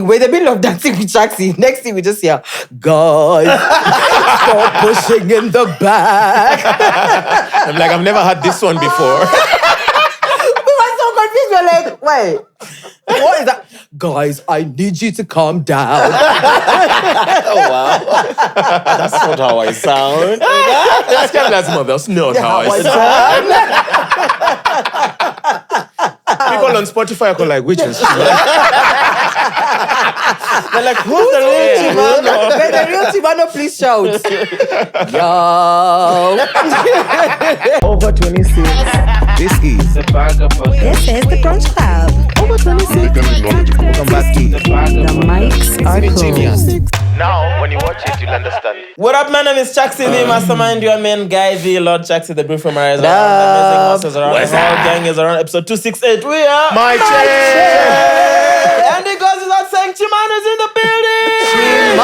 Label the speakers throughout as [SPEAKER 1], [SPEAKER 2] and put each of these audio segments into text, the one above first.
[SPEAKER 1] With the middle of dancing with Chaxy, next thing we just hear, guys, stop pushing in the back.
[SPEAKER 2] I'm like, I've never had this one before.
[SPEAKER 1] We were so confused. We're like, wait, what is that? Guys, I need you to calm down.
[SPEAKER 3] Oh, wow. That's not how I sound.
[SPEAKER 2] That's not how I sound. People on Spotify are like, which is
[SPEAKER 1] They're like, who's the real Chimano? When the real Chimano, please shout. Yo.
[SPEAKER 4] Over 26. This is
[SPEAKER 5] the Vagabond.
[SPEAKER 6] This is the Brunch Club.
[SPEAKER 4] Over 26. Welcome back to
[SPEAKER 6] The mics are closed.
[SPEAKER 5] Now, when you watch it, you'll understand.
[SPEAKER 7] What up, my name is Chaxy, the mastermind, your main guy, the Lord Chaxy, the brief from Mariah and Mwass. The amazing masses around. The whole gang is around. Episode 268. We are
[SPEAKER 2] my Cheque.
[SPEAKER 7] And it goes without saying, Chimano's in the building.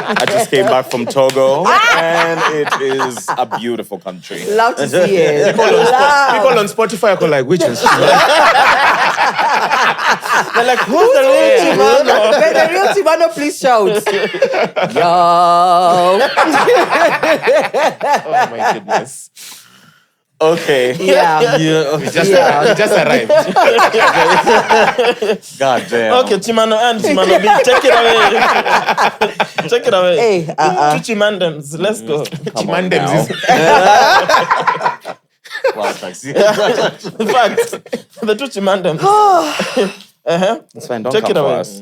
[SPEAKER 3] I just came back from Togo, and it is a beautiful country.
[SPEAKER 1] Love to see it.
[SPEAKER 2] People on Spotify are like, which is
[SPEAKER 7] They're like, who's the real Chimano?
[SPEAKER 1] When the real Chimano, please shout. Yo.
[SPEAKER 2] oh my goodness.
[SPEAKER 3] Okay.
[SPEAKER 1] Yeah.
[SPEAKER 2] We just arrived.
[SPEAKER 3] God damn.
[SPEAKER 7] Okay, Chimano and Chimano B, take it away. Take it away.
[SPEAKER 1] Hey,
[SPEAKER 7] Two Chimandems, let's go.
[SPEAKER 2] Chimandems.
[SPEAKER 3] Wow, Chaxy.
[SPEAKER 7] In fact, the two Chimandems.
[SPEAKER 3] It's fine, don't
[SPEAKER 7] Take
[SPEAKER 3] come
[SPEAKER 7] it
[SPEAKER 3] for
[SPEAKER 7] away.
[SPEAKER 3] us.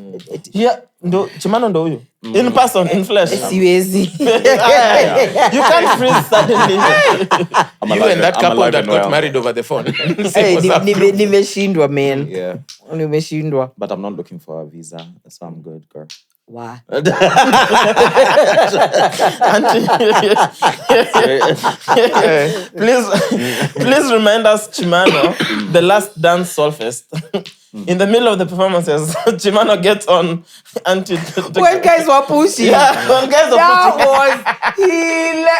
[SPEAKER 7] Yeah, Chimano ndo huyu. In person, in flesh.
[SPEAKER 1] Siwezi.
[SPEAKER 7] You can't freeze suddenly.
[SPEAKER 2] You and that couple that got married over the phone.
[SPEAKER 1] Hey, nimeshindwa, man.
[SPEAKER 3] Yeah.
[SPEAKER 1] Nimeshindwa.
[SPEAKER 3] But I'm not looking for a visa, so I'm good, girl.
[SPEAKER 1] Why?
[SPEAKER 7] Please remind us, Chimano, the last dance solfest. In the middle of the performances, Chimano gets on anti.
[SPEAKER 1] When guys were pushing.
[SPEAKER 7] Yeah, when guys were pushing.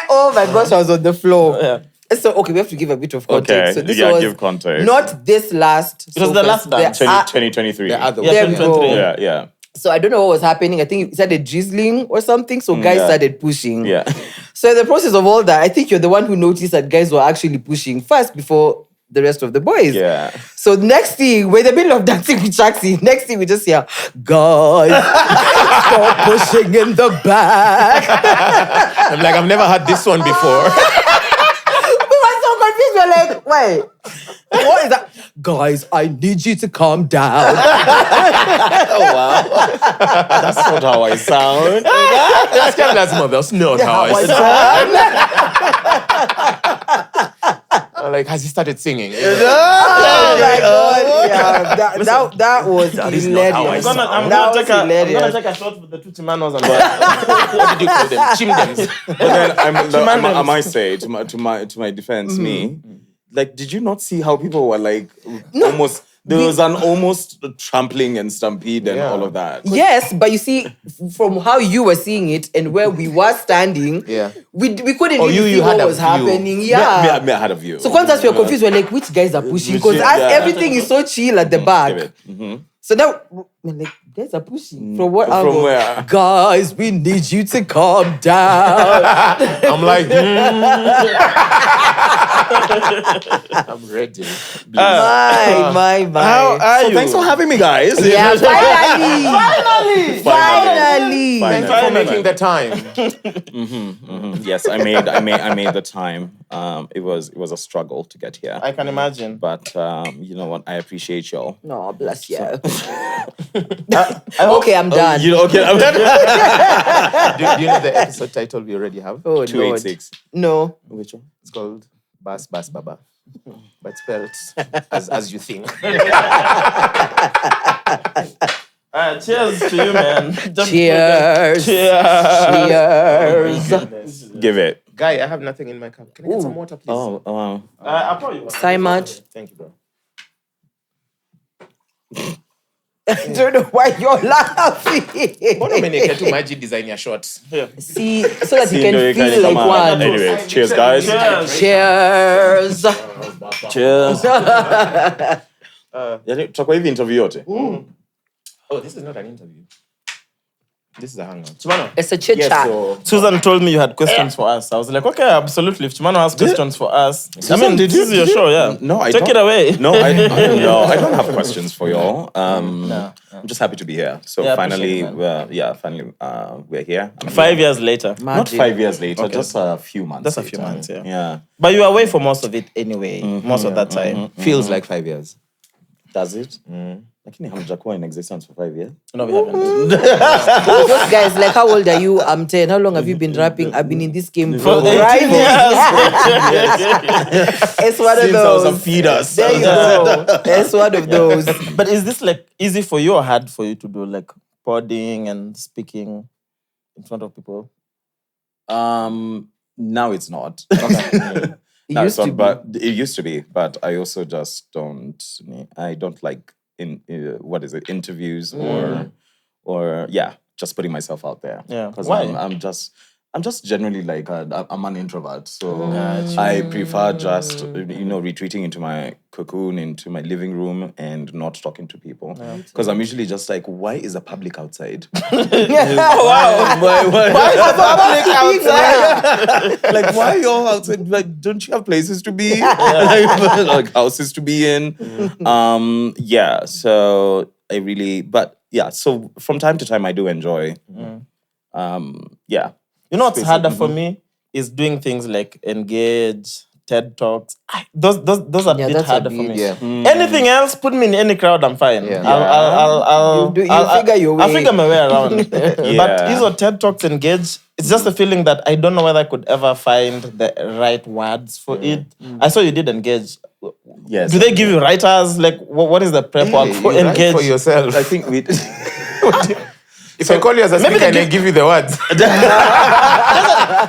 [SPEAKER 1] Oh my gosh, I was on the floor.
[SPEAKER 7] Yeah.
[SPEAKER 1] So, okay, we have to give a bit of context.
[SPEAKER 3] Okay,
[SPEAKER 1] So this
[SPEAKER 3] yeah,
[SPEAKER 1] was
[SPEAKER 3] give context.
[SPEAKER 1] not this last.
[SPEAKER 7] It was the last dance.
[SPEAKER 3] 2023.
[SPEAKER 2] The other
[SPEAKER 7] Yeah,
[SPEAKER 1] There we go.
[SPEAKER 7] 2023.
[SPEAKER 3] Yeah.
[SPEAKER 1] So I don't know what was happening. I think it started drizzling or something. So guys
[SPEAKER 3] yeah.
[SPEAKER 1] started pushing.
[SPEAKER 3] Yeah.
[SPEAKER 1] So in the process of all that, I think you're the one who noticed that guys were actually pushing first before the rest of the boys.
[SPEAKER 3] Yeah.
[SPEAKER 1] So next thing, we're in the middle of dancing with Chaxy. Next thing we just hear, guys, stop pushing in the back.
[SPEAKER 2] I'm like, I've never had this one before.
[SPEAKER 1] We were so confused. We're like, wait, what is that? Guys, I need you to calm down.
[SPEAKER 3] Oh, wow. That's not how I sound.
[SPEAKER 2] That's not how I sound. Like, has he started singing?
[SPEAKER 1] Oh my God. Yeah, that was hilarious.
[SPEAKER 7] I'm
[SPEAKER 1] That
[SPEAKER 7] gonna
[SPEAKER 1] was
[SPEAKER 7] take a
[SPEAKER 1] hilarious.
[SPEAKER 7] shot with the two Chimanos and
[SPEAKER 2] What did you call them? Chimdems.
[SPEAKER 3] But then I might say, to my defense, me, like, did you not see how people were like almost? There was an almost trampling and stampede and all of that.
[SPEAKER 1] Yes, but you see, from how you were seeing it and where we were standing, we couldn't really see what was happening. Yeah.
[SPEAKER 3] Me, I had a view.
[SPEAKER 1] So once we were confused, we're like, which guys are pushing? Because everything is so chill at the back. So now, we're like, guys are pushing. From what angle?
[SPEAKER 3] From where?
[SPEAKER 1] Guys, we need you to calm down.
[SPEAKER 2] I'm like, I'm ready.
[SPEAKER 1] My.
[SPEAKER 7] How are you?
[SPEAKER 3] Thanks for having me, guys.
[SPEAKER 1] Yeah, finally.
[SPEAKER 2] Thank you for making the time.
[SPEAKER 3] Yes, I made the time. It was a struggle to get here.
[SPEAKER 7] I can imagine.
[SPEAKER 3] But you know what? I appreciate y'all.
[SPEAKER 1] No, bless you. Okay, I'm done.
[SPEAKER 3] I'm done.
[SPEAKER 2] Do you know the episode title we already have?
[SPEAKER 1] Oh,
[SPEAKER 3] 286.
[SPEAKER 1] No.
[SPEAKER 2] Which one? It's called Bas Baba. But spelled as you think.
[SPEAKER 7] Cheers to you, man.
[SPEAKER 1] Cheers. Cheers.
[SPEAKER 3] Give it.
[SPEAKER 2] Guy, I have nothing in my cup. Can I get some water, please?
[SPEAKER 3] Oh, wow.
[SPEAKER 7] I'll pour you one.
[SPEAKER 1] So much.
[SPEAKER 2] Thank you, bro.
[SPEAKER 1] I don't know why you're laughing.
[SPEAKER 2] Mbona umeniketu maji design ya shorts?
[SPEAKER 1] See, so that you can feel
[SPEAKER 3] come
[SPEAKER 1] like
[SPEAKER 3] on.
[SPEAKER 1] one.
[SPEAKER 3] Anyway, cheers, guys.
[SPEAKER 1] Cheers.
[SPEAKER 3] Cheers. Yani tutakuwa hivi interview yote.
[SPEAKER 2] Oh, this is not an interview. This is a hangout.
[SPEAKER 7] Chimano.
[SPEAKER 1] It's a chit chat.
[SPEAKER 3] So
[SPEAKER 7] Susan told me you had questions for us. I was like, okay, absolutely. If Chimano has questions for us,
[SPEAKER 3] Susan,
[SPEAKER 7] this is your show, yeah.
[SPEAKER 3] No, I
[SPEAKER 7] Take
[SPEAKER 3] don't.
[SPEAKER 7] it away.
[SPEAKER 3] No, I don't have questions for y'all. I'm just happy to be here. So
[SPEAKER 7] Yeah,
[SPEAKER 3] finally,
[SPEAKER 7] appreciate
[SPEAKER 3] we're here.
[SPEAKER 7] 5 years later.
[SPEAKER 3] Not 5 years later, just a few months.
[SPEAKER 7] That's a
[SPEAKER 3] later.
[SPEAKER 7] few months, yeah.
[SPEAKER 3] Yeah.
[SPEAKER 7] But you were away for most of it anyway. Most of that time.
[SPEAKER 2] Feels like 5 years.
[SPEAKER 3] Does it? Lakini hamjakuwa in existence for 5 years.
[SPEAKER 7] No, we haven't.
[SPEAKER 1] Those guys, like, how old are you? I'm 10. How long have you been rapping? I've been in this game for
[SPEAKER 7] 18 years.
[SPEAKER 1] It's one of
[SPEAKER 3] Since I was
[SPEAKER 1] those.
[SPEAKER 3] a fetus.
[SPEAKER 1] There you go. It's one of those.
[SPEAKER 7] But is this like easy for you or hard for you to do like podding and speaking in front of people?
[SPEAKER 3] Now it's not.
[SPEAKER 1] It used to be.
[SPEAKER 3] But it used to be. But I also just don't. I don't like interviews or just putting myself out there.
[SPEAKER 7] Yeah.
[SPEAKER 3] Because
[SPEAKER 7] Why?
[SPEAKER 3] I'm just generally like I'm an introvert, so I prefer just retreating into my cocoon, into my living room, and not talking to people. Because I'm usually just like, why is the public outside?
[SPEAKER 7] Wow.
[SPEAKER 3] Why is the public outside? Like, why are you all outside? Like, don't you have places to be? Like houses to be in? So I really, so from time to time I do enjoy.
[SPEAKER 7] You know what's harder for me is doing things like Engage, TED Talks. Those are a bit
[SPEAKER 1] that's
[SPEAKER 7] harder for me.
[SPEAKER 2] yeah.
[SPEAKER 7] Anything else, put me in any crowd, I'm fine.
[SPEAKER 2] Yeah.
[SPEAKER 7] I'll
[SPEAKER 1] figure your way.
[SPEAKER 7] I'll figure my way around. But these are TED Talks, Engage. It's just a feeling that I don't know whether I could ever find the right words for it. I saw you did Engage.
[SPEAKER 3] Yes.
[SPEAKER 7] Do they give you writers? Like, what is the prep work for
[SPEAKER 2] You write
[SPEAKER 7] Engage?
[SPEAKER 2] for yourself.
[SPEAKER 3] I think we.
[SPEAKER 2] If I call you as a speaker and I give you the words.
[SPEAKER 7] It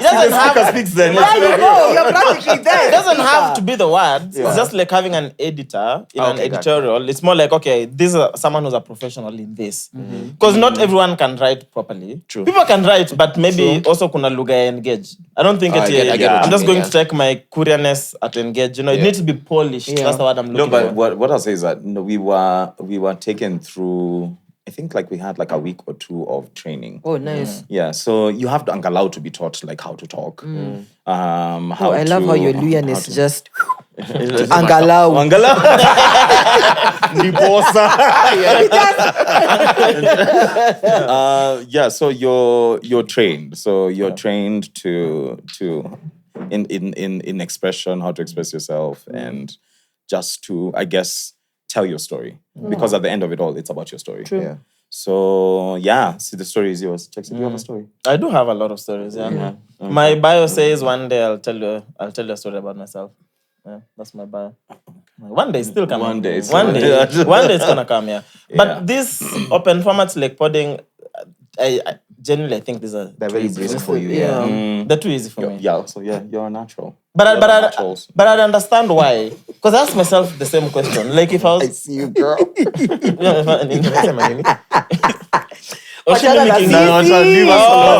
[SPEAKER 7] doesn't have
[SPEAKER 3] speaks then.
[SPEAKER 1] There you go. You're practically there.
[SPEAKER 7] It doesn't have to be the words. It's just like having an editor in an editorial. It's more like, okay, this is someone who's a professional in this. Because not everyone can write properly.
[SPEAKER 3] True.
[SPEAKER 7] People can write, but maybe also kuna lugha ya Engage. I don't think
[SPEAKER 2] I get what
[SPEAKER 7] I'm
[SPEAKER 2] you
[SPEAKER 7] just
[SPEAKER 2] mean,
[SPEAKER 7] going to check my courierness at Engage. It needs to be polished. That's the word I'm looking
[SPEAKER 3] No,
[SPEAKER 7] for.
[SPEAKER 3] but what I'll say is that we were taken through. I think like we had like a week or two of training.
[SPEAKER 1] Oh, nice.
[SPEAKER 3] Yeah, so you have to allow to be taught like how to talk. How
[SPEAKER 1] I love how your Luyan is just
[SPEAKER 3] Angalau. So you're trained. So you're trained to in expression, how to express yourself, and just to, I guess, tell your story. Because at the end of it all, it's about your story.
[SPEAKER 1] True.
[SPEAKER 2] Yeah.
[SPEAKER 3] So the story is yours. Chaxy, do you have a story?
[SPEAKER 7] I do have a lot of stories, yeah. My bio says one day I'll tell you a story about myself. Yeah, that's my bio. One day it's still coming.
[SPEAKER 3] One day
[SPEAKER 7] it's gonna come, yeah. But these open formats like podding, I genuinely think these are
[SPEAKER 2] They're
[SPEAKER 7] too
[SPEAKER 2] very
[SPEAKER 7] easy
[SPEAKER 2] brisk
[SPEAKER 7] for me.
[SPEAKER 2] for you, yeah.
[SPEAKER 7] They're too easy for me.
[SPEAKER 3] Yeah, so you're a natural.
[SPEAKER 7] But
[SPEAKER 3] You're naturals.
[SPEAKER 7] I understand why. Because I ask myself the same question. Like if I was
[SPEAKER 2] See you, girl.
[SPEAKER 1] Wachana na sisi.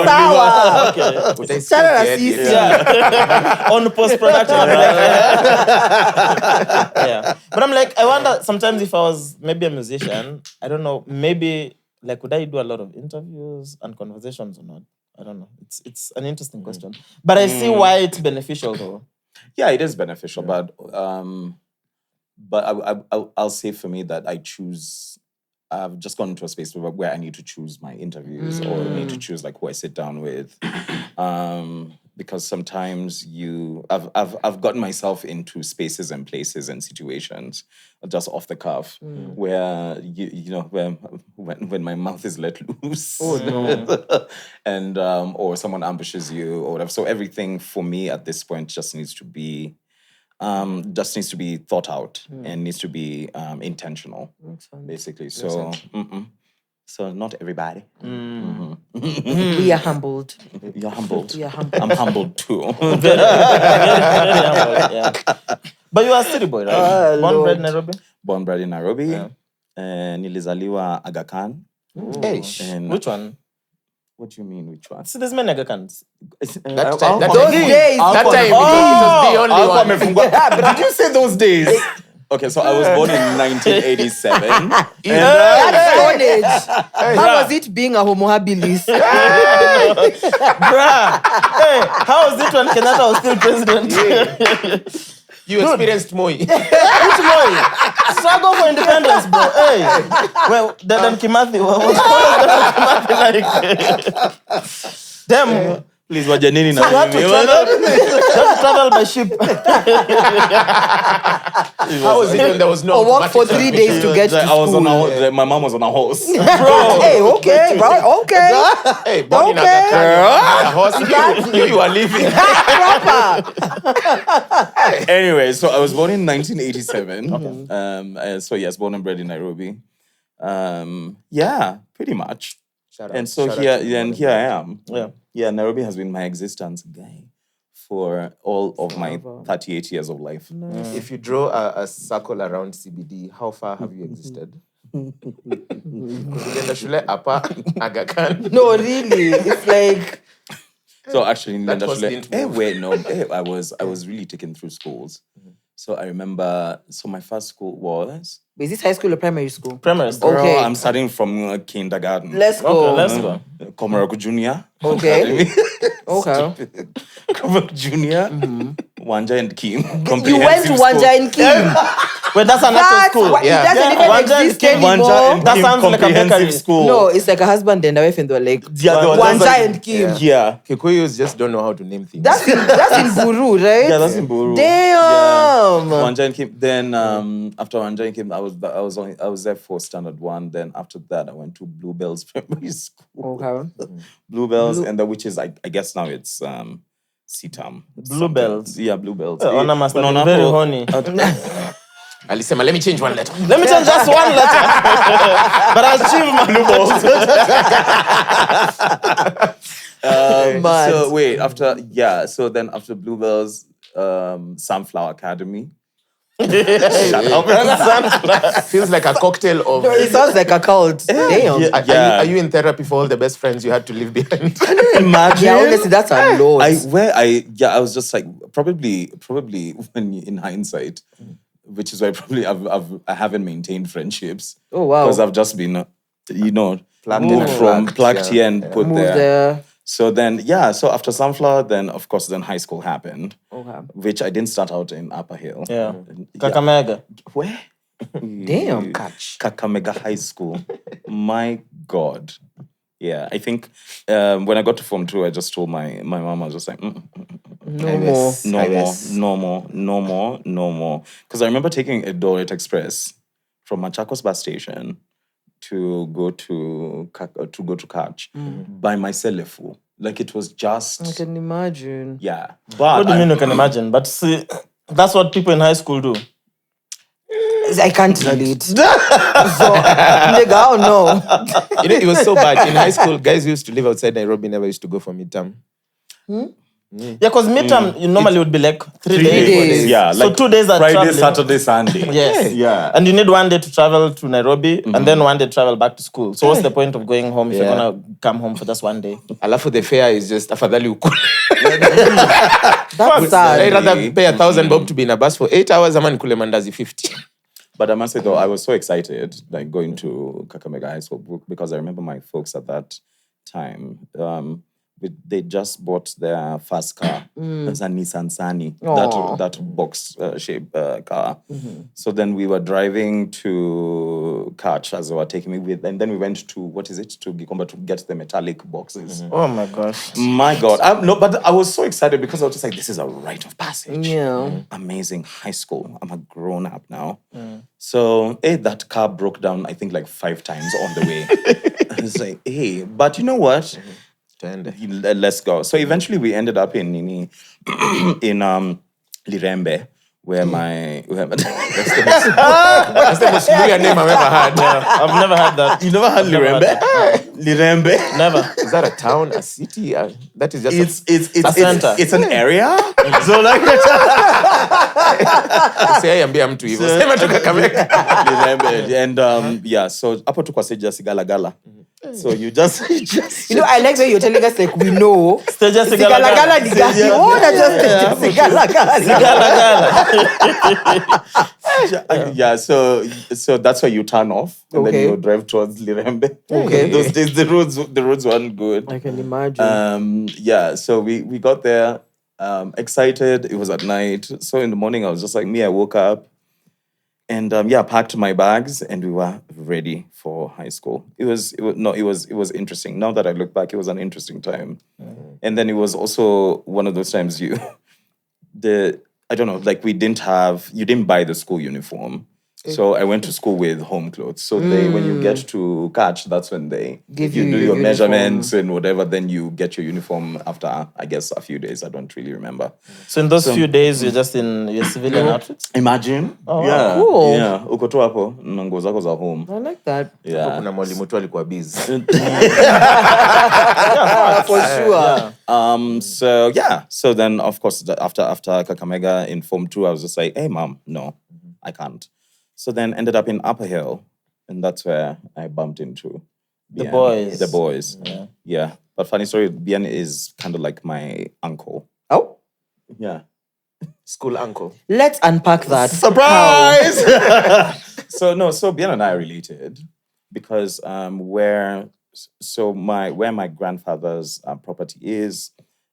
[SPEAKER 1] Sawa.
[SPEAKER 7] Okay.
[SPEAKER 1] Wachana na sisi.
[SPEAKER 7] Yeah. On post-production. Yeah. But I'm like, I wonder sometimes if I was maybe a musician, I don't know, maybe like would I do a lot of interviews and conversations or not? I don't know. It's an interesting question. But I see why it's beneficial though.
[SPEAKER 3] Yeah, it is beneficial, but I'll say for me that I've just gone into a space where I need to choose my interviews or need to choose like who I sit down with, because sometimes I've gotten myself into spaces and places and situations just off the cuff where when my mouth is let loose, and or someone ambushes you or whatever. So everything for me at this point just needs to be thought out and needs to be intentional, basically. So, so not everybody.
[SPEAKER 1] We are humbled.
[SPEAKER 3] You're humbled.
[SPEAKER 1] We are humbled.
[SPEAKER 3] I'm humbled too.
[SPEAKER 7] Very humble, yeah. But you are a city boy, right? Born, bred in Nairobi?
[SPEAKER 3] Born, bred in Nairobi. Nilizaliwa Aga Khan. And
[SPEAKER 7] Which one?
[SPEAKER 3] what do you mean, which one?
[SPEAKER 7] See, there's many Aga Khans.
[SPEAKER 2] That time,
[SPEAKER 1] Those days.
[SPEAKER 2] it was the only one.
[SPEAKER 3] Did you say those days? Okay, so I was born in 1987.
[SPEAKER 1] That's Stone Age. How was it being a homo habilis?
[SPEAKER 7] Bruh. Hey, how was it when Kenyatta was still president?
[SPEAKER 2] You experienced Moi.
[SPEAKER 7] Which Moi? Struggle for independence, bro. Hey. Well, Dedan Kimathi, what was Dedan Kimathi like? Damn.
[SPEAKER 3] Please, wajanini na
[SPEAKER 7] You have to travel by ship.
[SPEAKER 2] How was it when there was no
[SPEAKER 1] Or walk for 3 days to get to
[SPEAKER 3] I was
[SPEAKER 1] school.
[SPEAKER 3] on a, my mom was on a horse.
[SPEAKER 1] Bro. Hey, okay, bro. Okay.
[SPEAKER 2] Hey, born in
[SPEAKER 1] Okay.
[SPEAKER 2] a horse. You are leaving.
[SPEAKER 1] Proper.
[SPEAKER 3] Anyway, so I was born in 1987. So yes, born and bred in Nairobi. Yeah, pretty much. And so here I am. Yeah, Nairobi has been my existence, guy, for all of my 38 years of life.
[SPEAKER 2] If you draw a circle around CBD, how far have you existed? Ulienda shule hapa Aga Khan.
[SPEAKER 1] No, really. It's like
[SPEAKER 3] So actually,
[SPEAKER 2] That was didn't move.
[SPEAKER 3] I was really taken through schools. So I remember. So my first school was.
[SPEAKER 1] is this high school or primary school?
[SPEAKER 7] Primary school.
[SPEAKER 1] Okay.
[SPEAKER 3] Girl, I'm starting from kindergarten.
[SPEAKER 1] Let's go.
[SPEAKER 7] Okay, let's go.
[SPEAKER 3] Komoroko Junior.
[SPEAKER 1] Okay. Okay.
[SPEAKER 3] Komoroko Junior. Wanja and Kim.
[SPEAKER 1] You went to Wanja and Kim.
[SPEAKER 7] Wait, that's an actual
[SPEAKER 1] That's
[SPEAKER 7] school.
[SPEAKER 1] why
[SPEAKER 2] Yeah.
[SPEAKER 1] it doesn't
[SPEAKER 7] Yeah. Wanja
[SPEAKER 1] even
[SPEAKER 7] and
[SPEAKER 1] exist
[SPEAKER 7] Kim.
[SPEAKER 1] anymore.
[SPEAKER 3] Wanja and
[SPEAKER 7] That
[SPEAKER 3] Kim
[SPEAKER 7] sounds like a
[SPEAKER 3] Comprehensive
[SPEAKER 7] bakery.
[SPEAKER 3] School.
[SPEAKER 1] No, it's like a husband and a wife and they're like
[SPEAKER 3] Yeah, they were just
[SPEAKER 1] Wanja
[SPEAKER 3] like-
[SPEAKER 1] and Kim.
[SPEAKER 3] Yeah.
[SPEAKER 2] Kikuyus just don't know how to name things.
[SPEAKER 1] That's in Buru, right?
[SPEAKER 3] Yeah, that's in Buru.
[SPEAKER 1] Damn.
[SPEAKER 3] Yeah. Wanja and Kim. Then after Wanja and Kim, I was there for standard 1. Then after that, I went to Bluebells Primary School.
[SPEAKER 1] Okay.
[SPEAKER 3] Bluebells, and which is I guess now it's CTAM.
[SPEAKER 7] Bluebells?
[SPEAKER 3] Yeah, Bluebells.
[SPEAKER 7] Ona must have been very horny.
[SPEAKER 2] Alisema, let me change one letter.
[SPEAKER 7] Let me change just one letter. But I'll achieve my blue balls.
[SPEAKER 3] So wait, then after Bluebells, Sunflower Academy. Shut up.
[SPEAKER 2] Feels like a cocktail of...
[SPEAKER 1] It sounds like a cult. Damn.
[SPEAKER 2] Are you in therapy for all the best friends you had to leave behind?
[SPEAKER 3] Imagine.
[SPEAKER 1] Yeah, honestly, that's a lot.
[SPEAKER 3] I was just like probably when in hindsight, which is why probably I haven't maintained friendships.
[SPEAKER 1] Oh, wow.
[SPEAKER 3] Because I've just been
[SPEAKER 2] Plugged
[SPEAKER 3] plugged
[SPEAKER 2] yeah.
[SPEAKER 3] here and put
[SPEAKER 1] Moved
[SPEAKER 3] there.
[SPEAKER 1] there.
[SPEAKER 3] So then so after Sunflower, then of course high school happened,
[SPEAKER 1] Okay.
[SPEAKER 3] which I didn't start out in Upper Hill.
[SPEAKER 7] Yeah.
[SPEAKER 3] And-
[SPEAKER 7] Kakamega.
[SPEAKER 3] Where?
[SPEAKER 1] Damn, catch.
[SPEAKER 3] Kakamega High School. My God. Yeah, I think when I got to Form 2, I just told my mom, I was just like,
[SPEAKER 1] No more.
[SPEAKER 3] no more. Because I remember taking a Dorrit Express from Machakos bus station to go to Catch by myself. Like it was just
[SPEAKER 1] I can imagine.
[SPEAKER 3] yeah. But
[SPEAKER 7] What do you mean you can imagine? But see, that's what people in high school do.
[SPEAKER 1] I can't relate. So, nigga, I don't know.
[SPEAKER 2] You know, it was so bad. In high school, guys who used to live outside Nairobi never used to go for midterm.
[SPEAKER 7] Yeah, because midterm you normally would be like 3 days.
[SPEAKER 1] days.
[SPEAKER 3] Yeah,
[SPEAKER 7] So
[SPEAKER 3] like
[SPEAKER 7] 2 days are
[SPEAKER 3] Friday,
[SPEAKER 7] traveling.
[SPEAKER 3] Saturday, Sunday.
[SPEAKER 7] Yes.
[SPEAKER 3] Yeah.
[SPEAKER 7] And you need 1 day to travel to Nairobi and then 1 day to travel back to school. So what's the point of going home if you're
[SPEAKER 2] Yeah.
[SPEAKER 7] gonna come home for just 1 day?
[SPEAKER 2] Alafu the fare is just afadhali ukule.
[SPEAKER 1] That's sad.
[SPEAKER 2] I'd rather pay 1,000 bob to be in a bus for 8 hours ama nikule mandazi 50.
[SPEAKER 3] But I must say though, I was so excited like going to Kakamega High School because I remember my folks at that time. They just bought their first car. It was a Nissan Sunny, that box shaped car. So then we were driving to Catch as they were taking me with, and then we went to to Gikomba to get the metallic boxes.
[SPEAKER 7] Oh my gosh.
[SPEAKER 3] My God, but I was so excited because I was just like, this is a rite of passage.
[SPEAKER 1] Yeah.
[SPEAKER 3] Amazing high school. I'm a grown up now. So that car broke down, I think like 5 times on the way. I was like, hey, but you know what? Let's go. So eventually we ended up in Lirembe, where
[SPEAKER 2] That's the most weird name I've ever had.
[SPEAKER 7] I've never had that.
[SPEAKER 3] you never had Lirembe? Lirembe.
[SPEAKER 7] Never.
[SPEAKER 2] Is that a town, a city? That is just
[SPEAKER 3] It's an area. So like
[SPEAKER 2] Siambia mtu hivyo. Sema tu Kakamega.
[SPEAKER 3] Lirembe. And so hapo tu kwa stage ya Sigalagala. So you just
[SPEAKER 1] You know, I like when you're telling us like we know.
[SPEAKER 7] Stage ya
[SPEAKER 1] Sigalagala
[SPEAKER 7] Sigalagala.
[SPEAKER 1] ni gani? Oh, that's just Sigalagala.
[SPEAKER 3] Yeah, so that's why you turn off and then you drive towards Lirembe.
[SPEAKER 1] Okay.
[SPEAKER 3] Those days the roads weren't good.
[SPEAKER 1] I can imagine.
[SPEAKER 3] So we got there, excited. It was at night. So in the morning I was just like, I woke up and packed my bags and we were ready for high school. It was interesting. Now that I look back, it was an interesting time. And then it was also one of those times you didn't buy the school uniform. So I went to school with home clothes. So when you get to catch, that's when they
[SPEAKER 1] Give
[SPEAKER 3] you
[SPEAKER 1] you
[SPEAKER 3] do
[SPEAKER 1] your
[SPEAKER 3] your
[SPEAKER 1] uniform.
[SPEAKER 3] measurements and whatever, then you get your uniform after, I guess, a few days. I don't really remember.
[SPEAKER 7] So in those few days, you're just in your civilian outfits?
[SPEAKER 3] Imagine.
[SPEAKER 1] wow. Cool.
[SPEAKER 3] Yeah. Uko tu hapo, na nguo zako za home.
[SPEAKER 1] I like that.
[SPEAKER 3] Yeah.
[SPEAKER 2] Kuna mwalimu tu alikuwa busy.
[SPEAKER 1] For sure.
[SPEAKER 3] So then of course after Kakamega in Form 2, I was just like, hey mom, no, I can't. So then ended up in Upper Hill, and that's where I bumped into
[SPEAKER 7] The
[SPEAKER 3] Bien.
[SPEAKER 7] boys.
[SPEAKER 3] The boys. Yeah. But funny story, Bien is kind of like my uncle.
[SPEAKER 1] Oh,
[SPEAKER 3] Yeah.
[SPEAKER 2] School uncle.
[SPEAKER 1] let's unpack that.
[SPEAKER 3] Surprise! So Bien and I are related because where my grandfather's property is,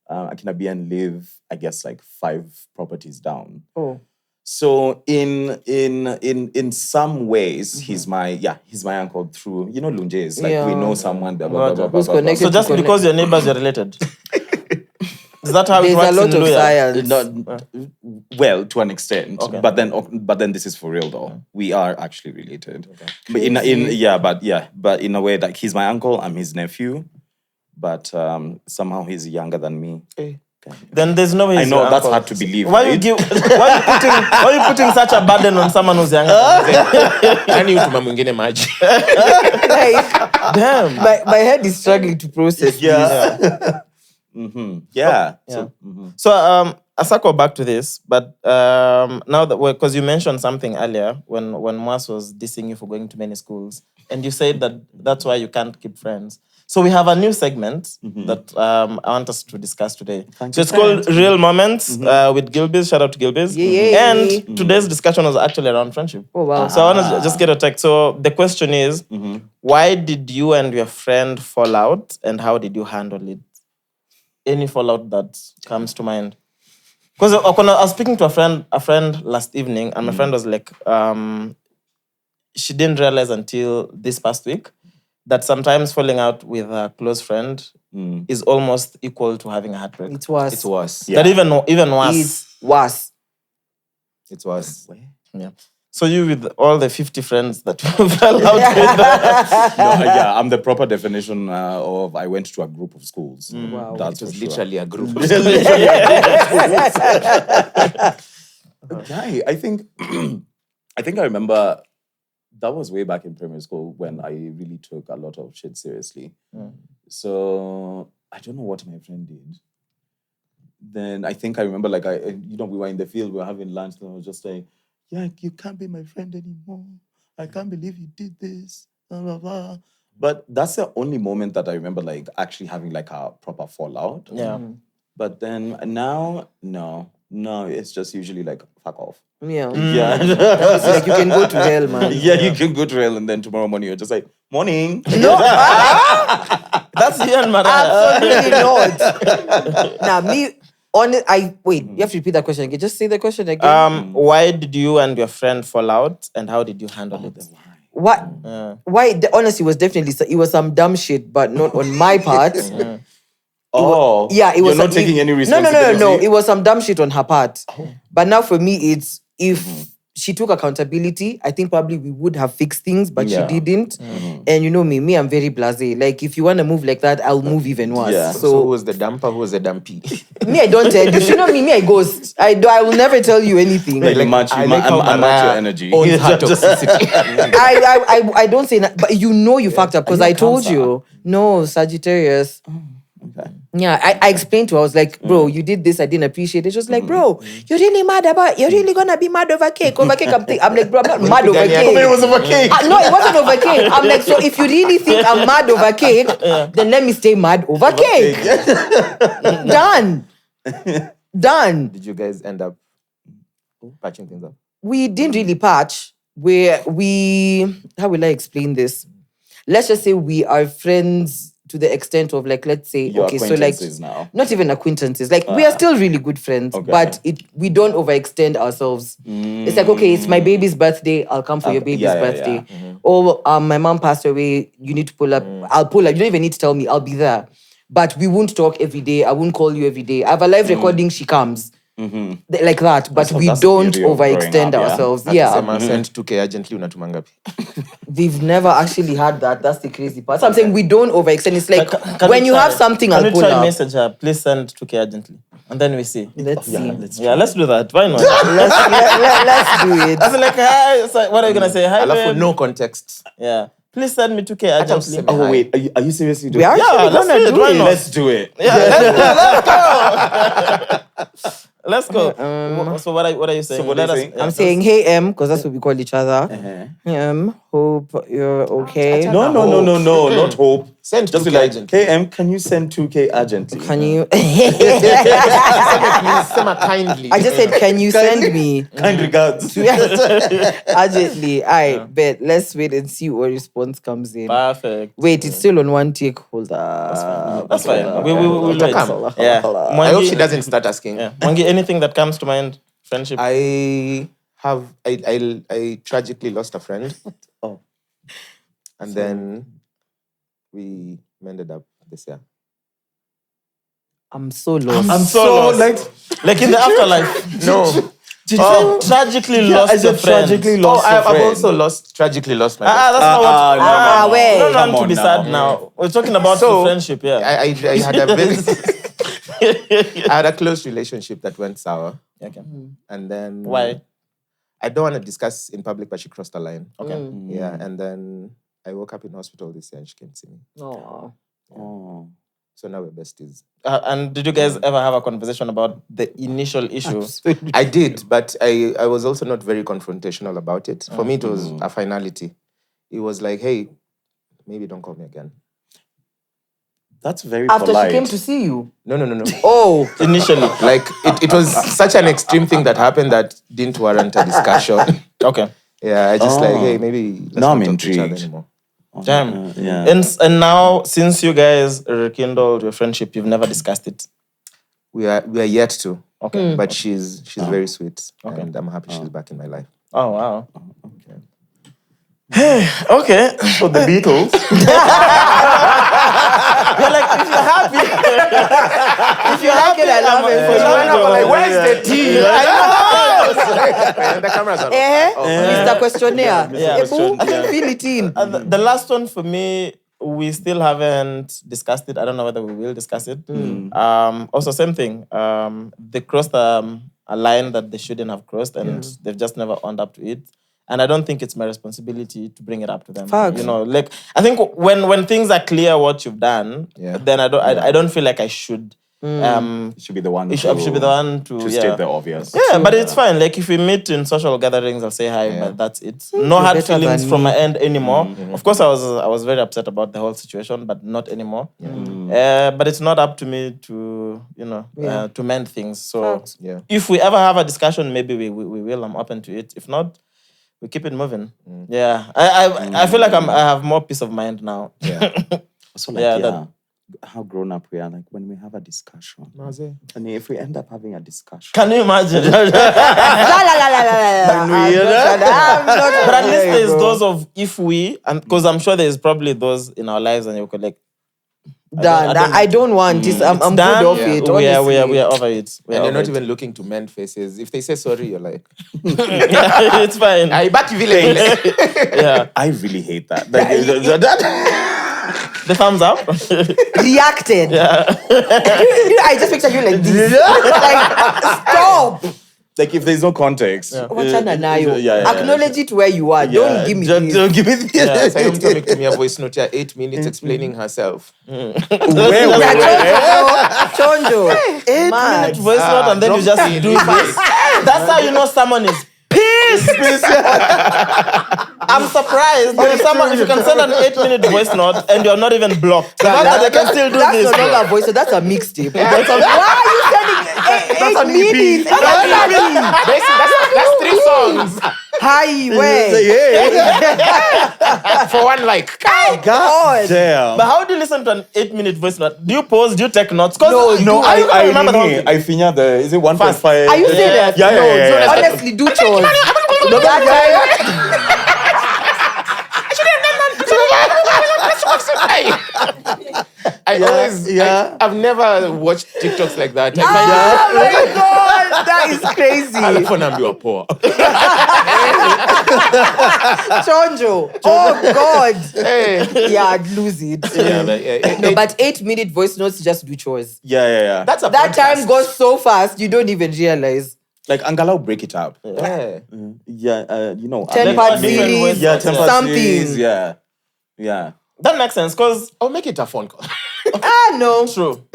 [SPEAKER 3] Akina Bien live, I guess, like 5 properties down.
[SPEAKER 1] Oh.
[SPEAKER 3] So in some ways, he's my uncle through, Lunjes. Like we know someone, blah, blah, blah, blah,
[SPEAKER 1] Who's
[SPEAKER 3] blah, blah, blah.
[SPEAKER 1] connected
[SPEAKER 7] So just
[SPEAKER 1] to
[SPEAKER 7] because you're neighbors, you're related? Is that how
[SPEAKER 1] There's
[SPEAKER 7] it works
[SPEAKER 1] a lot
[SPEAKER 7] in
[SPEAKER 1] of
[SPEAKER 7] Luya?
[SPEAKER 1] science.
[SPEAKER 3] Well, to an extent,
[SPEAKER 7] Okay.
[SPEAKER 3] but then this is for real though. We are actually related, but in in a way that he's my uncle, I'm his nephew, but somehow he's younger than me.
[SPEAKER 7] Then there's no way
[SPEAKER 3] I
[SPEAKER 7] he's
[SPEAKER 3] know
[SPEAKER 7] your
[SPEAKER 3] that's
[SPEAKER 7] uncle.
[SPEAKER 3] hard to believe.
[SPEAKER 7] Why
[SPEAKER 3] right?
[SPEAKER 7] you putting such a burden on someone who's younger than you?
[SPEAKER 2] Yaani utuma mwingine maji.
[SPEAKER 1] Like,
[SPEAKER 7] Damn.
[SPEAKER 1] my head is struggling to process this.
[SPEAKER 3] Yeah.
[SPEAKER 7] So I'll circle back to this, but now that because you mentioned something earlier when Mwass was dissing you for going to many schools, and you said that's why you can't keep friends. So we have a new segment that I want us to discuss today. So it's called Real Moments with Gilbiz. Shout out to Gilbiz.
[SPEAKER 1] Yay.
[SPEAKER 7] And today's discussion was actually around friendship.
[SPEAKER 1] Oh, wow.
[SPEAKER 7] So I want to just get a take. So the question is, why did you and your friend fall out, and how did you handle it? Any fallout that comes to mind? Because I was speaking to a friend last evening, and my friend was like, she didn't realize until this past week that sometimes falling out with a close friend is almost equal to having a heartbreak.
[SPEAKER 1] It was.
[SPEAKER 2] It's worse.
[SPEAKER 7] That even worse.
[SPEAKER 1] It's worse.
[SPEAKER 2] It's worse.
[SPEAKER 7] Yeah. So you with all the 50 friends that you fell out with.
[SPEAKER 3] I'm the proper definition of I went to a group of schools.
[SPEAKER 1] Wow.
[SPEAKER 3] That's
[SPEAKER 2] It was
[SPEAKER 3] for sure.
[SPEAKER 2] literally a group.
[SPEAKER 3] Okay, I think I remember that was way back in primary school when I really took a lot of shit seriously. So I don't know what my friend did. Then I think I remember we were in the field, we were having lunch, and I was just like, yeah, you can't be my friend anymore. I can't believe you did this. Blah, blah, blah. But that's the only moment that I remember actually having a proper fallout.
[SPEAKER 7] Yeah.
[SPEAKER 3] But then now, no, it's just usually fuck off.
[SPEAKER 1] Yeah.
[SPEAKER 3] Yeah.
[SPEAKER 1] It's like you can go to hell, man.
[SPEAKER 3] Yeah, you can go to hell, and then tomorrow morning you're just like, morning.
[SPEAKER 1] No,
[SPEAKER 7] That's you and Mariah.
[SPEAKER 1] absolutely not. Now, me, wait, you have to repeat that question again. Just say the question again.
[SPEAKER 7] Why did you and your friend fall out, and how did you handle it?
[SPEAKER 1] What? Why? Honestly, it was some dumb shit, but not on my part.
[SPEAKER 3] Oh,
[SPEAKER 1] Yeah, it was.
[SPEAKER 3] You're not taking any
[SPEAKER 1] No.
[SPEAKER 3] responsibility.
[SPEAKER 1] It was some dumb shit on her part. But now for me, it's if she took accountability, I think probably we would have fixed things, but
[SPEAKER 3] Yeah.
[SPEAKER 1] she didn't. And you know me, I'm very blasé. Like if you want to move like that, I'll move even worse.
[SPEAKER 3] Yeah.
[SPEAKER 2] So who
[SPEAKER 1] So
[SPEAKER 2] was the dumper? Who was the dumpy?
[SPEAKER 1] me, I don't tell you. You know me, I ghost. I will never tell you anything.
[SPEAKER 3] Like, match
[SPEAKER 2] I like how
[SPEAKER 3] I'm
[SPEAKER 2] Mariah
[SPEAKER 3] your energy.
[SPEAKER 2] owns her toxicity.
[SPEAKER 1] I don't say that, but you fucked up because I told you. No, Sagittarius.
[SPEAKER 3] Okay.
[SPEAKER 1] Yeah, I explained to her. I was like, bro, you did this. I didn't appreciate it. She was like, bro, you're really gonna be mad over cake. Over cake, I'm like, bro, I'm not mad over cake.
[SPEAKER 3] It was over cake.
[SPEAKER 1] No, it wasn't over cake. I'm like, so if you really think I'm mad over cake, then let me stay mad over cake. Done.
[SPEAKER 2] Did you guys end up patching things up?
[SPEAKER 1] we didn't really patch. How will I explain this? Let's just say we are friends to the extent of like, let's say,
[SPEAKER 3] Your
[SPEAKER 1] okay, so like,
[SPEAKER 3] acquaintances now.
[SPEAKER 1] not even acquaintances. Like, we are still really good friends,
[SPEAKER 3] Okay.
[SPEAKER 1] but we don't overextend ourselves. It's like, okay, it's my baby's birthday. I'll come for your baby's birthday. Or my mom passed away. You need to pull up. I'll pull up. You don't even need to tell me. I'll be there. But we won't talk every day. I won't call you every day. I have a live recording. She comes. Like that. But we
[SPEAKER 3] that's the
[SPEAKER 1] don't
[SPEAKER 3] beauty of growing
[SPEAKER 1] overextend
[SPEAKER 3] up, yeah.
[SPEAKER 1] ourselves.
[SPEAKER 2] Akisema send 2K urgently unatumanga pi.
[SPEAKER 1] We've never actually had that. That's the crazy part. So I'm saying we don't overextend. It's like
[SPEAKER 7] Can
[SPEAKER 1] when
[SPEAKER 7] we
[SPEAKER 1] you
[SPEAKER 7] try-
[SPEAKER 1] have something,
[SPEAKER 7] can
[SPEAKER 1] I'll
[SPEAKER 7] we
[SPEAKER 1] pull
[SPEAKER 7] try
[SPEAKER 1] up.
[SPEAKER 7] message her? Please send 2K urgently. And then we see.
[SPEAKER 1] Let's see.
[SPEAKER 7] Let's do that. Why not?
[SPEAKER 1] Let's do it.
[SPEAKER 7] I feel like, hi. So what are you gonna say? Hi,
[SPEAKER 2] Alafu
[SPEAKER 7] babe.
[SPEAKER 2] no context.
[SPEAKER 7] Yeah. Please send me 2K urgently.
[SPEAKER 2] useme
[SPEAKER 3] Oh wait, are you seriously doing
[SPEAKER 1] We are
[SPEAKER 3] it?
[SPEAKER 1] actually
[SPEAKER 7] let's
[SPEAKER 1] gonna
[SPEAKER 7] do it.
[SPEAKER 1] do
[SPEAKER 7] Why
[SPEAKER 1] it.
[SPEAKER 7] not?
[SPEAKER 3] Let's do it.
[SPEAKER 7] Let's go. So what are you saying?
[SPEAKER 3] So what are you saying?
[SPEAKER 1] I'm saying, hey, M, because that's what we call each other. Hope you're okay.
[SPEAKER 3] No, not hope.
[SPEAKER 2] Send
[SPEAKER 3] Just
[SPEAKER 2] 2K
[SPEAKER 3] be like,
[SPEAKER 2] urgently.
[SPEAKER 3] hey M, can you send 2K urgently?
[SPEAKER 1] Can you?
[SPEAKER 2] Please sema kindly.
[SPEAKER 1] I just said, can you send me?
[SPEAKER 3] Kind regards.
[SPEAKER 1] Urgently. I bet. Let's wait and see what response comes in.
[SPEAKER 7] Perfect.
[SPEAKER 1] Wait, it's still on one take. Hold up.
[SPEAKER 7] That's fine. We'll wait.
[SPEAKER 2] Come.
[SPEAKER 7] Yeah.
[SPEAKER 2] I hope she doesn't start asking.
[SPEAKER 7] Yeah. Mwangi, anything that comes to mind? Friendship.
[SPEAKER 2] I tragically lost a friend. And then we ended up this year.
[SPEAKER 1] I'm so lost.
[SPEAKER 7] I'm so lost. Like in the afterlife.
[SPEAKER 2] No.
[SPEAKER 7] Tragically lost
[SPEAKER 3] I
[SPEAKER 7] a
[SPEAKER 3] said
[SPEAKER 7] friend.
[SPEAKER 3] tragically lost a
[SPEAKER 2] I've
[SPEAKER 3] friend.
[SPEAKER 2] also tragically lost my
[SPEAKER 7] That's not what.
[SPEAKER 1] wait.
[SPEAKER 7] No,
[SPEAKER 3] Come
[SPEAKER 7] to
[SPEAKER 3] on
[SPEAKER 7] be
[SPEAKER 3] now.
[SPEAKER 7] sad now. We're talking about
[SPEAKER 2] So,
[SPEAKER 7] the friendship. Yeah.
[SPEAKER 2] I had a very I had a close relationship that went sour.
[SPEAKER 7] Okay.
[SPEAKER 2] And then
[SPEAKER 7] Why?
[SPEAKER 2] I don't want to discuss in public, but she crossed the line.
[SPEAKER 7] Okay.
[SPEAKER 2] Yeah. And then I woke up in hospital this year and she came to see me.
[SPEAKER 1] Aw.
[SPEAKER 3] Oh.
[SPEAKER 2] So now we're besties.
[SPEAKER 7] And did you guys ever have a conversation about the initial issue?
[SPEAKER 2] I did, but I was also not very confrontational about it. For me, it was a finality. It was like, hey, maybe don't call me again.
[SPEAKER 3] That's very
[SPEAKER 1] After
[SPEAKER 3] polite.
[SPEAKER 1] she came to see you.
[SPEAKER 2] No.
[SPEAKER 1] Oh.
[SPEAKER 7] Initially.
[SPEAKER 2] Like, it was such an extreme thing that happened that didn't warrant a discussion.
[SPEAKER 7] Okay.
[SPEAKER 2] Yeah, I just like, hey, maybe let's
[SPEAKER 3] Now
[SPEAKER 2] not
[SPEAKER 3] I'm
[SPEAKER 2] talk to each other
[SPEAKER 3] intrigued.
[SPEAKER 2] anymore.
[SPEAKER 7] Damn.
[SPEAKER 3] Yeah.
[SPEAKER 7] And now, since you guys rekindled your friendship, you've never discussed it.
[SPEAKER 2] We are yet to.
[SPEAKER 7] Okay.
[SPEAKER 2] But she's very sweet. And I'm happy she's back in my life.
[SPEAKER 7] Oh, wow. Okay.
[SPEAKER 3] So the Beatles.
[SPEAKER 7] You're like, if you're happy.
[SPEAKER 1] If you like it, I love it for you.
[SPEAKER 2] Like, where's the tea? The cameras are
[SPEAKER 1] Mr. Questionnaire.
[SPEAKER 7] Yeah.
[SPEAKER 1] Fill it in.
[SPEAKER 7] The last one for me, we still haven't discussed it. I don't know whether we will discuss it. Also, same thing. They crossed a line that they shouldn't have crossed, and they've just never owned up to it. And I don't think it's my responsibility to bring it up to them.
[SPEAKER 1] Facts.
[SPEAKER 7] You know, like I think when things are clear what you've done, then I don't feel like I should.
[SPEAKER 3] It should be the one.
[SPEAKER 7] It should be the one to
[SPEAKER 3] state the obvious.
[SPEAKER 7] Yeah, but it's fine. Like if we meet in social gatherings, I'll say hi, but that's it. No hard
[SPEAKER 1] better
[SPEAKER 7] feelings
[SPEAKER 1] than
[SPEAKER 7] from
[SPEAKER 1] me.
[SPEAKER 7] my end anymore. Of course, I was very upset about the whole situation, but not anymore. But it's not up to me to to mend things. So if we ever have a discussion, maybe we will. I'm open to it. If not, we keep it moving. Yeah, I feel like I have more peace of mind now.
[SPEAKER 3] So like, how grown up we are, like when we have a discussion. And if we end up having a discussion.
[SPEAKER 7] Can you imagine? But at least there's those of if we, and because I'm sure there's probably those in our lives, and you could like.
[SPEAKER 1] I don't want this. I'm good off it.
[SPEAKER 7] We are
[SPEAKER 1] honestly.
[SPEAKER 7] over it.
[SPEAKER 2] And you're not even looking to mend faces. If they say sorry, you're like,
[SPEAKER 7] it's fine.
[SPEAKER 2] I back village.
[SPEAKER 7] Yeah,
[SPEAKER 3] I really hate that.
[SPEAKER 7] the thumbs up.
[SPEAKER 1] Reacted. I just picture you like this. Like, stop.
[SPEAKER 3] Like if there's no context.
[SPEAKER 1] Wachana nayo. Acknowledge it where you are. Don't give me
[SPEAKER 3] Don't
[SPEAKER 1] this.
[SPEAKER 3] give me this.
[SPEAKER 2] So I'm coming to me a voice note here, 8 minutes explaining herself.
[SPEAKER 1] Chonjo. Mad.
[SPEAKER 7] Voice note, and then you just do this. That's how you know someone is pissed. I'm surprised there is someone, if you can send an 8-minute voice note and you're not even blocked. The fact that they can still do this.
[SPEAKER 1] That's not a voice, so that's a mixtape. Why are you sending 8 minutes?
[SPEAKER 2] That's 3 songs
[SPEAKER 1] Hi, where?
[SPEAKER 2] for one like.
[SPEAKER 1] God.
[SPEAKER 3] Damn.
[SPEAKER 7] But how do you listen to an 8-minute voice note? Do you pause? Do you take notes?
[SPEAKER 3] No,
[SPEAKER 7] I remember the whole thing.
[SPEAKER 3] I finya the is it 1.5?
[SPEAKER 1] Are you serious?
[SPEAKER 3] Yeah.
[SPEAKER 1] Honestly, do chores.
[SPEAKER 2] I've never watched TikToks like that.
[SPEAKER 1] Oh my God, that is crazy.
[SPEAKER 2] You're poor.
[SPEAKER 1] Chonjo. Oh God.
[SPEAKER 2] Hey.
[SPEAKER 1] Yeah, I'd lose it. No, but 8-minute voice notes just do chores.
[SPEAKER 3] Yeah.
[SPEAKER 2] That's a
[SPEAKER 1] That
[SPEAKER 2] podcast.
[SPEAKER 1] time goes so fast, you don't even realize.
[SPEAKER 3] Like Angala will break it up.
[SPEAKER 2] Yeah.
[SPEAKER 3] You know.
[SPEAKER 1] 10-part
[SPEAKER 7] different
[SPEAKER 1] series.
[SPEAKER 7] voice
[SPEAKER 3] Yeah,
[SPEAKER 7] notes,
[SPEAKER 3] 10 part
[SPEAKER 1] something.
[SPEAKER 3] series. Yeah.
[SPEAKER 7] That makes sense because
[SPEAKER 2] I'll make it a phone call.
[SPEAKER 1] No.
[SPEAKER 7] true.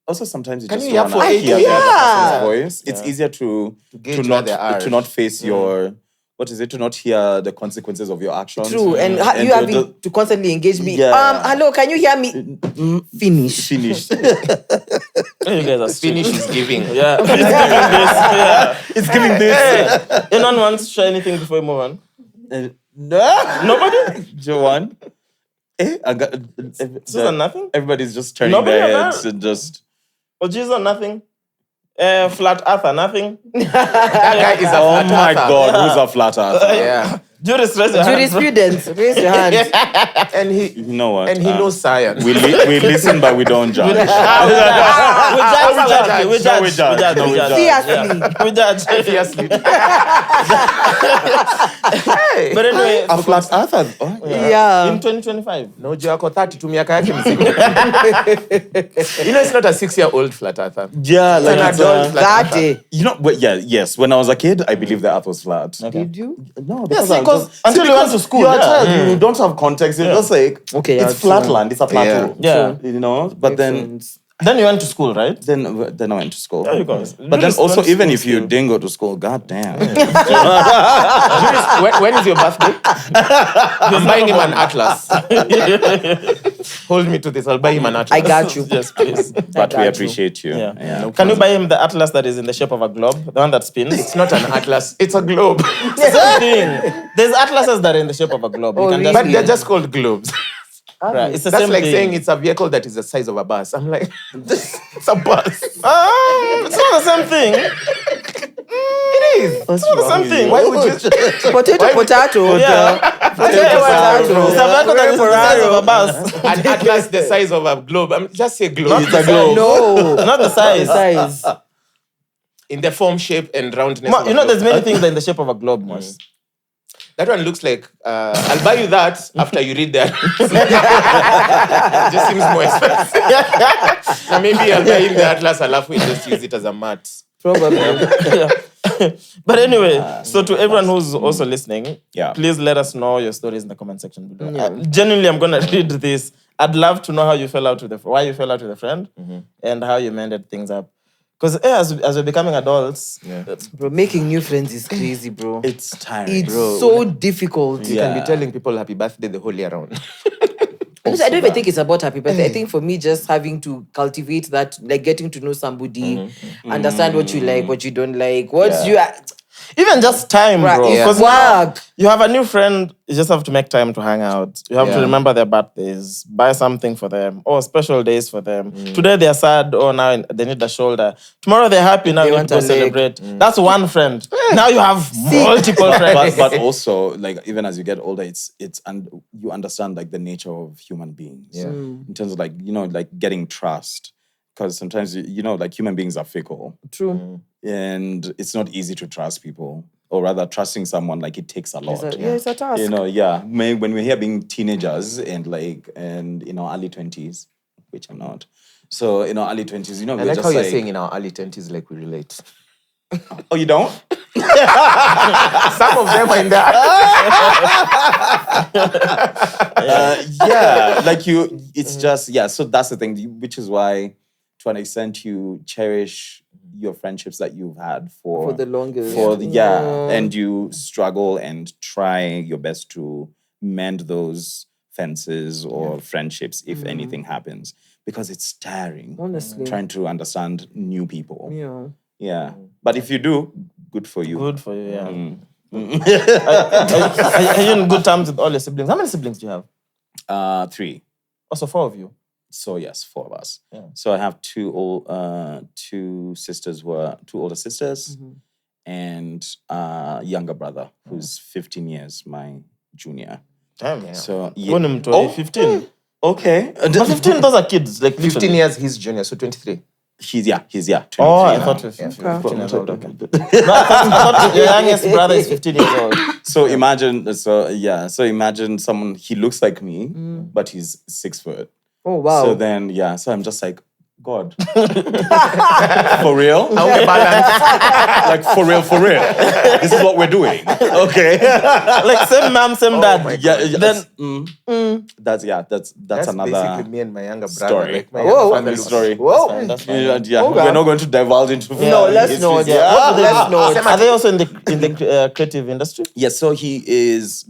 [SPEAKER 3] Also, sometimes you
[SPEAKER 2] Can
[SPEAKER 3] just
[SPEAKER 2] you hear
[SPEAKER 3] don't want to
[SPEAKER 2] for
[SPEAKER 3] hear
[SPEAKER 2] eight-
[SPEAKER 3] the other
[SPEAKER 1] Yeah.
[SPEAKER 3] person's voice. It's easier to
[SPEAKER 2] gauge where they are.
[SPEAKER 3] not face your to not hear the consequences of your actions.
[SPEAKER 1] True. And you
[SPEAKER 3] to-
[SPEAKER 1] having to constantly engage me.
[SPEAKER 3] Yeah.
[SPEAKER 1] Hello, can you hear me? Finish.
[SPEAKER 3] finish.
[SPEAKER 7] You guys are
[SPEAKER 2] Finish is giving.
[SPEAKER 7] Yeah. It's giving this. Yeah.
[SPEAKER 3] It's giving this.
[SPEAKER 7] Anyone wants to share anything before we move on?
[SPEAKER 3] No.
[SPEAKER 7] Nobody?
[SPEAKER 3] Joanne.
[SPEAKER 7] Susan, nothing?
[SPEAKER 3] Everybody's just turning
[SPEAKER 7] Nobody
[SPEAKER 3] their
[SPEAKER 7] about-
[SPEAKER 3] heads and just.
[SPEAKER 7] Oh, Jesus, nothing? Flat earther, nothing?
[SPEAKER 2] That guy is a
[SPEAKER 3] Oh
[SPEAKER 2] flat
[SPEAKER 3] my
[SPEAKER 2] earther.
[SPEAKER 3] God, who's a flat earther?
[SPEAKER 2] Yeah.
[SPEAKER 7] Jurist, raise your hand.
[SPEAKER 1] Jurisprudence. Raise your hand.
[SPEAKER 2] And he
[SPEAKER 3] You know what?
[SPEAKER 2] and he knows science.
[SPEAKER 3] We listen, but we don't judge.
[SPEAKER 7] We judge.
[SPEAKER 1] Fiercely.
[SPEAKER 7] We judge.
[SPEAKER 2] Fiercely.
[SPEAKER 7] But anyway,
[SPEAKER 3] A flat earther. Oh,
[SPEAKER 1] Yeah.
[SPEAKER 7] in 2025.
[SPEAKER 2] No, Joko 32 miaka yake mzima. You know, it's not a 6-year-old flat earther.
[SPEAKER 3] Yeah, like
[SPEAKER 2] An
[SPEAKER 3] it's
[SPEAKER 2] adult flat
[SPEAKER 1] That
[SPEAKER 2] earther.
[SPEAKER 1] day.
[SPEAKER 3] you know, but yes. When I was a kid, I believed the earth was flat.
[SPEAKER 1] Did you?
[SPEAKER 3] No,
[SPEAKER 7] Yes,
[SPEAKER 3] I
[SPEAKER 7] because
[SPEAKER 3] just-
[SPEAKER 7] until you went to school,
[SPEAKER 3] you're a
[SPEAKER 7] yeah.
[SPEAKER 3] child, you don't have context. You're just like,
[SPEAKER 1] Okay,
[SPEAKER 3] it's
[SPEAKER 1] yeah,
[SPEAKER 3] flatland. It's a plateau.
[SPEAKER 7] Yeah.
[SPEAKER 3] You know, but then
[SPEAKER 7] Then you went to school, right?
[SPEAKER 3] then I went to school.
[SPEAKER 7] There you go.
[SPEAKER 3] But then
[SPEAKER 7] Jurist
[SPEAKER 3] also,
[SPEAKER 7] went to
[SPEAKER 3] even
[SPEAKER 7] school
[SPEAKER 3] if you
[SPEAKER 7] still.
[SPEAKER 3] didn't go to school, god damn.
[SPEAKER 2] When is your birthday? I'm buying him an atlas. Hold me to this. I'll buy him an atlas.
[SPEAKER 1] I got you.
[SPEAKER 7] Yes, please.
[SPEAKER 3] But we appreciate you.
[SPEAKER 7] Yeah. Can you buy him the atlas that is in the shape of a globe? The one that spins?
[SPEAKER 2] It's not an atlas. It's a globe.
[SPEAKER 7] Same thing. There's atlases that are in the shape of a globe. You
[SPEAKER 1] Oh,
[SPEAKER 7] can
[SPEAKER 1] really?
[SPEAKER 2] But they're just called globes.
[SPEAKER 7] right. It's the
[SPEAKER 2] That's
[SPEAKER 7] same
[SPEAKER 2] like
[SPEAKER 7] thing.
[SPEAKER 2] saying it's a vehicle that is the size of a bus. I'm like, it's a bus.
[SPEAKER 7] It's not the same thing.
[SPEAKER 2] It is.
[SPEAKER 7] It's not the same thing.
[SPEAKER 2] Why would you?
[SPEAKER 1] Potato.
[SPEAKER 7] Yeah.
[SPEAKER 1] Potato.
[SPEAKER 7] It's a vehicle that is the size of a bus.
[SPEAKER 2] An atlas the size of a globe. Just say globe.
[SPEAKER 3] It's a globe.
[SPEAKER 1] No.
[SPEAKER 7] Not the size.
[SPEAKER 1] Size.
[SPEAKER 2] In the form, shape, and roundness.
[SPEAKER 7] Ma,
[SPEAKER 2] of a
[SPEAKER 7] you know,
[SPEAKER 2] globe.
[SPEAKER 7] there's many things that are in the shape of a globe, Moss.
[SPEAKER 2] That one looks like I'll buy you that after you read that. It just seems more expensive. So maybe I'll buy him the atlas. I'll have to just use it as a mat.
[SPEAKER 1] Probably.
[SPEAKER 7] But anyway, so to everyone who's also listening,
[SPEAKER 3] Yeah.
[SPEAKER 7] please let us know your stories in the comment section below. Genuinely, I'm gonna read this. I'd love to know how you fell out with why you fell out with a friend, and how you mended things up. Because as we're becoming adults,
[SPEAKER 1] Bro, making new friends is crazy, bro.
[SPEAKER 3] It's tiring,
[SPEAKER 1] It's
[SPEAKER 3] bro.
[SPEAKER 1] so difficult.
[SPEAKER 2] You can be telling people happy birthday the whole year round.
[SPEAKER 1] Because I don't even think it's about happy birthday. I think for me, just having to cultivate that, like getting to know somebody, understand what you like, what you don't like,
[SPEAKER 7] even just time, bro.
[SPEAKER 1] Right,
[SPEAKER 7] Because
[SPEAKER 1] work.
[SPEAKER 7] you have a new friend, you just have to make time to hang out. You have to remember their birthdays, buy something for them, or special days for them. Today they're sad, or now they need a shoulder. Tomorrow they're happy, now
[SPEAKER 1] They
[SPEAKER 7] you
[SPEAKER 1] want
[SPEAKER 7] need to go
[SPEAKER 1] a leg.
[SPEAKER 7] celebrate. That's one friend. Now you have multiple friends.
[SPEAKER 3] but also, like, even as you get older, and you understand like the nature of human beings.
[SPEAKER 2] Yeah.
[SPEAKER 3] In terms of like, you know, like getting trust. Because sometimes, you know, like human beings are fickle.
[SPEAKER 1] True.
[SPEAKER 3] And it's not easy to trust people. Or rather, trusting someone, like, it takes a lot.
[SPEAKER 1] It's a task.
[SPEAKER 3] You know, when we're here being teenagers and in our early 20s, which I'm not. So in our early 20s, you know,
[SPEAKER 2] I
[SPEAKER 3] we're
[SPEAKER 2] like
[SPEAKER 3] just
[SPEAKER 2] how you're saying in our early 20s, like we relate.
[SPEAKER 3] oh, you don't?
[SPEAKER 2] Some of them are in there.
[SPEAKER 3] It's just, so that's the thing, which is why, to an extent, you cherish your friendships that you've had for
[SPEAKER 1] the longest.
[SPEAKER 3] And you struggle and try your best to mend those fences or friendships if anything happens, because it's tiring.
[SPEAKER 1] Honestly,
[SPEAKER 3] trying to understand new people.
[SPEAKER 1] Yeah.
[SPEAKER 3] But if you do, good for you.
[SPEAKER 7] Good for you. Yeah. Are you in good terms with all your siblings? How many siblings do you have?
[SPEAKER 3] 3.
[SPEAKER 7] Also 4 of you.
[SPEAKER 3] So yes, 4 of us.
[SPEAKER 7] Yeah.
[SPEAKER 3] So I have 2 older sisters, and a younger brother who's 15 years my junior.
[SPEAKER 7] Damn, yeah.
[SPEAKER 3] So
[SPEAKER 7] 15.
[SPEAKER 3] Okay.
[SPEAKER 7] But 15, those are kids. Like
[SPEAKER 2] 15 years, he's junior, so 23.
[SPEAKER 3] He's 23.
[SPEAKER 7] Oh, I thought 15 years old. Okay. No, I thought your youngest brother is 15 years old.
[SPEAKER 3] So imagine someone, he looks like me, but he's 6 foot.
[SPEAKER 1] Oh, wow.
[SPEAKER 3] So then, so I'm just like, God. For real? Like, for real. This is what we're doing. Okay.
[SPEAKER 7] Like, same mom, same dad.
[SPEAKER 3] That's another
[SPEAKER 2] basically me and my younger brother.
[SPEAKER 3] story.
[SPEAKER 2] Like my
[SPEAKER 3] Family story.
[SPEAKER 1] Whoa.
[SPEAKER 7] That's fine.
[SPEAKER 3] We're not going to divulge into
[SPEAKER 1] No, let's not. Let's not.
[SPEAKER 7] Are they also in the creative industry?
[SPEAKER 3] Yes, so he is.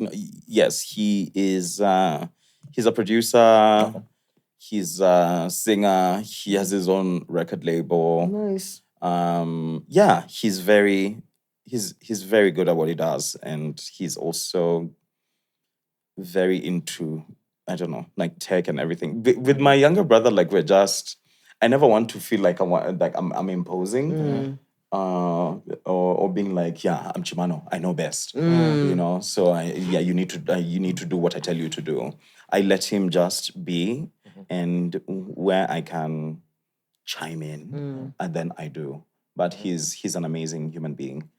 [SPEAKER 3] Yes, he is. He's a producer. He's a singer. He has his own record label.
[SPEAKER 1] Nice.
[SPEAKER 3] He's very good at what he does, and he's also very into, I don't know, like tech and everything. With my younger brother, like I never want to feel like I'm imposing. Or being like, I'm Chimano, I know best. You know, so you need to do what I tell you to do. I let him just be, and where I can chime in, and then I do. But he's an amazing human being.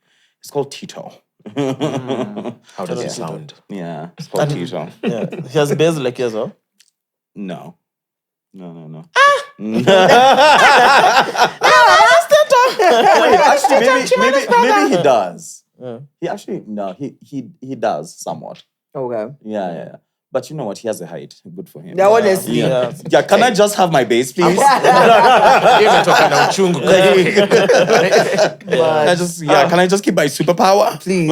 [SPEAKER 3] It's called Tito.
[SPEAKER 2] How does it sound?
[SPEAKER 3] Yeah, it's called Tito.
[SPEAKER 7] Yeah. He has bass like yours, huh?
[SPEAKER 3] No. Wait, actually, maybe he does.
[SPEAKER 7] Yeah.
[SPEAKER 3] He does somewhat.
[SPEAKER 1] Okay.
[SPEAKER 3] Yeah. But you know what? He has a height. Good for him.
[SPEAKER 1] Yeah, honestly.
[SPEAKER 7] Yeah.
[SPEAKER 3] Can I just have my bass, please?
[SPEAKER 2] Can
[SPEAKER 3] I just keep my superpower?
[SPEAKER 1] Please.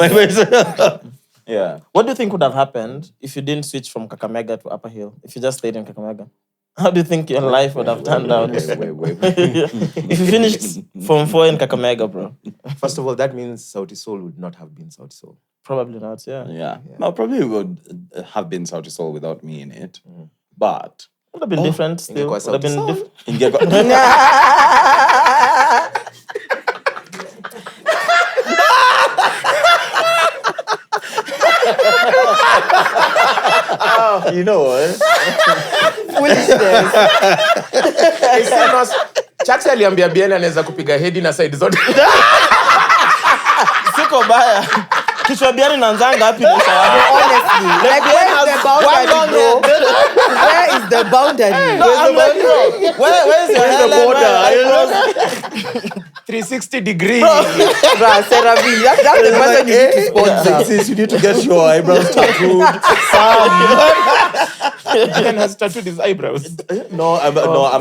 [SPEAKER 3] Yeah.
[SPEAKER 7] What do you think would have happened if you didn't switch from Kakamega to Upper Hill? If you just stayed in Kakamega? How do you think your life would have turned out?
[SPEAKER 3] Wait.
[SPEAKER 7] If you finished Form 4 in Kakamega, bro.
[SPEAKER 2] First of all, that means Sauti Sol would not have been Sauti Sol.
[SPEAKER 7] Probably not, yeah.
[SPEAKER 3] Yeah. No, probably would have been Sauti Sol without me in it. But
[SPEAKER 7] Would have been different still. Would have been different.
[SPEAKER 3] You know what?
[SPEAKER 1] Foolishness.
[SPEAKER 2] Chaxy aliambia Bien anaweza kupiga hedi na side zote.
[SPEAKER 7] Siko baya. Kichwa Bien inaanzanga hapi nisha.
[SPEAKER 1] Honestly. Like, where is the boundary, bro? Where is the boundary?
[SPEAKER 7] Where is your border?
[SPEAKER 2] 360 degrees.
[SPEAKER 1] Bruh, Seravi, that's the person you need to sponsor.
[SPEAKER 3] Since you need to get your eyebrows tattooed.
[SPEAKER 2] Bien has tattooed his eyebrows.
[SPEAKER 3] No, I'm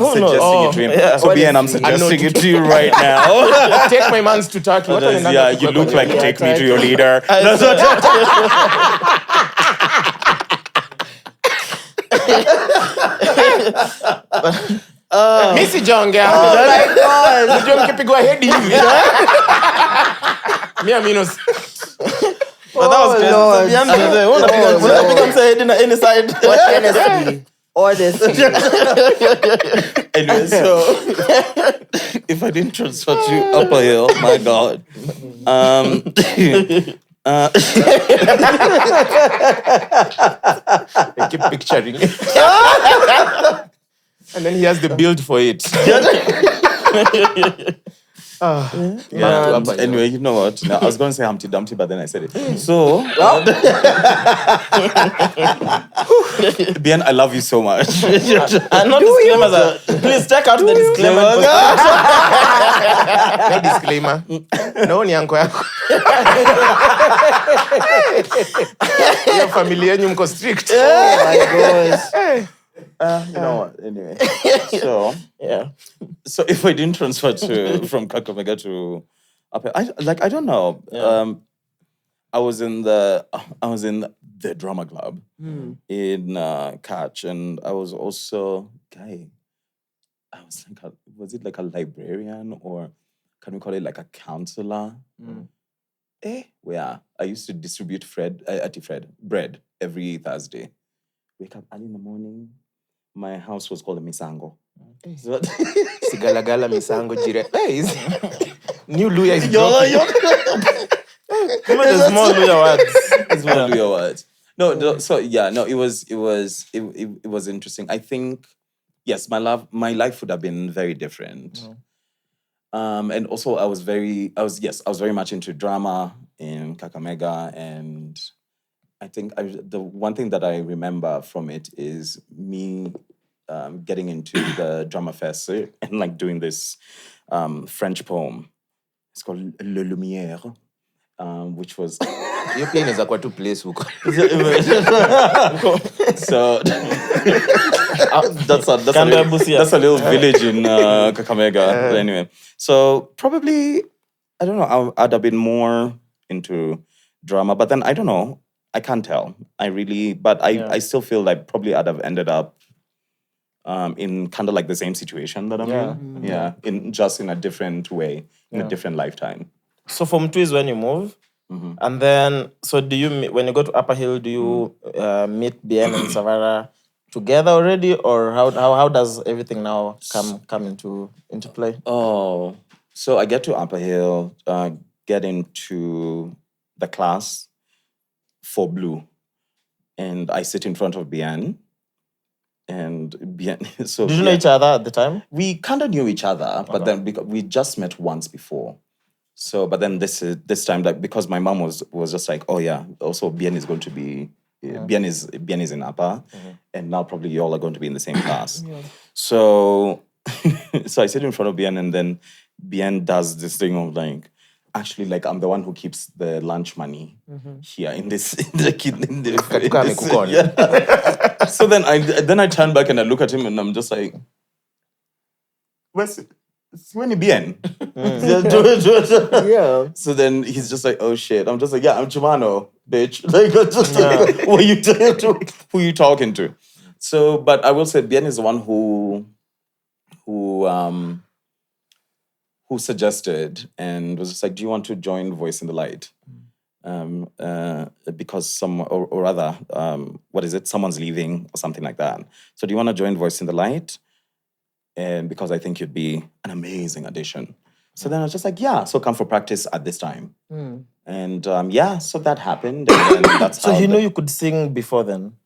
[SPEAKER 3] suggesting it to him.
[SPEAKER 7] Yeah.
[SPEAKER 3] So Bien, I'm suggesting it to you right now.
[SPEAKER 2] Take my mans to Turkey.
[SPEAKER 3] You look like take me to your leader.
[SPEAKER 2] Missy Jonga.
[SPEAKER 1] Oh my God.
[SPEAKER 2] Unajua mkipigwa hedi hivi. Mia minus.
[SPEAKER 7] But that was crazy.
[SPEAKER 1] Lord.
[SPEAKER 7] Unapiga msa head na any side.
[SPEAKER 1] Honestly.
[SPEAKER 3] Anyway, so if I didn't transfer to Upper Hill, my God.
[SPEAKER 2] I keep picturing it. And then he has the build for it.
[SPEAKER 3] Anyway, you know what? No, I was going to say Humpty Dumpty, but then I said it. So, Bien, I love you so much.
[SPEAKER 7] And not disclaimers. Please check out the disclaimer.
[SPEAKER 2] No disclaimer. No ni yanko yako. Your family yenyu mko strict.
[SPEAKER 1] Oh my gosh.
[SPEAKER 3] You know what? Anyway, so
[SPEAKER 7] Yeah.
[SPEAKER 3] so if I didn't transfer from Kakamega to I don't know.
[SPEAKER 7] Yeah.
[SPEAKER 3] I was in the drama club in Catch, and I was also I was like was it like a librarian, or can we call it like a counselor? Where I used to distribute bread every Thursday. Wake up early in the morning. My house was called a Misango. So
[SPEAKER 2] Sigalagala, Misango, Jurist. Hey, new Luya is
[SPEAKER 7] Even the small Luya words.
[SPEAKER 3] Small Luya words. No, so yeah, no, it was interesting. I think, yes, my life would have been very different. And also I was very much into drama in Kakamega, and I think the one thing that I remember from it is me getting into the drama fest and like doing this French poem. It's called Le Lumière, which was
[SPEAKER 2] Your plane is a two place hook.
[SPEAKER 3] so that's a little village in Kakamega. Anyway, so probably I don't know. I'd have been more into drama, but then I don't know. I can't tell. I still feel like probably I'd have ended up in kind of like the same situation that I'm in. Yeah, in a different way, in a different lifetime.
[SPEAKER 7] So from Twi is when you move, and then so do you when you go to Upper Hill, do you meet Bien and Savara together already, or how does everything now come into play?
[SPEAKER 3] Oh, so I get to Upper Hill, get into the class for Blue, and I sit in front of Bien. And Bien, so
[SPEAKER 7] did you know each other at the time?
[SPEAKER 3] We kind of knew each other, but then we just met once before. So, but then this time, like because my mom was just like, oh yeah, also Bien is going to be Bien is in Upper, and now probably you all are going to be in the same class. So, so I sit in front of Bien, and then Bien does this thing of like, actually, like I'm the one who keeps the lunch money here in the yeah. So then I turn back and I look at him and I'm just like, where's Bien?
[SPEAKER 1] Yeah.
[SPEAKER 3] So then he's just like, oh shit. I'm just like, yeah, I'm CHIMANO, bitch. Like, who are you talking to? So, but I will say Bien is the one who suggested and was just like, do you want to join Voice in the Light? Because someone's leaving or something like that. So do you want to join Voice in the Light? And because I think you'd be an amazing addition. So then I was just like, yeah, so come for practice at this time. And so that happened. And then that's
[SPEAKER 7] so you could sing before then?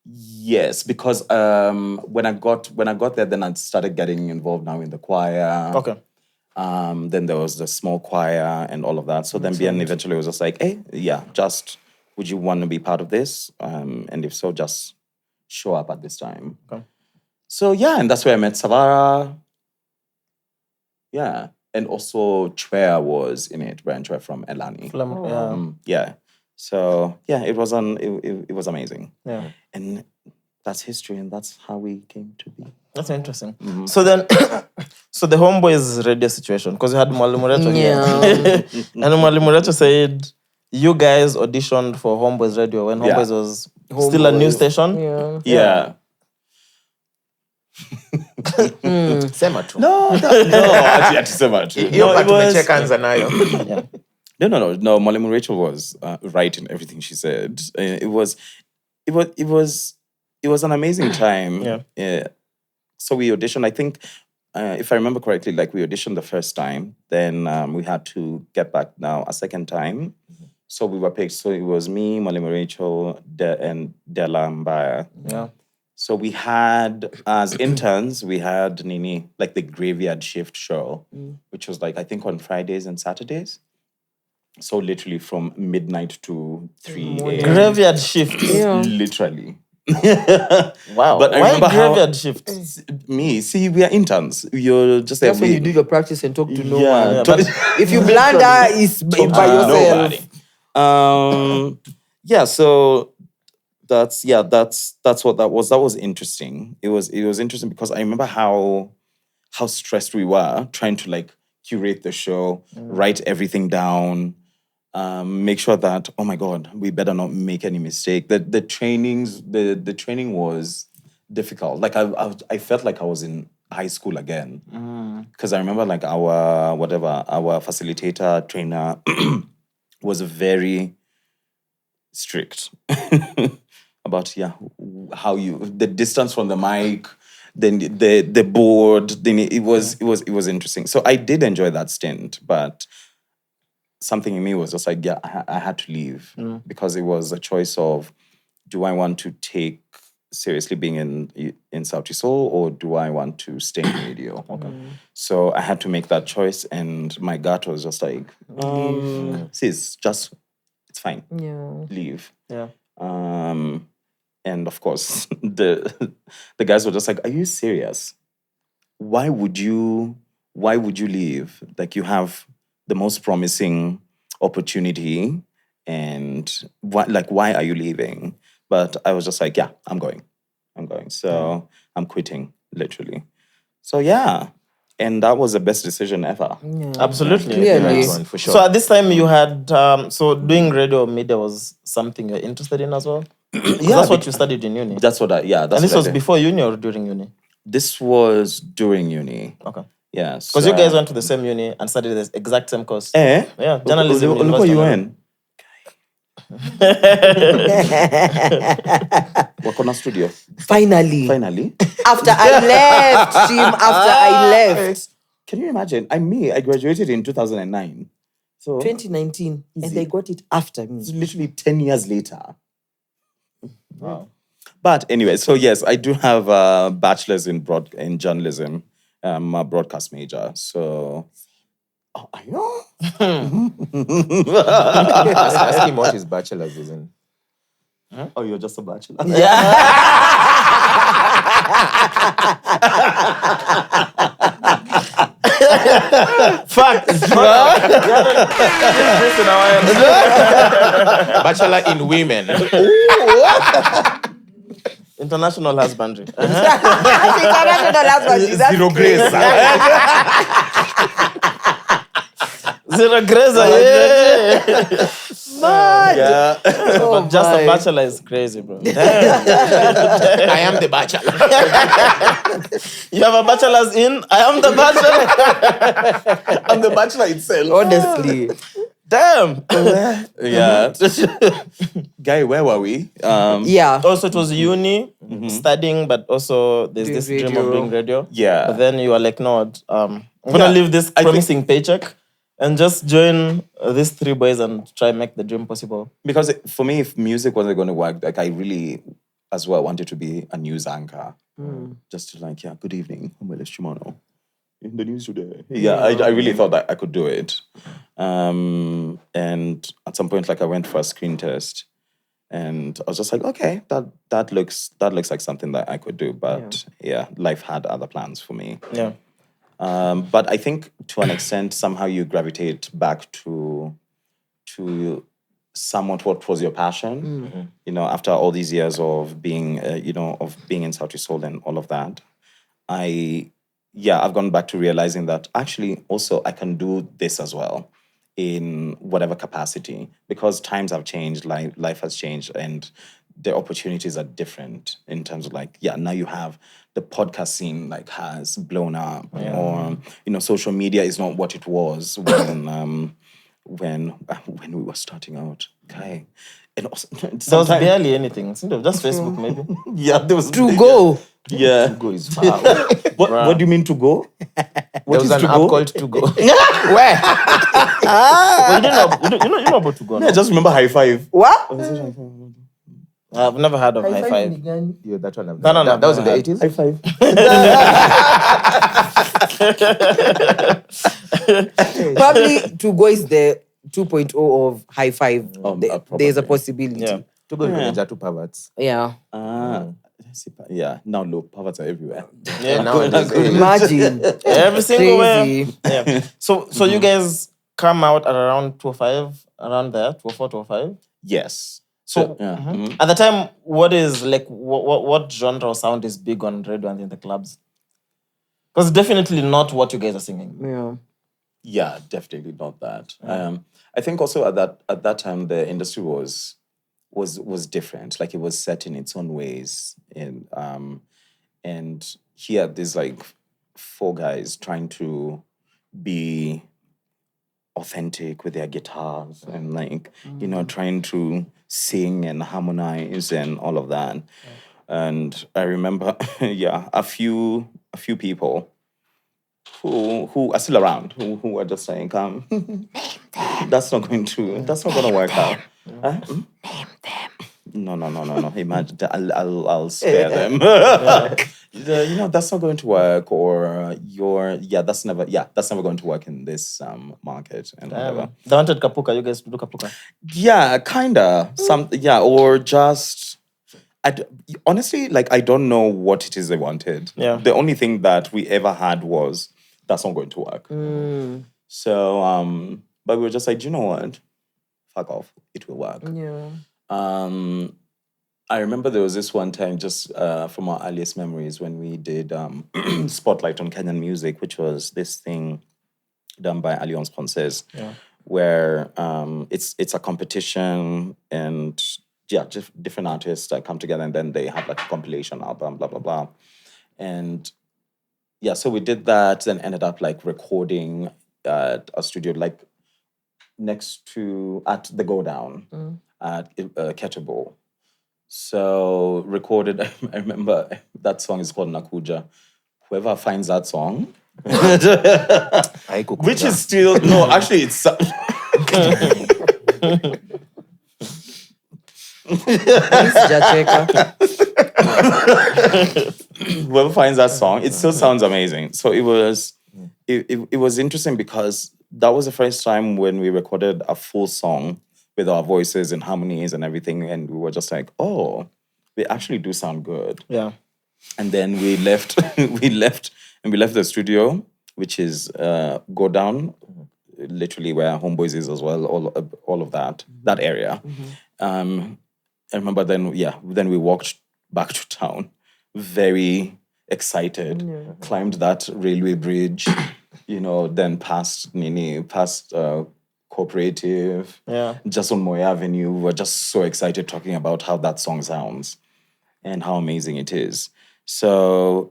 [SPEAKER 3] Yes, because when I got there, then I started getting involved now in the choir.
[SPEAKER 7] Okay.
[SPEAKER 3] Then there was the small choir and all of that. So then Bien eventually was just like, hey, yeah, just would you want to be part of this? And if so, just show up at this time.
[SPEAKER 7] Okay.
[SPEAKER 3] So yeah, and that's where I met Savara. Yeah. And also Chwe was in it, Brian Chwe from Elani. Yeah. So yeah, it was amazing.
[SPEAKER 7] Yeah.
[SPEAKER 3] And that's history, and that's how we came to be.
[SPEAKER 7] That's interesting. So then, so the Homeboyz Radio situation, because you had Mwalimu Recho here. And Mwalimu Recho said, you guys auditioned for Homeboyz Radio when Homeboyz was still a new station?
[SPEAKER 3] Yeah.
[SPEAKER 2] Sema tu.
[SPEAKER 3] No, actually, sema tu.
[SPEAKER 2] Hiyo part tumecheka anza nayo.
[SPEAKER 3] No. Mwalimu Rachel was right in everything she said. It was an amazing time. Yeah. So we auditioned. I think, if I remember correctly, like we auditioned the first time. Then we had to get back now a second time. So we were picked. So it was me, Mwalimu Rachel, and Della Mbaya.
[SPEAKER 7] Yeah.
[SPEAKER 3] So we had, as interns, we had Nini, like the graveyard shift show, which was like, I think on Fridays and Saturdays. So literally from midnight to 3 a.m.
[SPEAKER 7] Graveyard shift.
[SPEAKER 3] Literally.
[SPEAKER 7] Wow.
[SPEAKER 3] But I
[SPEAKER 7] why
[SPEAKER 3] remember
[SPEAKER 7] graveyard shift?
[SPEAKER 3] See, we are interns. You're just
[SPEAKER 1] That's when you do your practice and talk to no one.
[SPEAKER 3] Yeah, but
[SPEAKER 1] If you blunder, it's by yourself.
[SPEAKER 3] Nobody. So that's what that was. That was interesting. It was interesting because I remember how stressed we were trying to like curate the show, write everything down, make sure that, oh my God, we better not make any mistake. The training was difficult. Like I felt like I was in high school again. Because I remember like our facilitator, trainer was very strict about how the distance from the mic, then the board, then it was interesting. So I did enjoy that stint, but something in me was just like, I had to leave because it was a choice of, do I want to take seriously being in Sauti Sol, or do I want to stay in radio? So I had to make that choice, and my gut was just like, sis, just, it's fine.
[SPEAKER 1] Yeah.
[SPEAKER 3] Leave.
[SPEAKER 7] Yeah.
[SPEAKER 3] And of course, the guys were just like, are you serious? Why would you leave? Like, you have the most promising opportunity, and why are you leaving? But I was just like, yeah, I'm going. So I'm quitting, literally. So yeah. And that was the best decision ever.
[SPEAKER 1] Yeah.
[SPEAKER 7] Absolutely.
[SPEAKER 1] Clearly.
[SPEAKER 2] One, for sure.
[SPEAKER 7] So at this time you had, so doing radio media was something you're interested in as well? That's what you studied in uni.
[SPEAKER 3] That's what I
[SPEAKER 7] and this was before uni or during uni?
[SPEAKER 3] This was during uni.
[SPEAKER 7] Okay.
[SPEAKER 3] Yeah.
[SPEAKER 7] Because you guys went to the same uni and studied the exact same course.
[SPEAKER 3] Eh?
[SPEAKER 7] Yeah, journalism.
[SPEAKER 3] Look what you went. Wakona studio.
[SPEAKER 1] Finally.
[SPEAKER 3] After
[SPEAKER 1] I left.
[SPEAKER 3] Can you imagine? I graduated in 2009. So
[SPEAKER 1] 2019.
[SPEAKER 3] Easy.
[SPEAKER 1] And they got it after me.
[SPEAKER 3] it's literally 10 years later.
[SPEAKER 7] Wow.
[SPEAKER 3] But anyway, so yes, I do have a bachelor's in journalism. I'm a broadcast major. So, I know.
[SPEAKER 2] Ask him what his bachelor's is in.
[SPEAKER 3] Oh, you're just a bachelor.
[SPEAKER 7] Fuck.
[SPEAKER 2] Bachelor in women.
[SPEAKER 7] International husbandry.
[SPEAKER 1] International husband.
[SPEAKER 2] Zero grace.
[SPEAKER 7] Zero grazer, yeah.
[SPEAKER 3] Yeah.
[SPEAKER 7] But just a bachelor is crazy, bro.
[SPEAKER 2] I am the bachelor.
[SPEAKER 7] You have a bachelor's in? I am the bachelor.
[SPEAKER 3] I'm the bachelor itself.
[SPEAKER 1] Honestly.
[SPEAKER 7] Damn.
[SPEAKER 3] Yeah. Guy, where were we?
[SPEAKER 1] Yeah.
[SPEAKER 7] Also, it was uni, studying, but also there's
[SPEAKER 1] Doing
[SPEAKER 7] this dream
[SPEAKER 1] radio.
[SPEAKER 7] of doing radio.
[SPEAKER 3] Yeah.
[SPEAKER 7] But then you were like, no, I'm going to leave this promising paycheck and just join these three boys and try and make the dream possible.
[SPEAKER 3] Because for me, if music wasn't going to work, like I really, as well, wanted to be a news anchor. Just to like, good evening, Homeboyz CHIMANO. In the news today. Yeah, I really thought that I could do it. And at some point, like I went for a screen test, and I was just like, okay, that looks like something that I could do. But yeah, life had other plans for me.
[SPEAKER 7] Yeah.
[SPEAKER 3] But I think to an extent, somehow you gravitate back to somewhat what was your passion. You know, after all these years of being, of being in Sauti Sol and all of that, I've gone back to realizing that actually also I can do this as well in whatever capacity, because times have changed, life has changed, and the opportunities are different in terms of like, now you have the podcast scene like has blown up, or, social media is not what it was when we were starting out. Okay. And also,
[SPEAKER 7] There was barely anything. Just Facebook, maybe.
[SPEAKER 3] Yeah, there was
[SPEAKER 1] To go.
[SPEAKER 3] Yeah.
[SPEAKER 2] To go is far.
[SPEAKER 3] What do you mean to go?
[SPEAKER 2] There was an app called To Go.
[SPEAKER 7] Where? Well, you know about To Go.
[SPEAKER 3] I just remember High Five.
[SPEAKER 1] What?
[SPEAKER 7] I've never heard of High Five.
[SPEAKER 2] Yeah, that one.
[SPEAKER 7] No.
[SPEAKER 2] That was in the 80s?
[SPEAKER 3] High Five.
[SPEAKER 1] Probably To Go is the 2.0 of High Five. There's a
[SPEAKER 3] probably.
[SPEAKER 1] possibility.
[SPEAKER 7] Yeah.
[SPEAKER 2] To Go is two perverts.
[SPEAKER 1] Yeah.
[SPEAKER 3] Yeah, now look, perverts are everywhere.
[SPEAKER 7] Yeah,
[SPEAKER 2] Nowadays,
[SPEAKER 1] Imagine.
[SPEAKER 7] every single
[SPEAKER 1] Crazy.
[SPEAKER 7] way. Yeah. So you guys come out at around 205, around there, 204, 205.
[SPEAKER 3] Yes.
[SPEAKER 7] So at the time, what is like what genre or sound is big on radio and in the clubs? Because definitely not what you guys are singing.
[SPEAKER 1] Yeah.
[SPEAKER 3] Yeah, definitely not that. I think also at that time the industry was different. Like it was set in its own ways. And here there's like 4 guys trying to be authentic with their guitars and like, you know, trying to sing and harmonize and all of that. And I remember, a few people who are still around, who are just saying, that's not going to work out. No. Imagine, I'll spare them. You know, that's not going to work, or that's never going to work in this market and whatever.
[SPEAKER 7] They wanted Kapuka, you guys to do Kapuka?
[SPEAKER 3] Yeah, kinda. Or just honestly, like I don't know what it is they wanted.
[SPEAKER 7] Yeah.
[SPEAKER 3] The only thing that we ever had was that's not going to work. So but we were just like, you know what? Fuck off. It will work.
[SPEAKER 1] Yeah.
[SPEAKER 3] I remember there was this one time, just from our earliest memories, when we did Spotlight on Kenyan Music, which was this thing done by Alliance Française, where it's a competition and just different artists that come together and then they have like a compilation album, blah, blah, blah. And so we did that, then ended up like recording at a studio like next to, at the Go Down at Kettlebell. So recorded, I remember that song is called Nakuja. Whoever finds that song, which is still, no, actually it's... Whoever finds that song, it still sounds amazing. So it was interesting because that was the first time when we recorded a full song with our voices and harmonies and everything, and we were just like, oh, they actually do sound good.
[SPEAKER 7] Yeah.
[SPEAKER 3] And then we left the studio, which is Go Down, literally where Homeboyz is as well, all of that area. I remember then we walked back to town, very excited, climbed that railway bridge, you know, then past Cooperative, just on Moy Avenue. We were just so excited talking about how that song sounds and how amazing it is. So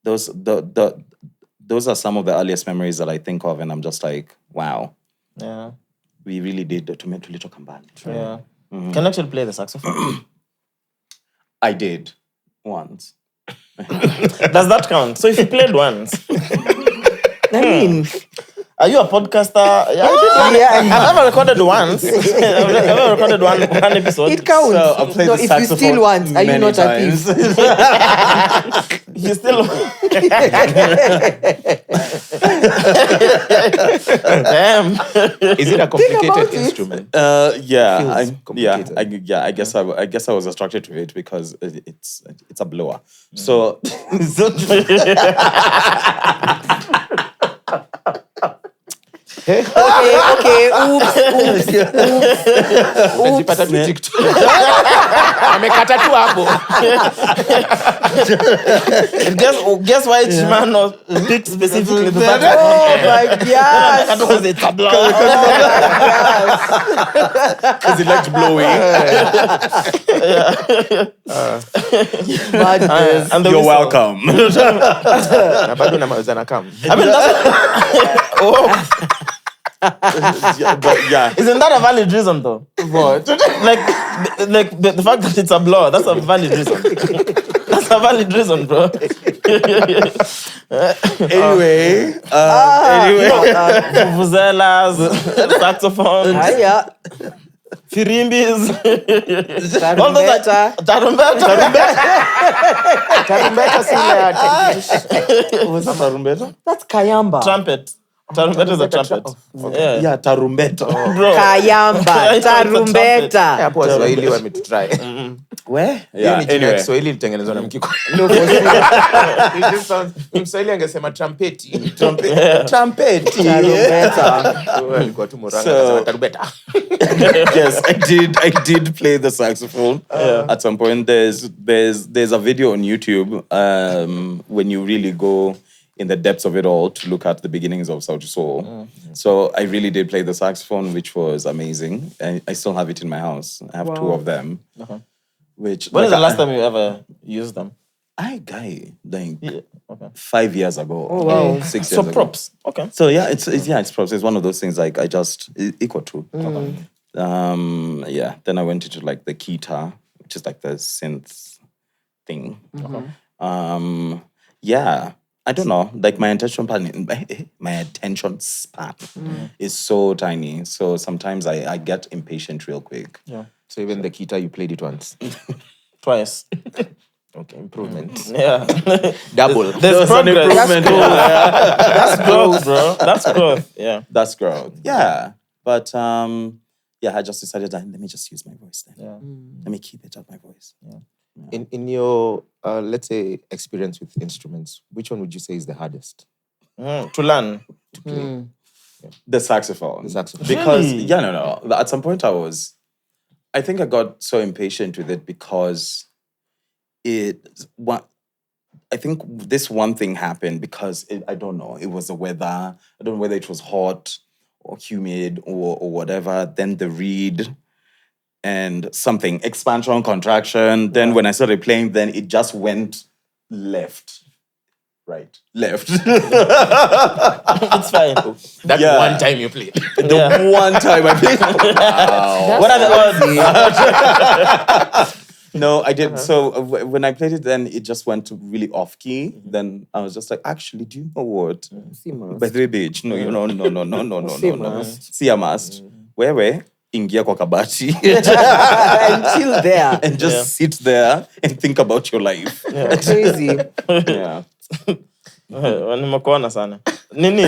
[SPEAKER 3] those are some of the earliest memories that I think of, and I'm just like, wow, we really did to Little Kambani.
[SPEAKER 7] Yeah. Can you actually play the saxophone?
[SPEAKER 3] I did once.
[SPEAKER 7] Does that count? So if you played once,
[SPEAKER 1] I mean,
[SPEAKER 7] are you a podcaster? I've ever recorded once. I've ever recorded one episode.
[SPEAKER 1] It counts.
[SPEAKER 3] So I'll play the
[SPEAKER 1] if you
[SPEAKER 3] saxophone
[SPEAKER 1] still want, are you
[SPEAKER 3] many
[SPEAKER 1] not
[SPEAKER 3] times.
[SPEAKER 1] a thief?
[SPEAKER 7] You still. Damn.
[SPEAKER 2] Is it a complicated instrument?
[SPEAKER 3] I guess I was attracted to it because it's a blower. So
[SPEAKER 1] Okay. Oops.
[SPEAKER 2] Najipata tu TikTok. Amekata tu hapo.
[SPEAKER 7] Guess why Chimano picked specifically the fact that
[SPEAKER 1] My God.
[SPEAKER 7] because it's a blow.
[SPEAKER 3] because he liked blowing.
[SPEAKER 7] And
[SPEAKER 3] You're welcome.
[SPEAKER 2] Na bado namaliza na kam.
[SPEAKER 7] I mean, isn't that a valid reason though?
[SPEAKER 3] What?
[SPEAKER 7] Like the fact that it's a blow, that's a valid reason. That's a valid reason, bro.
[SPEAKER 3] Anyway,
[SPEAKER 7] vuvuzelas, saxophones, firimbis,
[SPEAKER 1] Tarumbeta. That's kayamba.
[SPEAKER 7] trumpet. Tarumbeta is a trumpet. Yeah.
[SPEAKER 3] Yeah, tarumbeta.
[SPEAKER 7] Bro.
[SPEAKER 1] Kayamba, tarumbeta.
[SPEAKER 2] Hapo Waswahili wametutry.
[SPEAKER 3] Where?
[SPEAKER 2] Hiyo
[SPEAKER 3] Yeah,
[SPEAKER 2] ni jina ya
[SPEAKER 3] anyway.
[SPEAKER 2] Kiswahili ilitengenezwa na Mkikuyu.
[SPEAKER 1] No, for sure.
[SPEAKER 2] It just sounds- Mswahili angesema trumpeti.
[SPEAKER 3] Trumpet.
[SPEAKER 1] Tarumbeta.
[SPEAKER 2] Alikuwa tu Murang'a,
[SPEAKER 3] So-
[SPEAKER 2] akasema tarumbeta.
[SPEAKER 3] Yes, I did play the saxophone at some point. There's a video on YouTube when you really go in the depths of it all to look at the beginnings of Sauti Sol. So I really did play the saxophone, which was amazing. I still have it in my house. I have two of them. Which
[SPEAKER 7] When is
[SPEAKER 3] like,
[SPEAKER 7] the last time you ever used them?
[SPEAKER 3] I like
[SPEAKER 7] Yeah. Okay.
[SPEAKER 3] 5 years ago.
[SPEAKER 1] Oh, wow.
[SPEAKER 3] 6 years
[SPEAKER 7] So
[SPEAKER 3] ago.
[SPEAKER 7] props. Okay.
[SPEAKER 3] So yeah, it's props. It's one of those things like I just equal to. Yeah. Then I went into like the guitar, which is like the synth thing. Yeah. I don't know. Like my attention span is so tiny. So sometimes I get impatient real quick.
[SPEAKER 7] Yeah.
[SPEAKER 2] So even the guitar, you played it once.
[SPEAKER 7] Twice.
[SPEAKER 2] Okay, improvement.
[SPEAKER 7] Yeah.
[SPEAKER 2] Double.
[SPEAKER 7] There's progress.
[SPEAKER 3] improvement.
[SPEAKER 7] That's growth, bro. That's growth. Yeah.
[SPEAKER 3] That's growth. Yeah. But yeah, I just decided that let me just use my voice then.
[SPEAKER 7] Yeah.
[SPEAKER 3] Let me keep it at my voice.
[SPEAKER 2] In your, let's say, experience with instruments, which one would you say is the hardest?
[SPEAKER 7] To learn.
[SPEAKER 2] To play?
[SPEAKER 3] The saxophone.
[SPEAKER 2] The saxophone.
[SPEAKER 3] Because,
[SPEAKER 7] Really?
[SPEAKER 3] yeah, no. At some point I think I got so impatient with it because I think this one thing happened because I don't know, it was the weather. I don't know whether it was hot or humid or whatever. Then the reed and something, expansion, contraction. Then when I started playing, then it just went left. Right. Left.
[SPEAKER 7] It's fine.
[SPEAKER 2] That
[SPEAKER 3] Yeah.
[SPEAKER 2] one time you played.
[SPEAKER 3] The one time I played. Wow.
[SPEAKER 7] What are the odds?
[SPEAKER 3] No, I did. So when I played it, then it just went really off key. Then I was just like, actually, do you know what? By the way, bitch, no. See a must. Where? Ingia kwa kabati.
[SPEAKER 1] And chill there.
[SPEAKER 3] And just sit there and think about your life.
[SPEAKER 1] Crazy.
[SPEAKER 3] Yeah.
[SPEAKER 7] Nimekuona sana. Nini?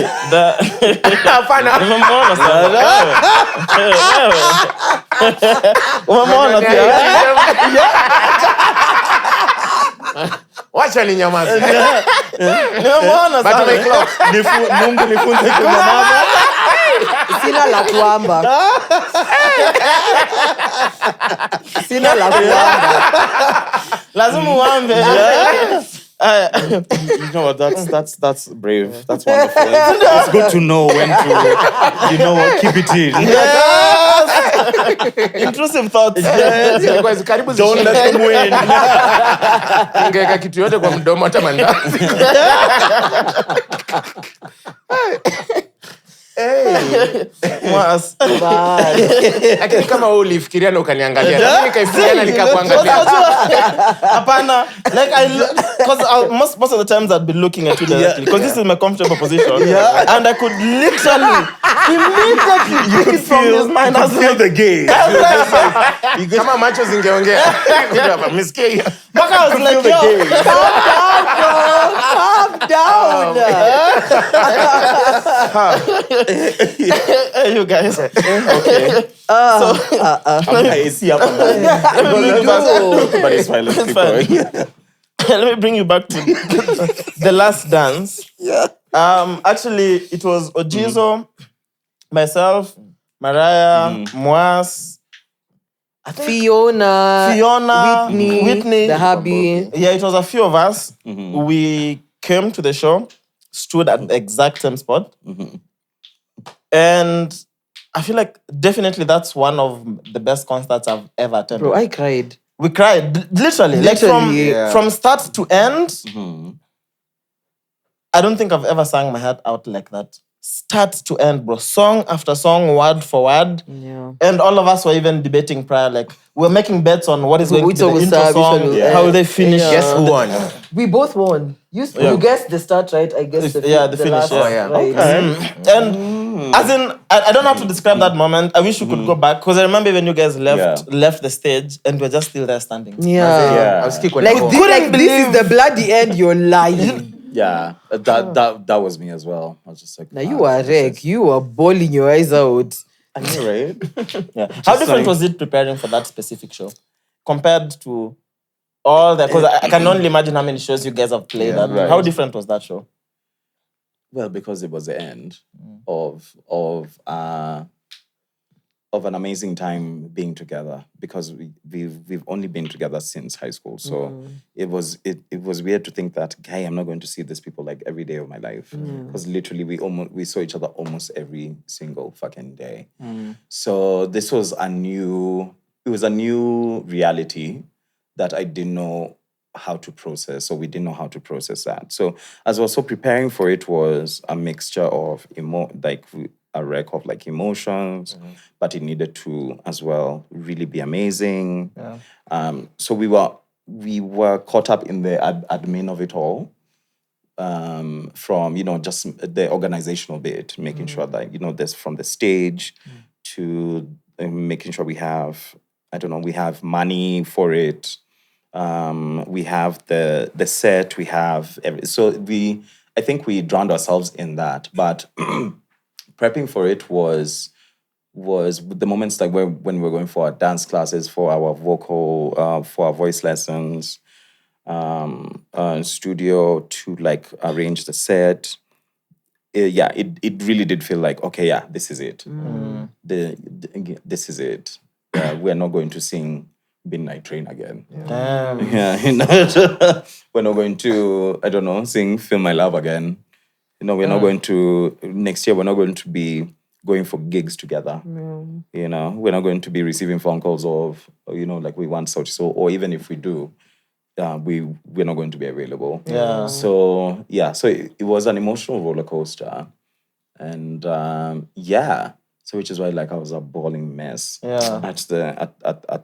[SPEAKER 2] Hapana.
[SPEAKER 7] Nimekuona sana. Wewe. Umemwona pia?
[SPEAKER 2] Wacha ni nyamaza.
[SPEAKER 7] Nimemwona
[SPEAKER 2] But
[SPEAKER 7] sana.
[SPEAKER 2] my clock.
[SPEAKER 3] Mungu nifunze kunyamaza.
[SPEAKER 1] Sina la kuamba. Sina la kuamba.
[SPEAKER 7] Lazima uambe.
[SPEAKER 3] You know what? That's brave. That's wonderful. It's good to know when to, you know what, keep it in.
[SPEAKER 7] Yes. Intrusive thoughts.
[SPEAKER 2] Zilikuwa karibu
[SPEAKER 3] Don't let them win.
[SPEAKER 2] Ingeweka kitu yote kwa mdomo hata mandazi.
[SPEAKER 7] Mwass.
[SPEAKER 2] Lakini kama wewe ulifikiria na ukaniangalia, na mimi nikaifikiria na nikakuangalia.
[SPEAKER 7] Hapana, like because most of the times I'd be looking at you directly because this is my comfortable position, and I could literally immediately you could from his mind. I was
[SPEAKER 3] Feel
[SPEAKER 7] like,
[SPEAKER 3] the game.
[SPEAKER 2] Kama macho zingeongea. Msikia hiyo.
[SPEAKER 7] I was like, yo,
[SPEAKER 1] Calm down.
[SPEAKER 7] hey, you guys.
[SPEAKER 3] Okay. See up on that. But it's fine. Let's keep going.
[SPEAKER 7] Let me bring you back to the last dance. Actually, it was Ojizo, myself, Mariah, Mwass,
[SPEAKER 1] Fiona, Whitney, the hubby.
[SPEAKER 7] Yeah, it was a few of us. We came to the show, stood at the exact same spot. And I feel like definitely that's one of the best concerts I've ever attended.
[SPEAKER 1] Bro, I cried.
[SPEAKER 7] We cried, literally. Like from start to end. I don't think I've ever sang my heart out like that. Start to end, bro. Song after song, word for word.
[SPEAKER 1] Yeah.
[SPEAKER 7] And all of us were even debating prior, like, we were making bets on what is going
[SPEAKER 1] Which
[SPEAKER 7] to be the
[SPEAKER 1] was
[SPEAKER 7] intro
[SPEAKER 1] which
[SPEAKER 7] song,
[SPEAKER 1] one was-
[SPEAKER 7] how will they finish.
[SPEAKER 1] Yeah.
[SPEAKER 2] Guess who won?
[SPEAKER 1] We both won. You guessed the start, right? I guess the
[SPEAKER 7] finish.
[SPEAKER 1] last,
[SPEAKER 7] Yeah.
[SPEAKER 1] right?
[SPEAKER 7] And as in, I don't have to describe that moment. I wish we could go back because I remember when you guys left the stage and we're just still there standing.
[SPEAKER 1] Yeah.
[SPEAKER 2] I was kick
[SPEAKER 1] Like, this is the bloody end. You're lying.
[SPEAKER 3] Yeah, that was me as well. I was just like,
[SPEAKER 1] Now you were wreck. You were bawling your eyes out.
[SPEAKER 3] I know, right?
[SPEAKER 7] Yeah. How different was it preparing for that specific show compared to all the? Because I can only imagine how many shows you guys have played.
[SPEAKER 3] right.
[SPEAKER 7] How different was that show?
[SPEAKER 3] Well, because it was the end of an amazing time being together. Because we've only been together since high school, so it was weird to think that, hey, I'm not going to see these people like every day of my life. Because literally we saw each other almost every single fucking day. So this was a new reality that I didn't know how to process, so we didn't know how to process that. So as I was preparing for it was a mixture of a wreck of like emotions, but it needed to as well really be amazing. So we were caught up in the admin of it all, from just the organizational bit, making sure that there's from the stage to making sure we have money for it. We have the set, we have I think we drowned ourselves in that, but prepping for it was the moments like when we were going for our dance classes, for our vocal, for our voice lessons, studio to like arrange the set. It really did feel like, okay, yeah, this is it. This is it. We're not going to sing Midnight Train again. We're not going to, sing Feel My Love again. We're not going to, next year, we're not going to be going for gigs together. We're not going to be receiving phone calls of, like we want Sauti Sol, or even if we do, we're not going to be available. So it was an emotional roller coaster. And so which is why like I was a bawling mess at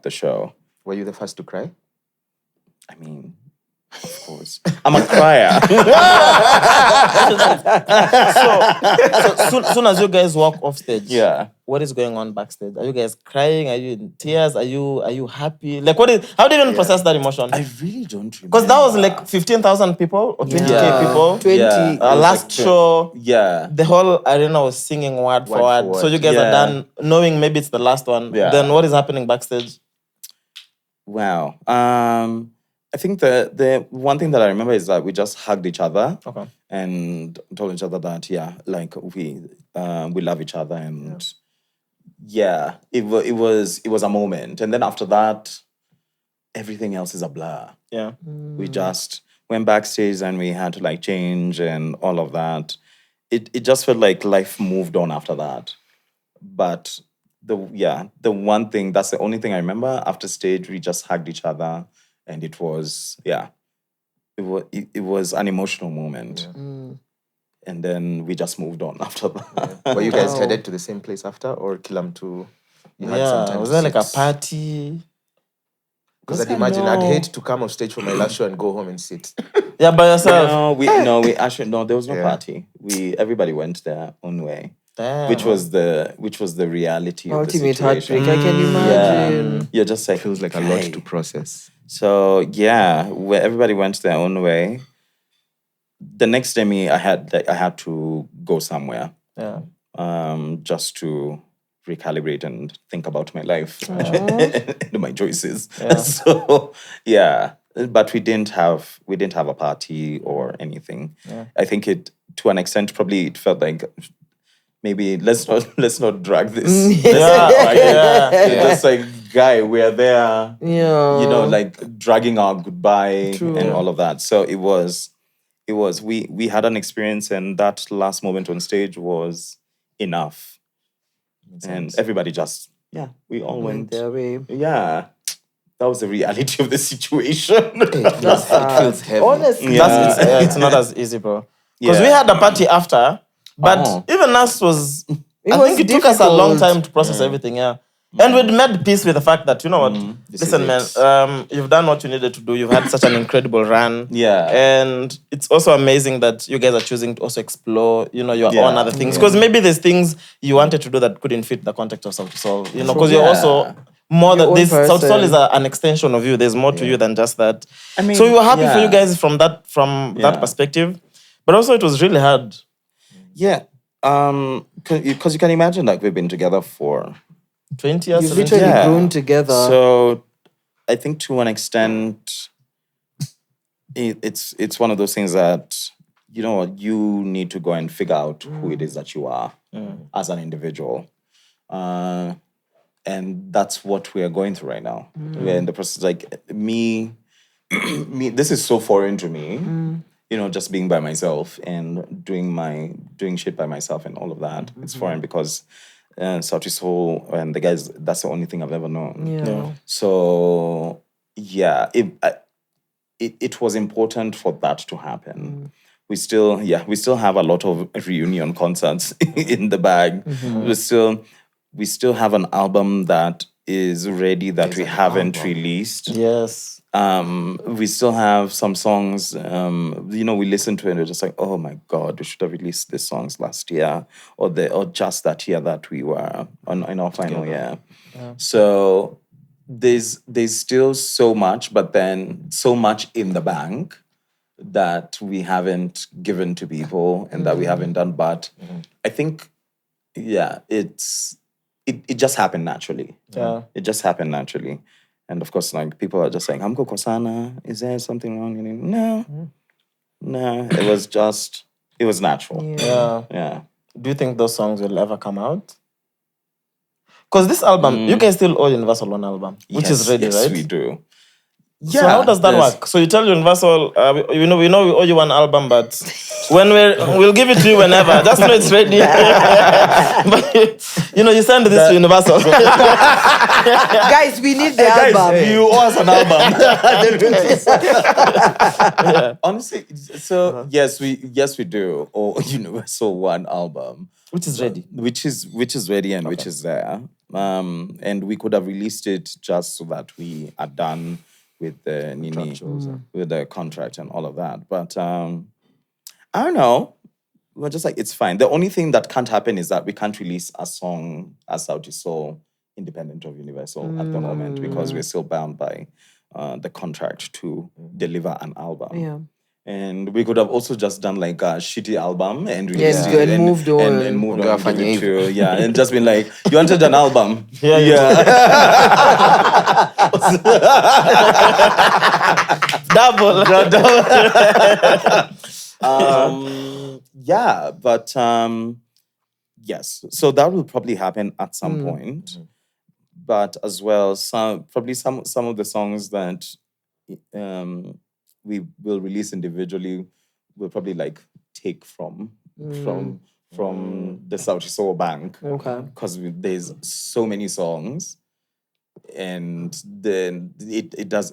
[SPEAKER 3] the show.
[SPEAKER 2] Were you the first to cry?
[SPEAKER 3] I mean, of course. I'm a crier.
[SPEAKER 7] So soon as you guys walk off stage,
[SPEAKER 3] Yeah.
[SPEAKER 7] what is going on backstage? Are you guys crying? Are you in tears? Are you happy? Like how do you even process that emotion?
[SPEAKER 3] I really don't remember.
[SPEAKER 7] Because that was like 15,000 people or 20K people.
[SPEAKER 1] 20.
[SPEAKER 3] Yeah.
[SPEAKER 7] Last show,
[SPEAKER 3] Yeah.
[SPEAKER 7] the whole arena was singing word for word. So you guys are done knowing maybe it's the last one.
[SPEAKER 3] Yeah.
[SPEAKER 7] Then what is happening backstage?
[SPEAKER 3] Wow. I think the one thing that I remember is that we just hugged each other and told each other that like we love each other, and it was a moment. And then after that, everything else is a blur.
[SPEAKER 7] Yeah.
[SPEAKER 3] We just went backstage and we had to like change and all of that. It just felt like life moved on after that. But the one thing, that's the only thing I remember. After stage, we just hugged each other, and it was it was an emotional moment. And then we just moved on after that.
[SPEAKER 2] Were you guys headed to the same place after, or Kilamtu? You had some time
[SPEAKER 7] Was
[SPEAKER 2] to
[SPEAKER 7] there like a
[SPEAKER 2] sit?
[SPEAKER 7] party?
[SPEAKER 2] Because I'd imagine I'd hate to come off stage for my last show and go home and sit.
[SPEAKER 7] Yeah, by yourself.
[SPEAKER 3] There was no
[SPEAKER 2] Yeah.
[SPEAKER 3] party. Everybody went their own way.
[SPEAKER 7] Damn.
[SPEAKER 3] Which was the reality of the
[SPEAKER 1] Ultimate
[SPEAKER 3] situation.
[SPEAKER 1] heartbreak, I can imagine.
[SPEAKER 3] Yeah. You're just like,
[SPEAKER 2] Feels like a lot to process.
[SPEAKER 3] So where everybody went their own way. The next day, I had to go somewhere.
[SPEAKER 7] Yeah.
[SPEAKER 3] Just to recalibrate and think about my life and my choices. So but we didn't have a party or anything. I think to an extent probably it felt like maybe let's not drag this. Just like, guy, we're there. Like dragging our goodbye and all of that. So it was we had an experience, and that last moment on stage was enough. And everybody just we all went
[SPEAKER 1] their way.
[SPEAKER 3] Yeah. That was the reality of the situation.
[SPEAKER 2] It feels heavy.
[SPEAKER 1] Honestly,
[SPEAKER 7] It's not as easy, bro. Because we had a party after, but even us was... I think it took us a long time to process everything, And we'd made peace with the fact that, you know what, listen, man, you've done what you needed to do. You've had such an incredible run.
[SPEAKER 3] Yeah.
[SPEAKER 7] And it's also amazing that you guys are choosing to also explore, your own other things. Because maybe there's things you wanted to do that couldn't fit the context of Sauti Sol. Because you're also more than this. Sauti Sol is an extension of you. There's more to you than just that. I mean, so we were happy for you guys from that perspective. But also, it was really hard.
[SPEAKER 3] Yeah. Because you can imagine, like, we've been together for
[SPEAKER 7] 20 years.
[SPEAKER 1] You've literally grown together.
[SPEAKER 3] So I think to an extent, it's one of those things that, you know, you need to go and figure out who it is that you are as an individual. And that's what we are going through right now. We're in the process, like, me, this is so foreign to me. You know, just being by myself and doing shit by myself and all of that. It's foreign because Sauti Sol and the guys, that's the only thing I've ever known.
[SPEAKER 1] Yeah.
[SPEAKER 3] So, yeah, it was important for that to happen. We still have a lot of reunion concerts in the bag. We still have an album that is ready that we haven't released.
[SPEAKER 7] Yes.
[SPEAKER 3] We still have some songs, you know, we listen to it and we're just like, oh my God, we should have released these songs last year or just that year that we were in our final year. Yeah. So there's still so much, but then so much in the bank that we haven't given to people and that we haven't done. But I think, yeah, it just happened naturally.
[SPEAKER 7] Yeah.
[SPEAKER 3] It just happened naturally. And of course, like, people are just saying, Hamko Kosana, is there something wrong? No, it was natural. Yeah.
[SPEAKER 7] Do you think those songs will ever come out? Because this album, you can still owe Universal one album, which is ready, right?
[SPEAKER 3] Yes, we do.
[SPEAKER 7] Yeah, so how does that work? So you tell Universal, we know we owe you one album, but when we'll give it to you whenever. Just know it's ready. But you send this to Universal.
[SPEAKER 1] Guys, we need the album.
[SPEAKER 3] You owe us an album. Honestly, so yes, we do. Or Universal one album,
[SPEAKER 7] which is ready,
[SPEAKER 3] which is ready and which is there. And we could have released it just so that we are done with the with the contract and all of that. But I don't know. We're just like, it's fine. The only thing that can't happen is that we can't release a song as Sauti Sol independent of Universal at the moment because we're still bound by the contract to deliver an album.
[SPEAKER 1] Yeah.
[SPEAKER 3] And we could have also just done like a shitty album and released it
[SPEAKER 1] and moved on.
[SPEAKER 3] And moved on to and just been like, you wanted an album.
[SPEAKER 7] Double.
[SPEAKER 3] But yes. So that will probably happen at some point. But as well, some of the songs that we will release individually, we'll probably like take from the Sauti Sol bank.
[SPEAKER 1] Okay.
[SPEAKER 3] Because there's so many songs, and then it does.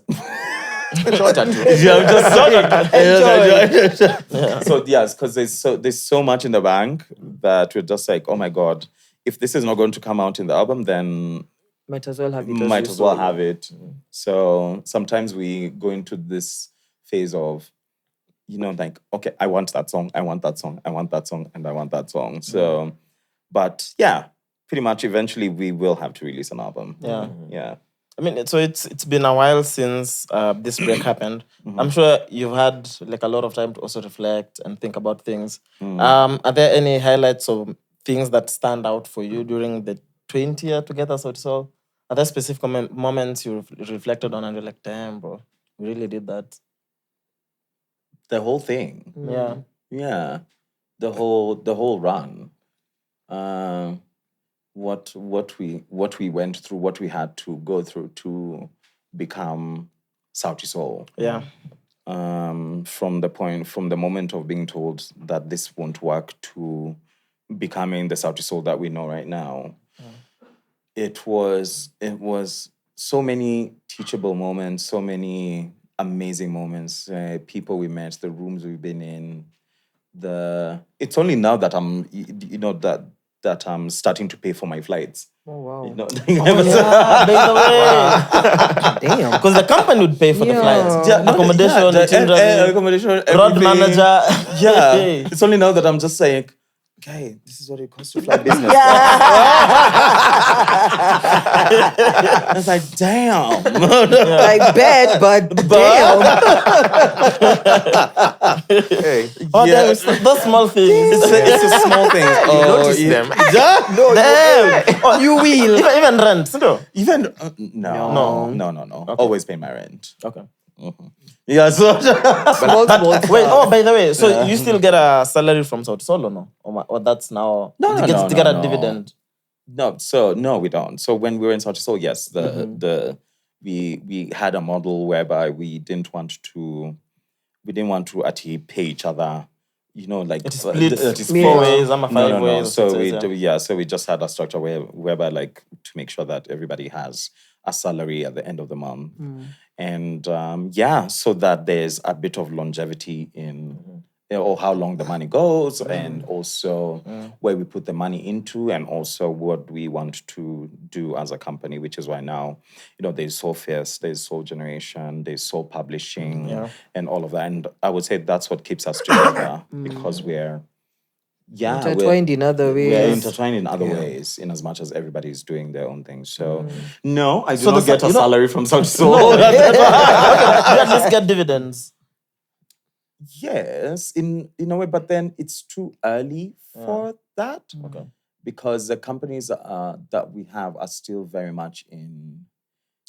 [SPEAKER 3] So yes, because there's so much in the bank that we're just like, oh my God, if this is not going to come out in the album, then
[SPEAKER 1] might as well have it.
[SPEAKER 3] Have it. So sometimes we go into this phase of, like, okay, I want that song, and I want that song. So, but yeah, pretty much eventually we will have to release an album.
[SPEAKER 7] Yeah.
[SPEAKER 3] Yeah.
[SPEAKER 7] I mean, so it's been a while since this break happened. I'm sure you've had like a lot of time to also reflect and think about things. Are there any highlights of things that stand out for you during the 20 year together, Sauti Sol? Are there specific moments you reflected on and you're like, damn, bro, we really did that?
[SPEAKER 3] The whole thing.
[SPEAKER 7] Yeah.
[SPEAKER 3] Yeah. The whole run. What we went through, what we had to go through to become Sauti Sol.
[SPEAKER 7] Yeah.
[SPEAKER 3] From the moment of being told that this won't work to becoming the Sauti Sol that we know right now. It was so many teachable moments, so many amazing moments, people we met, the rooms we've been in. It's only now that I'm, that I'm starting to pay for my flights.
[SPEAKER 1] Oh, wow.
[SPEAKER 7] By the way.
[SPEAKER 1] Damn.
[SPEAKER 7] Because the company would pay for the flights. Accommodation,
[SPEAKER 3] accommodation,
[SPEAKER 7] road manager.
[SPEAKER 3] Yeah. It's only now that I'm just like, guy, this is what it costs to fly business. I was like, damn.
[SPEAKER 1] I bet, but damn.
[SPEAKER 2] Hey.
[SPEAKER 7] Oh, damn, it's those small things.
[SPEAKER 3] It's a small thing.
[SPEAKER 2] You notice them.
[SPEAKER 3] No,
[SPEAKER 7] Damn. Oh,
[SPEAKER 1] You will.
[SPEAKER 7] even rent, no?
[SPEAKER 3] even no. Always pay my rent.
[SPEAKER 7] Okay.
[SPEAKER 3] Yeah, so
[SPEAKER 1] Small
[SPEAKER 7] Wait, oh, by the way, so you still get a salary from Sauti Sol or no? Or that's now
[SPEAKER 3] No,
[SPEAKER 7] to
[SPEAKER 3] no,
[SPEAKER 7] get a
[SPEAKER 3] no.
[SPEAKER 7] dividend.
[SPEAKER 3] no, we don't. So when we were in Sauti Sol, yes, we had a model whereby we didn't want to actually pay each other. You know, like
[SPEAKER 7] It is split
[SPEAKER 3] it is
[SPEAKER 7] 4 ways, I'm a 5
[SPEAKER 3] no.
[SPEAKER 7] ways.
[SPEAKER 3] So
[SPEAKER 7] yeah.
[SPEAKER 3] so we just had a structure whereby like to make sure that everybody has a salary at the end of the month, and so that there's a bit of longevity in or how long the money goes, and also where we put the money into, and also what we want to do as a company, which is why now, there's Soul Fierce, there's Soul Generation, there's Soul Publishing, and all of that. And I would say that's what keeps us together because we're
[SPEAKER 1] Intertwined in other ways.
[SPEAKER 3] We're intertwined in other ways, in as much as everybody's doing their own thing. So, no, I do not get a salary from Sauti Sol.
[SPEAKER 7] You at least get dividends.
[SPEAKER 3] Yes, in a way, but then it's too early for that.
[SPEAKER 7] Okay.
[SPEAKER 3] Because the companies that we have are still very much in.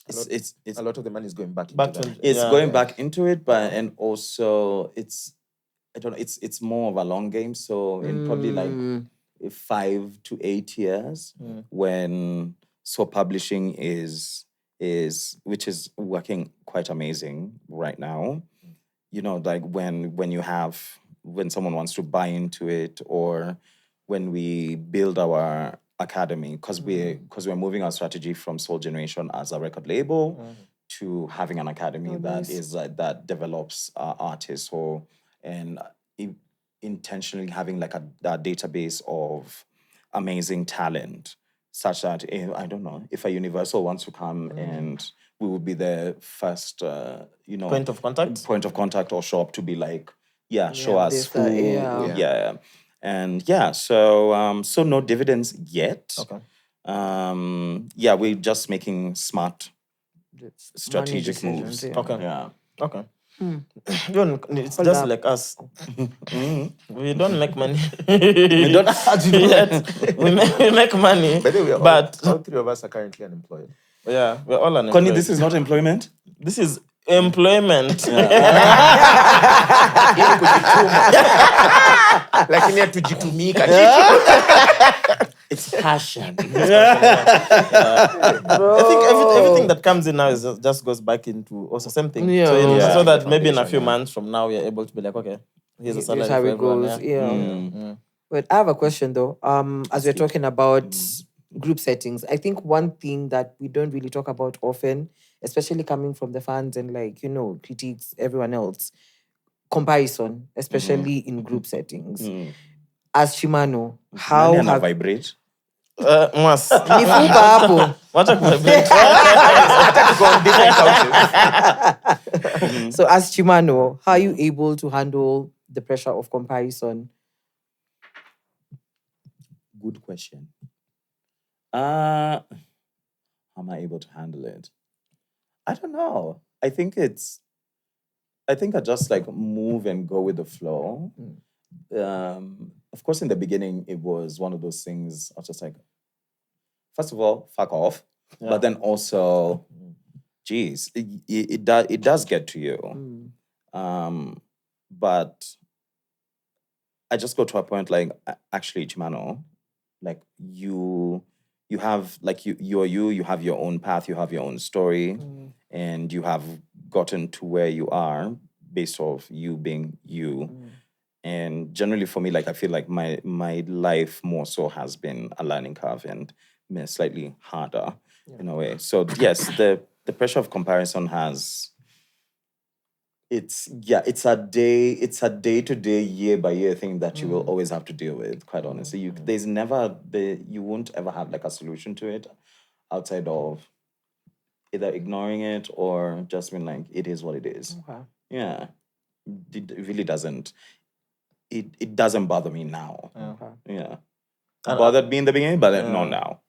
[SPEAKER 3] It's
[SPEAKER 2] A lot of the money is going back into them.
[SPEAKER 3] it's going back into it, but and also it's I don't know. It's more of a long game. So in probably like 5 to 8 years, when So Publishing is which is working quite amazing right now. Like when someone wants to buy into it, or when we build our academy, because we're moving our strategy from Soul Generation as a record label to having an academy that is that develops artists, and intentionally having like a database of amazing talent, such that I don't know if a Universal wants to come and we would be the first
[SPEAKER 7] Point of contact
[SPEAKER 3] or shop to be like show us who and so no dividends yet.
[SPEAKER 7] Okay.
[SPEAKER 3] We're just making smart strategic moves.
[SPEAKER 7] Okay.
[SPEAKER 3] Yeah.
[SPEAKER 7] Okay. It's just like us. We don't make money.
[SPEAKER 3] We don't
[SPEAKER 7] Yet, we make money.
[SPEAKER 2] By the way,
[SPEAKER 7] but
[SPEAKER 2] all three of us are currently unemployed.
[SPEAKER 7] yeah, we're all unemployed.
[SPEAKER 3] Connie, this is not employment.
[SPEAKER 7] This is employment.
[SPEAKER 2] Lakini hatujitumika.
[SPEAKER 3] It's passion.
[SPEAKER 7] I think everything that comes in now just goes back into also same thing.
[SPEAKER 1] Yeah.
[SPEAKER 7] So that maybe in a few months from now we are able to be like, okay, here's a salary
[SPEAKER 1] Here's how
[SPEAKER 7] for
[SPEAKER 1] it
[SPEAKER 7] everyone.
[SPEAKER 1] goes. Yeah. But I have a question though. As we're talking about group settings, I think one thing that we don't really talk about often, especially coming from the fans and critiques, everyone else, comparison, especially in group settings. As Chimano, how
[SPEAKER 3] Nani ana
[SPEAKER 1] have
[SPEAKER 3] vibrate?
[SPEAKER 7] Mwass.
[SPEAKER 1] Mifupa hapo.
[SPEAKER 7] Wacha kuvibrate.
[SPEAKER 1] So as Chimano, how are you able to handle the pressure of comparison?
[SPEAKER 3] Good question. How am I able to handle it? I don't know. I think I just like move and go with the flow. Of course, in the beginning, it was one of those things. I was just like, first of all, fuck off. Yeah. But then also, geez, it does get to you. But I just go to a point like, actually, Chimano, like you have like you have your own path, you have your own story, and you have gotten to where you are based off you being you. And generally for me, like I feel like my life more so has been a learning curve and slightly harder in a way. So yes, the pressure of comparison it's a day-to-day, year-by-year thing that you will always have to deal with, quite honestly. You won't ever have like a solution to it outside of either ignoring it or just being like, it is what it is.
[SPEAKER 1] Okay.
[SPEAKER 3] Yeah. It really doesn't. it doesn't bother me now. Yeah. It bothered me in the beginning, but not now.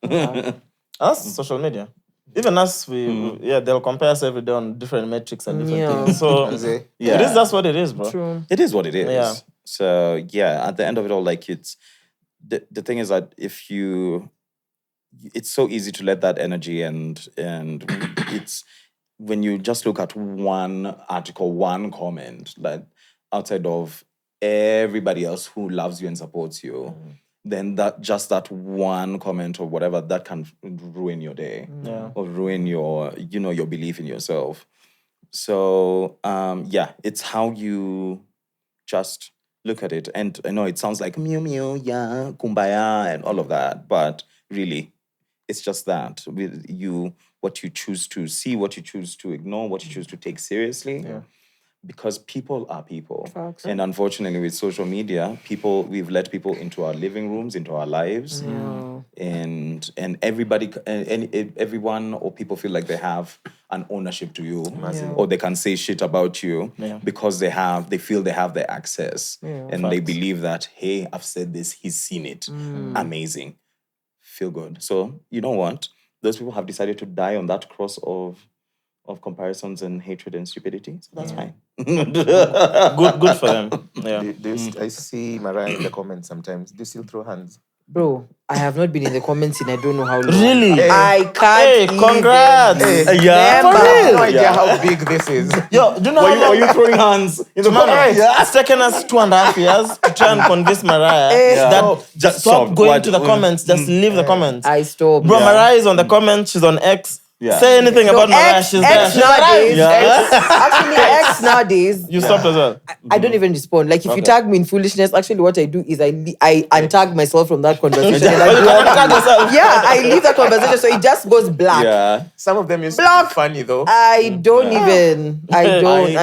[SPEAKER 7] Us, social media. Even us, they'll compare us every day on different metrics and different things. So it is that's what it is, bro.
[SPEAKER 1] True.
[SPEAKER 3] It is what it is.
[SPEAKER 7] Yeah.
[SPEAKER 3] So at the end of it all, like it's the thing is that it's so easy to let that energy and it's when you just look at one article, one comment, like outside of everybody else who loves you and supports you, then that one comment or whatever that can ruin your day or ruin your your belief in yourself. So it's how you just look at it. And I know it sounds like meow meow, yeah, kumbaya and all of that, but really it's just that with you, what you choose to see, what you choose to ignore, what you choose to take seriously. Yeah. Because people are people. Facts. And unfortunately with social media, we've let people into our living rooms, into our lives. Yeah. And everybody, everyone or people feel like they have an ownership to you. Or they can say shit about you because they feel they have the access. Yeah. And they believe that, hey, I've said this, he's seen it. Amazing. Feel good. So you know what? Those people have decided to die on that cross of comparisons and hatred and stupidity. So that's fine.
[SPEAKER 7] Good for them. Yeah.
[SPEAKER 2] I see Mariah in the comments sometimes. Do you still throw hands?
[SPEAKER 1] Bro, I have not been in the comments in I don't know how long.
[SPEAKER 7] Really?
[SPEAKER 1] I can't.
[SPEAKER 7] Hey, congrats!
[SPEAKER 1] Yeah,
[SPEAKER 7] for real.
[SPEAKER 2] I have no idea how big this is.
[SPEAKER 7] Yo, do you know
[SPEAKER 3] are you throwing hands in the comments?
[SPEAKER 7] It's taken us 2.5 years to try and convince Mariah that
[SPEAKER 3] just
[SPEAKER 7] stop going to the comments, just leave the comments.
[SPEAKER 1] I stopped.
[SPEAKER 7] Bro, Mariah is on the comments, she's on X.
[SPEAKER 3] Yeah.
[SPEAKER 7] Say anything about Mariah, she's there.
[SPEAKER 1] X nowadays. Actually, X nowadays.
[SPEAKER 7] You stopped as well.
[SPEAKER 1] I don't even respond. Like if you tag me in foolishness, actually what I do is I untag myself from that conversation. And I leave that conversation so it just goes black.
[SPEAKER 3] Yeah.
[SPEAKER 2] Some of them used to be funny though.
[SPEAKER 1] I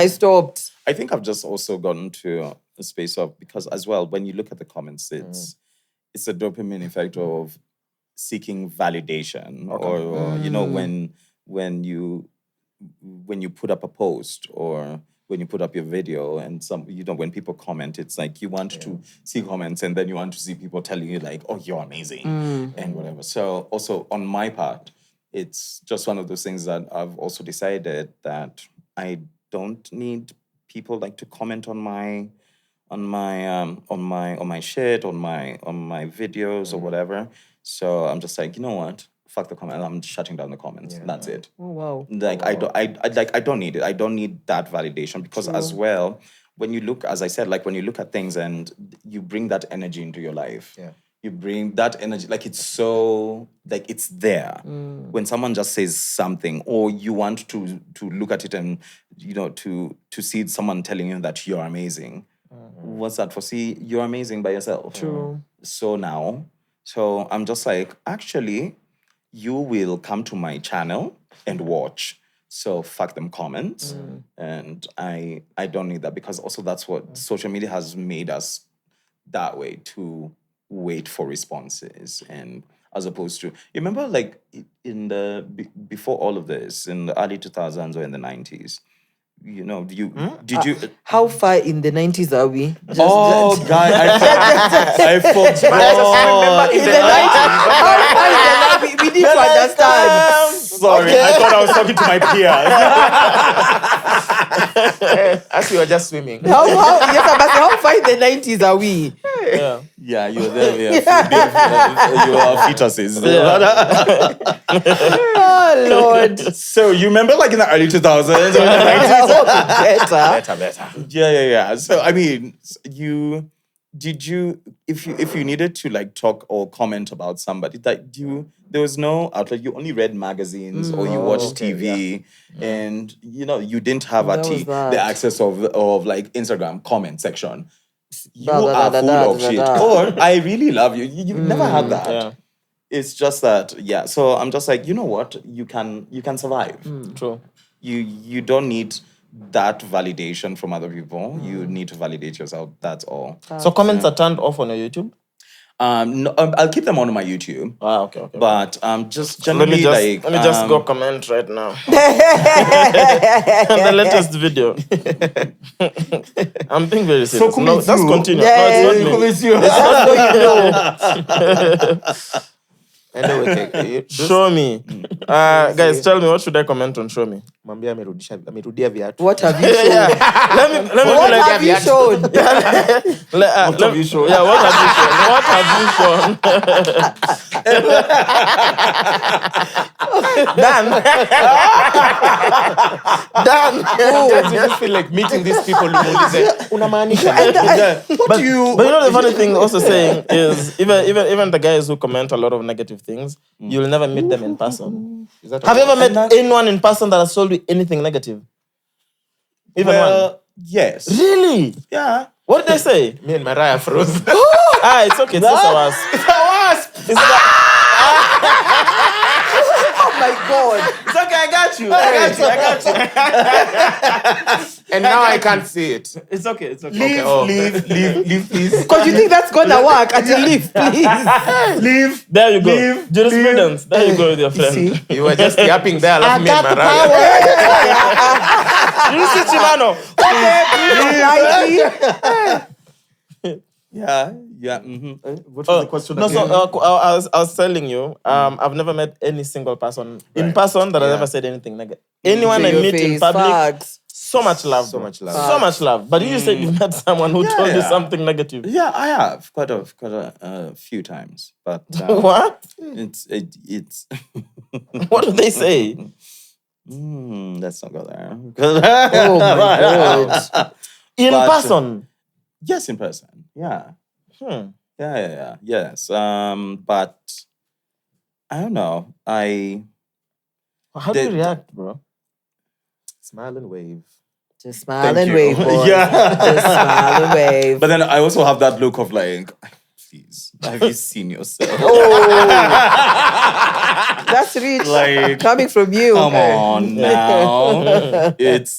[SPEAKER 1] stopped.
[SPEAKER 3] I think I've just also gotten to a space of, because as well, when you look at the comments, it's a dopamine effect of seeking validation, or you know, when you put up a post or when you put up your video and when people comment, it's like you want to see comments and then you want to see people telling you like, oh, you're amazing and whatever. So also on my part, it's just one of those things that I've also decided that I don't need people like to comment on my shit, on my videos or whatever. So I'm just like, you know what? Fuck the comment. I'm shutting down the comments. Yeah. That's it.
[SPEAKER 1] Oh wow.
[SPEAKER 3] Like I don't need it. I don't need that validation because as well, when you look, as I said, like when you look at things and you bring that energy into your life. Yeah. You bring that energy, like it's so, like it's there. When someone just says something, or you want to look at it and, you know, to see someone telling you that you're amazing. What's that for? See, you're amazing by yourself.
[SPEAKER 1] True.
[SPEAKER 3] So I'm just like, actually, you will come to my channel and watch. So fuck them comments. And I don't need that, because also that's what social media has made us that way, to wait for responses. And as opposed to, you remember like in before all of this, in the early 2000s or in the 90s, you know, did you?
[SPEAKER 1] How far in the 90s are we?
[SPEAKER 3] God, I forgot.
[SPEAKER 1] In the 90s, how far in the 90s? We need to understand.
[SPEAKER 3] Sorry, I thought I was talking to my peers.
[SPEAKER 2] As we were just swimming.
[SPEAKER 1] How far in the 90s are we?
[SPEAKER 3] Yeah, you were there. You were fetuses.
[SPEAKER 1] Oh Lord.
[SPEAKER 3] So you remember, like in the early 2000s or in the 90s?
[SPEAKER 2] Better.
[SPEAKER 3] Yeah. So I mean, if you needed to like talk or comment about somebody, that there was no outlet. You only read magazines or you watched TV, and you know you didn't have the access of like Instagram comment section. You are full of shit. Or I really love you. You never had that. Yeah. It's just that, So I'm just like, you know what? You can survive.
[SPEAKER 7] True.
[SPEAKER 3] You don't need that validation from other people. You need to validate yourself. That's all.
[SPEAKER 7] So comments are turned off on your YouTube?
[SPEAKER 3] No, I'll keep them on my YouTube.
[SPEAKER 7] Okay.
[SPEAKER 3] But just generally
[SPEAKER 7] let me just go comment right now. The latest video. I'm being very serious.
[SPEAKER 3] cool
[SPEAKER 7] No,
[SPEAKER 3] with
[SPEAKER 7] let's
[SPEAKER 3] you.
[SPEAKER 7] continue.
[SPEAKER 1] Yeah,
[SPEAKER 7] No, it's not
[SPEAKER 1] yeah,
[SPEAKER 7] me.
[SPEAKER 3] Cool with you.
[SPEAKER 2] Anyway,
[SPEAKER 7] Show me. Guys, tell me, what should I comment on? Show me.
[SPEAKER 2] Mwambie amerudia viatu.
[SPEAKER 1] What have you shown?
[SPEAKER 7] Let me
[SPEAKER 1] What
[SPEAKER 7] be like,
[SPEAKER 1] have you shown?
[SPEAKER 7] what have you shown? Yeah, what have you shown? What have you shown? Dan.
[SPEAKER 2] You just feel like meeting these people who unamaanisha.
[SPEAKER 7] But you know the funny thing also saying is even the guys who comment a lot of negative things, you'll never meet them in person. Have you ever met anyone in person that has told you anything negative? Even one?
[SPEAKER 3] Yes.
[SPEAKER 7] Really?
[SPEAKER 3] Yeah.
[SPEAKER 7] What did they say?
[SPEAKER 2] Me and Mariah froze.
[SPEAKER 7] It's okay. It's just a wasp.
[SPEAKER 2] It's a wasp.
[SPEAKER 1] Oh my God.
[SPEAKER 7] It's okay. I got you.
[SPEAKER 2] And now I can't see it.
[SPEAKER 7] It's okay. It's okay.
[SPEAKER 3] Leave, please.
[SPEAKER 1] Because you think that's gonna work? Until leave, please.
[SPEAKER 3] Leave.
[SPEAKER 7] There you go. Jurisprudence. There you go with your friend.
[SPEAKER 1] See?
[SPEAKER 2] You were just yapping there. I love me and Mariah.
[SPEAKER 7] You see Chimano?
[SPEAKER 3] Yeah. What was the question?
[SPEAKER 7] No, so
[SPEAKER 3] again?
[SPEAKER 7] I was telling you, I've never met any single person in person that has ever said anything negative. Anyone I
[SPEAKER 1] To your
[SPEAKER 7] meet in
[SPEAKER 1] face,
[SPEAKER 7] public,
[SPEAKER 1] facts.
[SPEAKER 7] so much love.
[SPEAKER 2] So much love.
[SPEAKER 7] So much love. But you said you met someone who told you something negative.
[SPEAKER 3] Yeah, I have quite a few times, but
[SPEAKER 7] What?
[SPEAKER 3] it's
[SPEAKER 7] What do they say?
[SPEAKER 3] let's not go there.
[SPEAKER 1] Oh my God.
[SPEAKER 7] In
[SPEAKER 3] But,
[SPEAKER 7] person.
[SPEAKER 3] Yes, in person. Yeah. Yeah. Yes. But I don't know.
[SPEAKER 7] How do you react, bro?
[SPEAKER 2] Smile and wave.
[SPEAKER 1] Just smile
[SPEAKER 3] Thank
[SPEAKER 1] and
[SPEAKER 3] you.
[SPEAKER 1] wave, boy.
[SPEAKER 3] Yeah.
[SPEAKER 1] Just smile and wave.
[SPEAKER 3] But then I also have that look of like, please, have you seen yourself?
[SPEAKER 1] That's rich.
[SPEAKER 3] Like,
[SPEAKER 1] Coming from you.
[SPEAKER 3] come on now. It's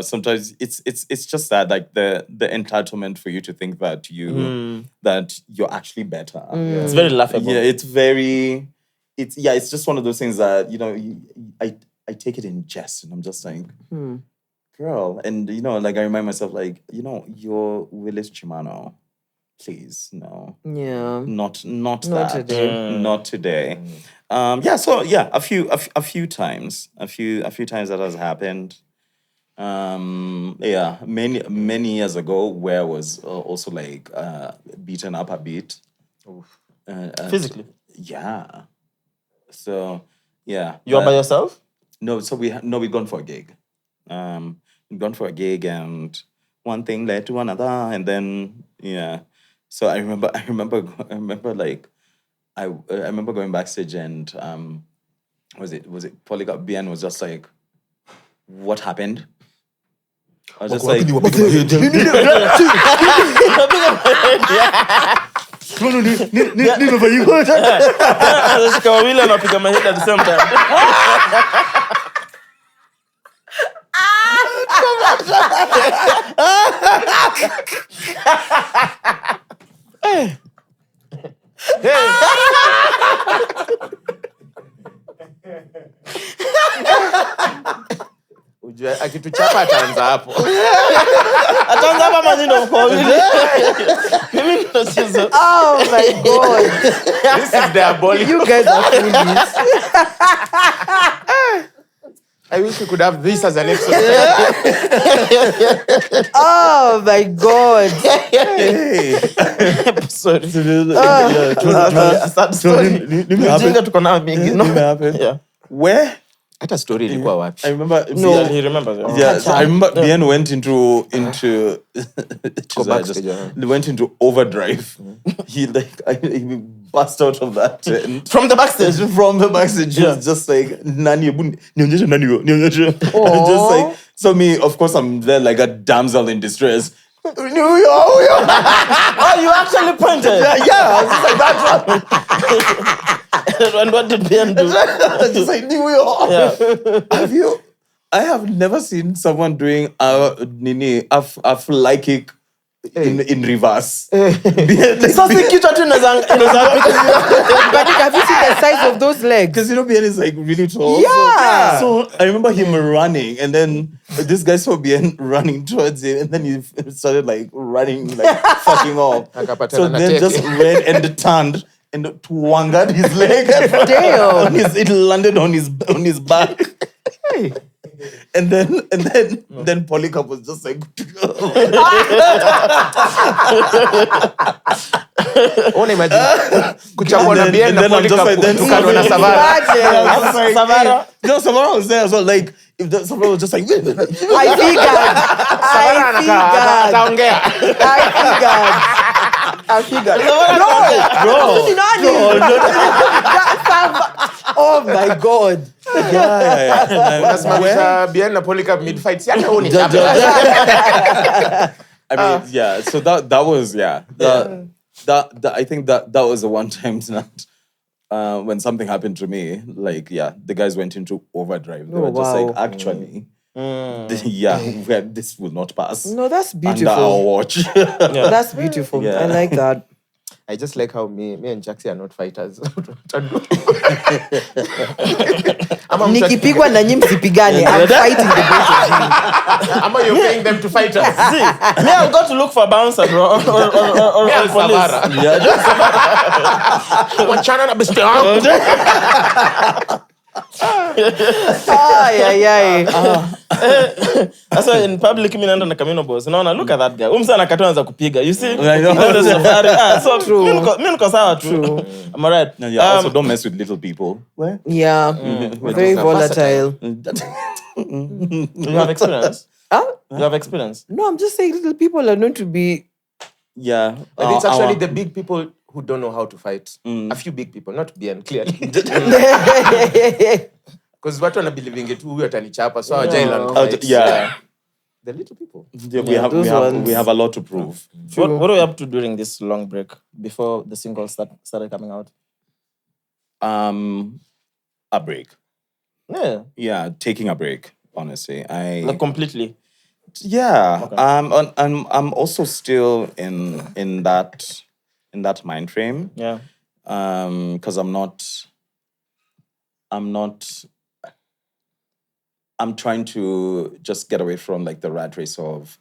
[SPEAKER 3] sometimes it's just that like the entitlement for you to think that that you're actually better.
[SPEAKER 7] It's very laughable.
[SPEAKER 3] Yeah, it's just one of those things that I take it in jest and I'm just like, girl, and like I remind myself like, you're Willis Chimano. Please, no.
[SPEAKER 1] Yeah.
[SPEAKER 3] Not
[SPEAKER 1] Not
[SPEAKER 3] that.
[SPEAKER 1] today.
[SPEAKER 3] Not today. A few times that has happened. Many years ago where I was also like beaten up a bit.
[SPEAKER 7] Physically?
[SPEAKER 3] Yeah. So, yeah.
[SPEAKER 7] You are by yourself?
[SPEAKER 3] No, so we'd gone for a gig. We'd gone for a gig and one thing led to another and then, yeah. So I remember like I remember going backstage and was it Polycarp Bien was just like, what happened? I was just like,
[SPEAKER 7] Anashika wawili anapiga mahindi at the same time.
[SPEAKER 2] Ujue akituchapa ataanza hapo.
[SPEAKER 7] Ataanza hapa maneno kwa wawili. Mimi ndo sizo.
[SPEAKER 1] Oh my God.
[SPEAKER 2] This is diabolical.
[SPEAKER 1] You guys are foolish.
[SPEAKER 2] I wish we could have this as an episode.
[SPEAKER 1] Oh my God.
[SPEAKER 7] Sorry. Mjinga tuko nao mingi. Yeah.
[SPEAKER 3] where?
[SPEAKER 2] Hata story ilikuwa wapi?
[SPEAKER 3] I remember.
[SPEAKER 7] Yeah, he remembers. Yeah.
[SPEAKER 3] Yeah, so I remember Bien went into
[SPEAKER 2] backstage,
[SPEAKER 3] went into overdrive. He burst out of that tent.
[SPEAKER 7] From the backstage.
[SPEAKER 3] From the backstage, he was just like, Nani, nionyeshe nani yo, nionyeshe. Just like, so me, of course, I'm there like a damsel in distress.
[SPEAKER 7] Oh, you actually pointed.
[SPEAKER 3] Yeah, I was just like, that's
[SPEAKER 7] And what did Ben do?
[SPEAKER 3] just like, New York.
[SPEAKER 7] Yeah.
[SPEAKER 3] I have never seen someone doing a fly kick in reverse.
[SPEAKER 7] Something cute at
[SPEAKER 1] But have you seen the size of those legs?
[SPEAKER 3] Because Bien is like really tall.
[SPEAKER 1] Yeah.
[SPEAKER 3] So I remember him running and then this guy saw Bien running towards him, and then he started like running, like fucking off. So then just ran and turned and twangled his leg.
[SPEAKER 1] Damn.
[SPEAKER 3] It landed on his back. And then Polycarp was just like,
[SPEAKER 2] imagine kuchapwa na Bien na
[SPEAKER 3] then I'm just
[SPEAKER 2] Polycarp
[SPEAKER 3] like, then
[SPEAKER 2] kutukanwa na Savara.
[SPEAKER 7] Savara.
[SPEAKER 3] no, Savara was there as well. Like, if Savara was just like,
[SPEAKER 1] I figured.
[SPEAKER 2] Ataongea.
[SPEAKER 1] I figured.
[SPEAKER 3] bro.
[SPEAKER 1] Oh my God.
[SPEAKER 2] Unasimamisha Bien na Polycarp mid fight. Siaka huni.
[SPEAKER 3] I mean, yeah. So that was I think that was the one time that when something happened to me, like the guys went into overdrive. They were just like, actually, this will not pass.
[SPEAKER 1] No, that's beautiful.
[SPEAKER 3] Under our watch.
[SPEAKER 1] That's beautiful.
[SPEAKER 3] Yeah.
[SPEAKER 1] I like that.
[SPEAKER 2] I just like how me and Chaxy are not fighters.
[SPEAKER 1] Nikipigwa na nyinyi msipigane. I'm fighting the both of you.
[SPEAKER 2] Ama you're paying them to fight us.
[SPEAKER 7] See, me, I've got to look for a bouncer, bro. Or police.
[SPEAKER 2] Wachana na besti.
[SPEAKER 7] That's why in public mi naenda na Camino boss. Unaona, look at that guy. Umsa anakatoa anza kupiga. You see?
[SPEAKER 3] I know.
[SPEAKER 7] That's the Tafari. So true. Mi niko sawa tu. Am I right?
[SPEAKER 3] Also don't mess with little people. Where?
[SPEAKER 1] Yeah. Very volatile.
[SPEAKER 7] You have experience? You have experience?
[SPEAKER 1] No, I'm just saying little people are known to be...
[SPEAKER 3] Yeah.
[SPEAKER 2] But it's actually the big people who don't know how to fight. A few big people, not Bien, clearly. Because watu wanabelieving tu huyu atanichapa, so hawajailearn fights.
[SPEAKER 3] Yeah.
[SPEAKER 2] The little people.
[SPEAKER 3] We have a lot to prove.
[SPEAKER 7] What are we up to during this long break before the singles started coming out?
[SPEAKER 3] A break.
[SPEAKER 7] Yeah.
[SPEAKER 3] Yeah, taking a break, honestly.
[SPEAKER 7] Like completely.
[SPEAKER 3] Yeah.
[SPEAKER 7] Okay.
[SPEAKER 3] I'm also still in that mind frame.
[SPEAKER 7] Yeah.
[SPEAKER 3] Because I'm trying to just get away from like the rat race of,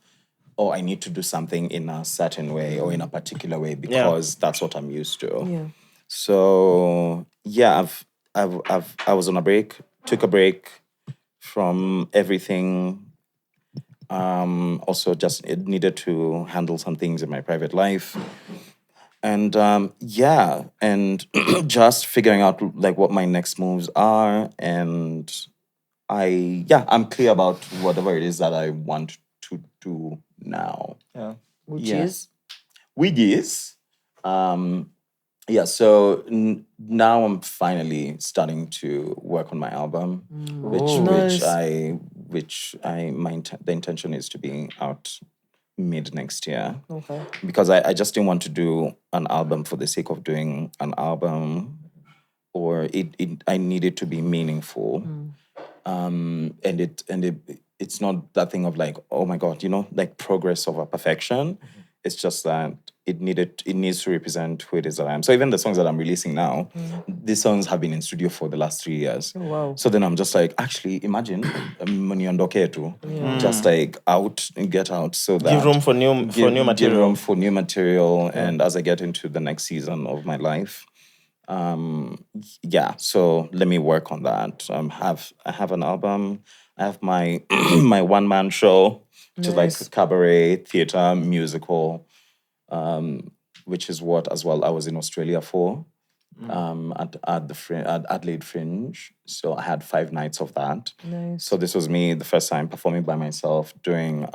[SPEAKER 3] I need to do something in a certain way or in a particular way because that's what I'm used to.
[SPEAKER 1] Yeah.
[SPEAKER 3] So I was on a break, took a break from everything. Also just needed to handle some things in my private life. And and just figuring out like what my next moves are, and I'm clear about whatever it is that I want to do now.
[SPEAKER 1] Which is?
[SPEAKER 3] So now I'm finally starting to work on my album, the intention is to be out mid next year.
[SPEAKER 1] Okay.
[SPEAKER 3] Because I just didn't want to do an album for the sake of doing an album, or I need it to be meaningful. And it's not that thing of like, oh my God, like progress over perfection. It's just that it needs to represent who it is that I am. So even the songs that I'm releasing now, these songs have been in studio for the last 3 years.
[SPEAKER 1] Oh, wow.
[SPEAKER 3] So then I'm just like, actually, imagine just like get out, so that
[SPEAKER 7] Give room for new material.
[SPEAKER 3] Give room for new material, and as I get into the next season of my life, so let me work on that. I have an album. I have my my one-man show, which is like cabaret, theater, musical, which is what as well I was in Australia for, at Adelaide Fringe. So I had 5 nights of that.
[SPEAKER 1] Nice.
[SPEAKER 3] So this was me the first time performing by myself, doing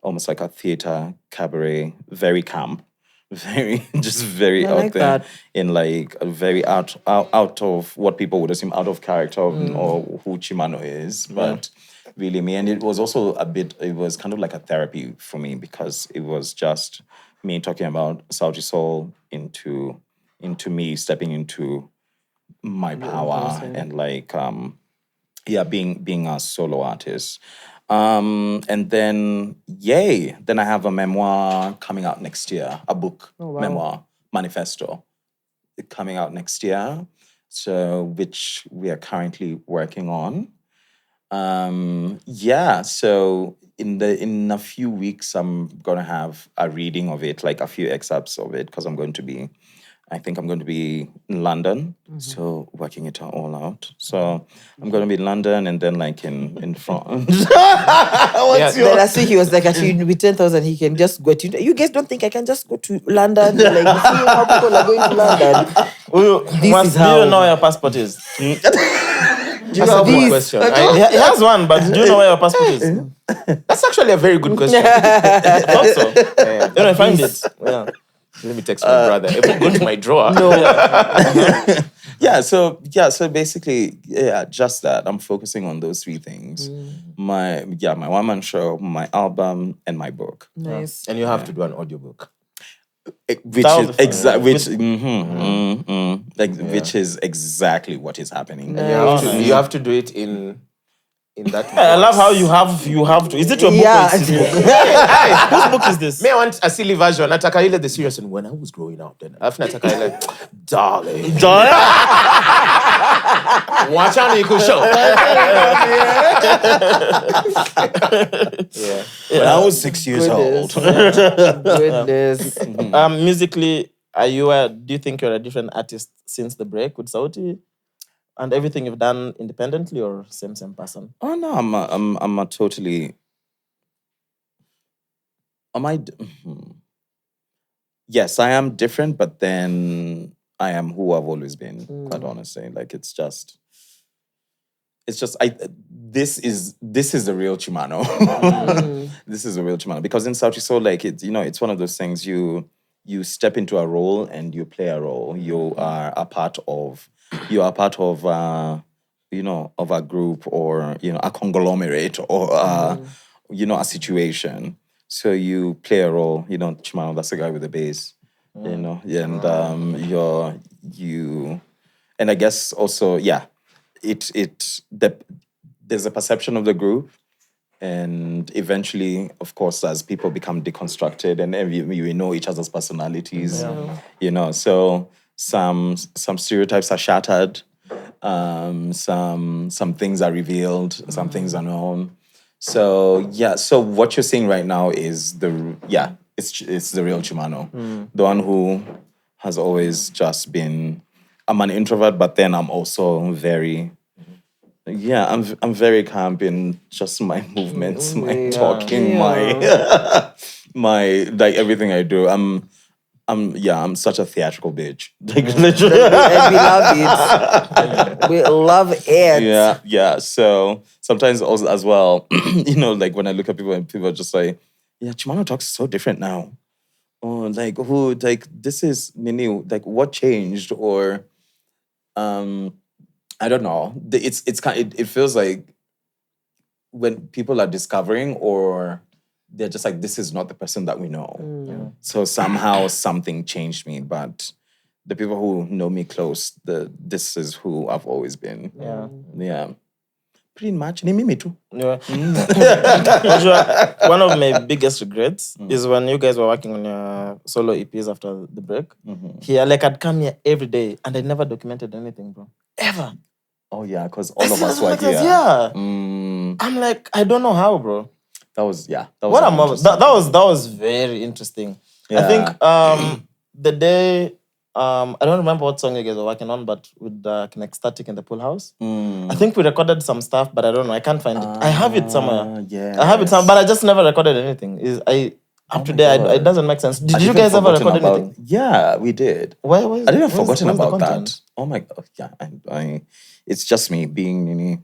[SPEAKER 3] almost like a theater cabaret, very camp. Very out
[SPEAKER 1] like
[SPEAKER 3] there
[SPEAKER 1] that.
[SPEAKER 3] in like a very out of what people would assume out of character or who Chimano is, but really me. And it was also it was kind of like a therapy for me, because it was just me talking about Sauti Sol into me stepping into my power and like being a solo artist. And then I have a memoir coming out next year, a book, memoir, manifesto, coming out next year, so which we are currently working on. Yeah, so in a few weeks I'm gonna have a reading of it, like a few excerpts of it, because I think I'm going to be in London, so working it all out. So I'm going to be in London and then like in France.
[SPEAKER 1] Then I see he was like, actually, with 10,000, he can just go to. You guys don't think I can just go to London? Like, see how people are going to London.
[SPEAKER 7] Do you know where your passport is?
[SPEAKER 2] Do you have one question?
[SPEAKER 7] He has one, but do you know where your passport is?
[SPEAKER 2] That's actually a very good question.
[SPEAKER 7] I thought so. You know, I find it. Yeah.
[SPEAKER 2] Let me text my brother. If I go to my drawer.
[SPEAKER 1] No.
[SPEAKER 3] So basically, just that. I'm focusing on those three things. My one-man show, my album, and my book.
[SPEAKER 1] Nice.
[SPEAKER 2] And you have to do an audiobook.
[SPEAKER 3] Which is exactly what is happening.
[SPEAKER 2] You have to do it in that.
[SPEAKER 7] I love how you have to. Is it your book?
[SPEAKER 1] Yeah.
[SPEAKER 7] Or hey, whose book is this?
[SPEAKER 2] May I want a silly version? Nataka ile the serious one. When I was growing up, then after Nataka ile, darling. Watch out, you could show.
[SPEAKER 3] When I was 6 years old.
[SPEAKER 1] Goodness.
[SPEAKER 7] Musically, do you think you're a different artist since the break with Sauti? And everything you've done independently or same person?
[SPEAKER 3] Oh no, I'm a totally. Yes, I am different, but then I am who I've always been. Quite honestly, like it's just This is the real Chimano. This is the real Chimano because in Sauti Sol, like it's one of those things you step into a role and you play a role. You are a part of of a group or a conglomerate or a situation. So you play a role. Chimano, that's the guy with the bass. And and I guess also there's a perception of the group. And eventually, of course, as people become deconstructed and we know each other's personalities, so some stereotypes are shattered, some things are revealed, some things are known. So what you're seeing right now is it's the real Chimano, the one who has always just been. I'm an introvert, but then I'm also very. Yeah, I'm very camp in just my movements, my talking, my like everything I do. I'm such a theatrical bitch. Like literally.
[SPEAKER 1] And we love it. We love it.
[SPEAKER 3] Yeah. So sometimes also as well, like when I look at people and people are just like, yeah, Chimano talks so different now. Or like this is Nini, like what changed? Or I don't know. It feels like when people are discovering or they're just like, this is not the person that we know. So somehow something changed me, but the people who know me close, this is who I've always been. Yeah. Pretty much. Ni mimi too.
[SPEAKER 7] Yeah. One of my biggest regrets is when you guys were working on your solo EPs after the break. Here, like I'd come here every day and I never documented anything, bro. Ever.
[SPEAKER 3] Oh yeah, because all of us were here.
[SPEAKER 7] Yeah. I'm like, I don't know how, bro.
[SPEAKER 3] That was
[SPEAKER 7] That was very interesting.
[SPEAKER 3] Yeah.
[SPEAKER 7] I think the day I don't remember what song you guys were working on, but with the Ecstatic in the pool house. I think we recorded some stuff, but I don't know. I can't find it. I have it somewhere.
[SPEAKER 3] Yeah.
[SPEAKER 7] I have it somewhere, but I just never recorded anything. It doesn't make sense. Did you guys ever record anything?
[SPEAKER 3] Yeah, we did.
[SPEAKER 7] Why
[SPEAKER 3] I didn't have forgotten about that. Oh my God. Yeah. It's just me doing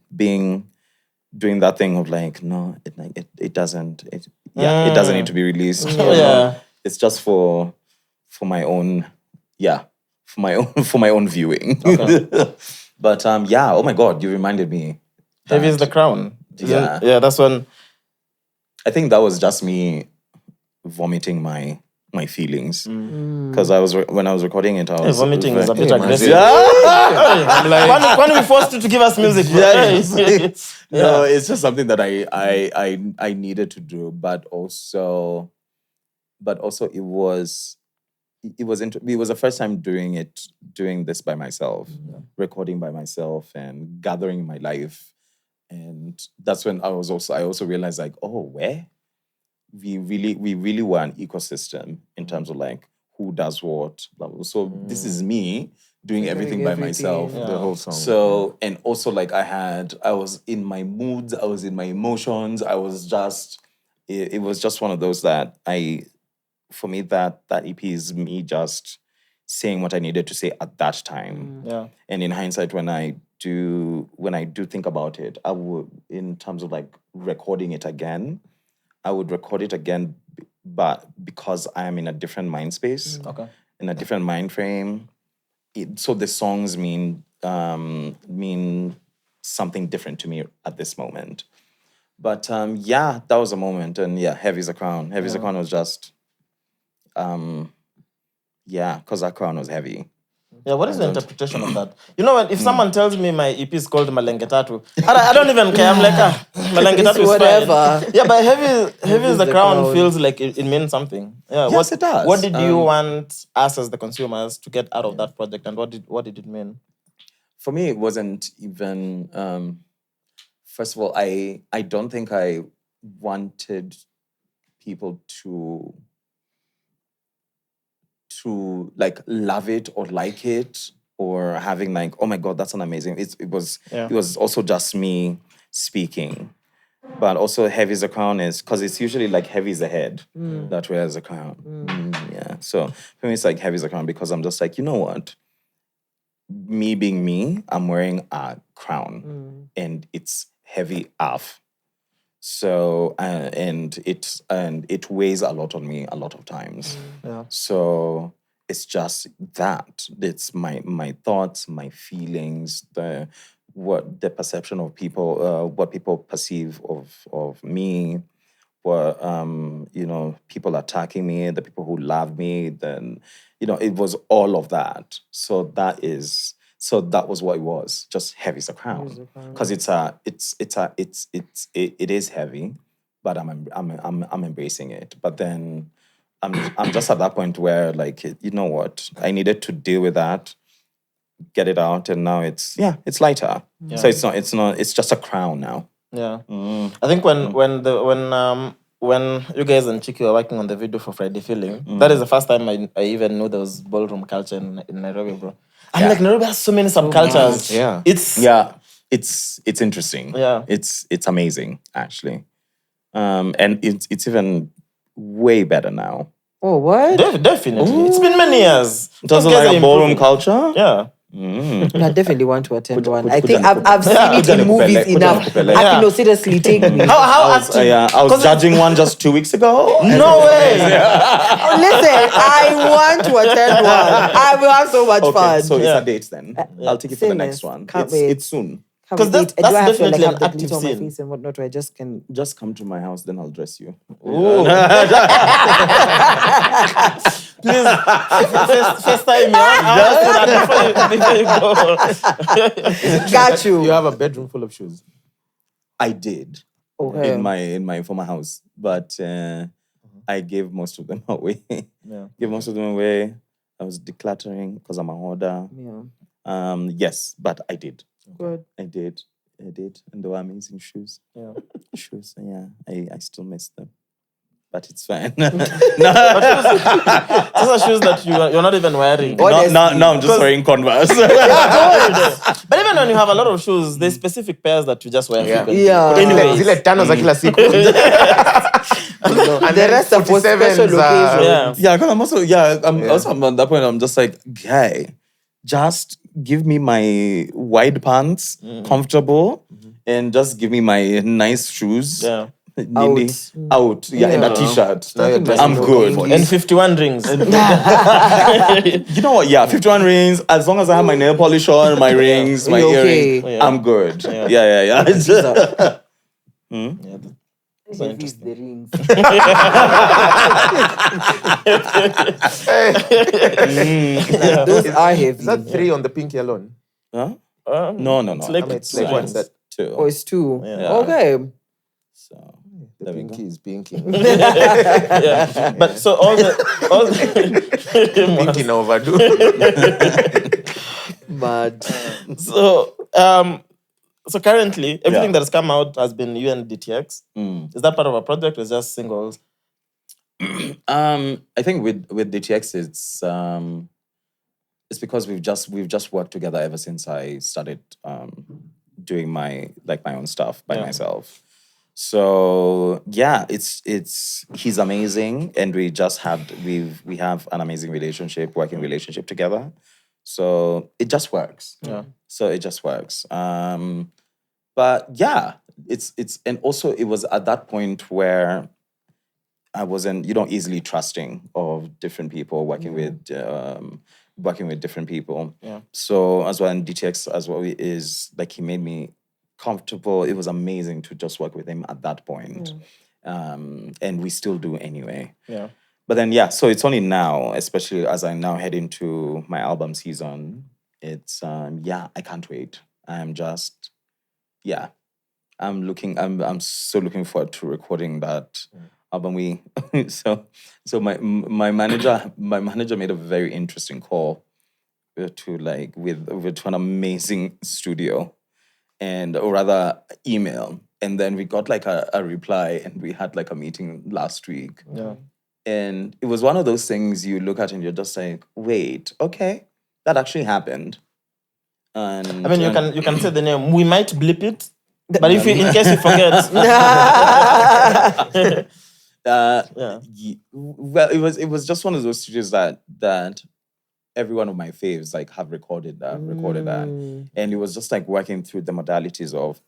[SPEAKER 3] that thing of like, no, it doesn't need to be released. It's just for my own. Yeah, for my own viewing. Okay. But oh my God, you reminded me.
[SPEAKER 7] Heavy is the crown.
[SPEAKER 3] Yeah,
[SPEAKER 7] that's when.
[SPEAKER 3] I think that was just me vomiting my feelings because when I was recording it, I was
[SPEAKER 7] vomiting is a bit aggressive.
[SPEAKER 3] I'm like,
[SPEAKER 7] when we forced you to give us music,
[SPEAKER 3] No, it's just something that I needed to do, but also it was the first time doing this by myself, recording by myself and gathering my life And that's when I also realized like, oh, where? We really were an ecosystem in terms of like who does what. Blah, blah. So this is me doing everything by myself.
[SPEAKER 2] The whole song.
[SPEAKER 3] So, and also like I was in my moods, I was in my emotions, I was just, it was just one of those that for me, that EP is me just saying what I needed to say at that time.
[SPEAKER 7] Yeah.
[SPEAKER 3] And in hindsight, when I do think about it, I would, in terms of like recording it again, I would record it again, but because I am in a different mind space, in a different mind frame, so the songs mean something different to me at this moment. But that was a moment, and Heavy's a Crown. Heavy's a Crown was just, because that crown was heavy.
[SPEAKER 7] Yeah, what is the interpretation of that? You know what? If someone tells me my EP is called Malengetatu, I don't even care. I'm like, Malengetatu is
[SPEAKER 1] whatever.
[SPEAKER 7] Fine. Yeah, but heavy is the crown feels like it means something. Yeah,
[SPEAKER 3] Yes, it does.
[SPEAKER 7] What did you want us as the consumers to get out of that project, and what did it mean?
[SPEAKER 3] For me, it wasn't even. First of all, I don't think I wanted people to like love it or like it or having like, oh my God, that's an amazing. It was also just me speaking. But also Heavy is a Crown is, because it's usually like Heavy is the head that wears a crown. So for me, it's like Heavy is a Crown because I'm just like, you know what? Me being me, I'm wearing a crown and it's heavy AF. So, and it weighs a lot on me a lot of times. So it's just that. It's my thoughts, my feelings, the perception of people, what people perceive of me, what people attacking me, the people who love me, then it was all of that. So that was what it was. Just Heavy is a Crown, because it is heavy, but I'm embracing it. But then I'm just at that point where like, you know what, I needed to deal with that, get it out, and now it's lighter. Yeah. So it's just a crown now.
[SPEAKER 7] Yeah, I think when you guys and Cheque were working on the video for Friday Feeling, that is the first time I even knew there was ballroom culture in Nairobi, bro. I'm like, Nairobi has so many subcultures.
[SPEAKER 3] It's interesting.
[SPEAKER 7] Yeah.
[SPEAKER 3] It's amazing, actually. And it's even way better now.
[SPEAKER 1] Oh, what?
[SPEAKER 7] Definitely. Ooh. It's been many years.
[SPEAKER 3] Doesn't like a ballroom culture?
[SPEAKER 7] Yeah.
[SPEAKER 1] I definitely want to attend one. I think I've seen it in movies enough. No, seriously, take me.
[SPEAKER 3] I was judging one just 2 weeks ago.
[SPEAKER 7] No way.
[SPEAKER 1] Listen, I want to attend one. I will have so much fun.
[SPEAKER 3] So it's a date then. I'll take you for the next one. It's soon.
[SPEAKER 7] Because that's definitely an active
[SPEAKER 1] scene. On my
[SPEAKER 7] scene.
[SPEAKER 1] face and whatnot, or I just can
[SPEAKER 3] just come to my house, then I'll dress you.
[SPEAKER 7] Ooh. Please, first time, before you go.
[SPEAKER 1] Got you.
[SPEAKER 2] You have a bedroom full of shoes.
[SPEAKER 3] I did.
[SPEAKER 1] Okay.
[SPEAKER 3] In my former house, but I gave most of them away. Gave most of them away. I was decluttering because I'm a hoarder.
[SPEAKER 1] Yeah.
[SPEAKER 3] Yes, but I did.
[SPEAKER 1] Good.
[SPEAKER 3] I did. And they were amazing shoes.
[SPEAKER 7] Yeah.
[SPEAKER 3] Shoes. Yeah. I still miss them. But it's fine.
[SPEAKER 7] Those are shoes that you're not even wearing.
[SPEAKER 3] No, I'm just wearing Converse.
[SPEAKER 7] But even when you have a lot of shoes, there's specific pairs that you just wear frequently.
[SPEAKER 1] Yeah.
[SPEAKER 2] Anyway, zile tano za kila siku.
[SPEAKER 1] The rest are for special occasions.
[SPEAKER 3] Yeah, because I'm also I'm at that point, I'm just like, guy, just give me my wide pants, comfortable, and just give me my nice shoes.
[SPEAKER 7] Yeah.
[SPEAKER 3] Out. Yeah, and a t-shirt. I'm good.
[SPEAKER 7] And 51 rings.
[SPEAKER 3] You know what? Yeah, 51 rings. As long as I have my nail polish on, my rings, my earrings, I'm good. Yeah.
[SPEAKER 1] So the rings. Those are heavy.
[SPEAKER 2] Is that 3 on the pinky alone?
[SPEAKER 3] Huh? No.
[SPEAKER 7] It's like
[SPEAKER 2] it's like one that
[SPEAKER 3] 2.
[SPEAKER 1] Oh, it's 2.
[SPEAKER 7] Yeah.
[SPEAKER 1] Okay.
[SPEAKER 3] So
[SPEAKER 2] the pinky is pinky.
[SPEAKER 7] Yeah. But so all the
[SPEAKER 2] pinky no overdo.
[SPEAKER 1] But
[SPEAKER 7] So currently, everything that has come out has been you and DTX. Is that part of a project or is just singles?
[SPEAKER 3] I think with DTX, it's because we've just worked together ever since I started doing my own stuff by myself. So yeah, he's amazing, and we have an amazing working relationship together. So it just works.
[SPEAKER 7] Yeah.
[SPEAKER 3] So it just works. But yeah, it's and also it was at that point where I wasn't, easily trusting of different people working with different people.
[SPEAKER 7] Yeah.
[SPEAKER 3] So as well, and DTX as well is like he made me comfortable. It was amazing to just work with him at that point. And we still do anyway.
[SPEAKER 7] Yeah.
[SPEAKER 3] But then so it's only now, especially as I now head into my album season, it's I can't wait. I'm so looking forward to recording that album. So my manager made a very interesting call to an amazing studio, or rather email, and then we got like a reply, and we had like a meeting last week.
[SPEAKER 7] Yeah.
[SPEAKER 3] And it was one of those things you look at and you're just like, wait, okay, that actually happened. And
[SPEAKER 7] I mean, you can say the name. We might blip it, but in case you forget.
[SPEAKER 3] Well, it was just one of those studios that every one of my faves like have recorded that, and it was just like working through the modalities of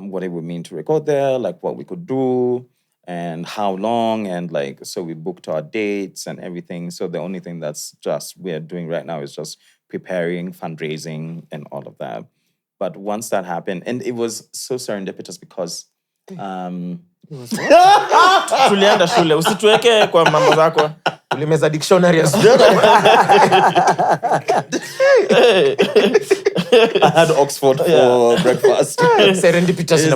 [SPEAKER 3] what it would mean to record there, like what we could do and how long, and like so we booked our dates and everything. So the only thing that's just we're doing right now is just preparing, fundraising, and all of that. But once that happened, and it was so serendipitous because
[SPEAKER 7] tulienda shule, usituweke kwa mambo zako.
[SPEAKER 2] Ulimeza dictionary as
[SPEAKER 3] I had Oxford for breakfast.
[SPEAKER 2] Serendipitous in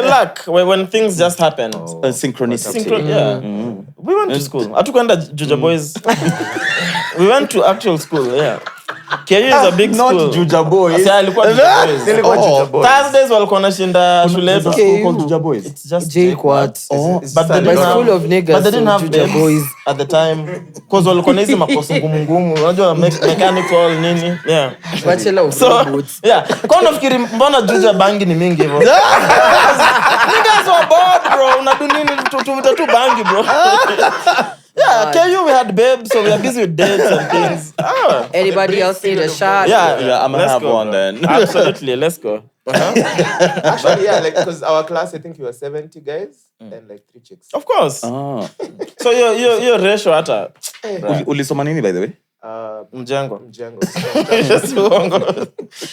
[SPEAKER 7] Luck, when things just happen.
[SPEAKER 3] Synchronicity.
[SPEAKER 7] We went to school. Hatukwenda Juja Boys. We went to actual school, KU is a big school.
[SPEAKER 3] Not Juja Boys.
[SPEAKER 7] Alikuwa Juja Boys. Thursdays walikuwa nashinda shule yetu.
[SPEAKER 3] Juja Boys.
[SPEAKER 7] It's just
[SPEAKER 1] J-Quad.
[SPEAKER 7] But they didn't
[SPEAKER 1] full of niggas.
[SPEAKER 7] But they didn't have
[SPEAKER 1] Juja Boys
[SPEAKER 7] at the time. Because walikuwa na hizi makosa ngumu. Unajua mechanical nini. Yeah.
[SPEAKER 1] Bachelor of Robots.
[SPEAKER 7] Yeah. Kwa unafikiri mbona Juja bangi ni mingi hivyo? Niggas were bored, bro. Unadu nini tu bangi, bro. Yeah, KU we had babes, so we are busy with dates and things.
[SPEAKER 1] Anybody else need a shot?
[SPEAKER 7] Yeah,
[SPEAKER 3] I'm gonna have one then.
[SPEAKER 7] Absolutely, let's go.
[SPEAKER 2] Actually, like because our class, I think you were 70 guys and like 3 chicks.
[SPEAKER 7] Of course. So your ratio ata.
[SPEAKER 3] Ulisoma nini, by the way?
[SPEAKER 7] Mjengo.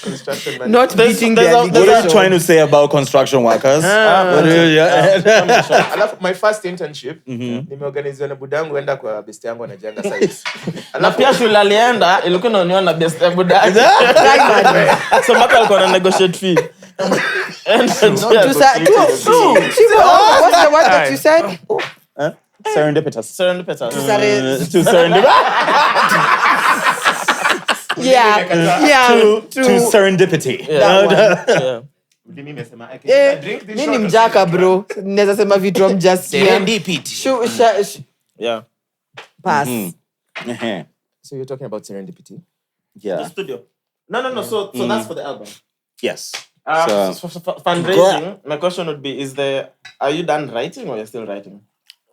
[SPEAKER 2] Construction management.
[SPEAKER 1] Not beating the
[SPEAKER 3] What are you trying to say about construction workers?
[SPEAKER 2] My first internship, nimeorganiziwa na budangu enda kwa best yangu anajenga sites.
[SPEAKER 7] Na pia shule alienda ilikuwa inaoniwa na best ya budangu. So mpaka alikuwa na negotiate fee.
[SPEAKER 1] What's the one that you said?
[SPEAKER 3] Serendipitous.
[SPEAKER 7] To
[SPEAKER 3] serendipity.
[SPEAKER 1] Mimi mjaka bro. Naweza sema vitu am just
[SPEAKER 2] Serendipity.
[SPEAKER 7] Yeah.
[SPEAKER 1] Pass.
[SPEAKER 2] So you're talking about serendipity?
[SPEAKER 3] Yeah.
[SPEAKER 7] The studio. No. So that's for the album.
[SPEAKER 3] Yes.
[SPEAKER 7] So fundraising. My question would be: are you done writing or you're still writing?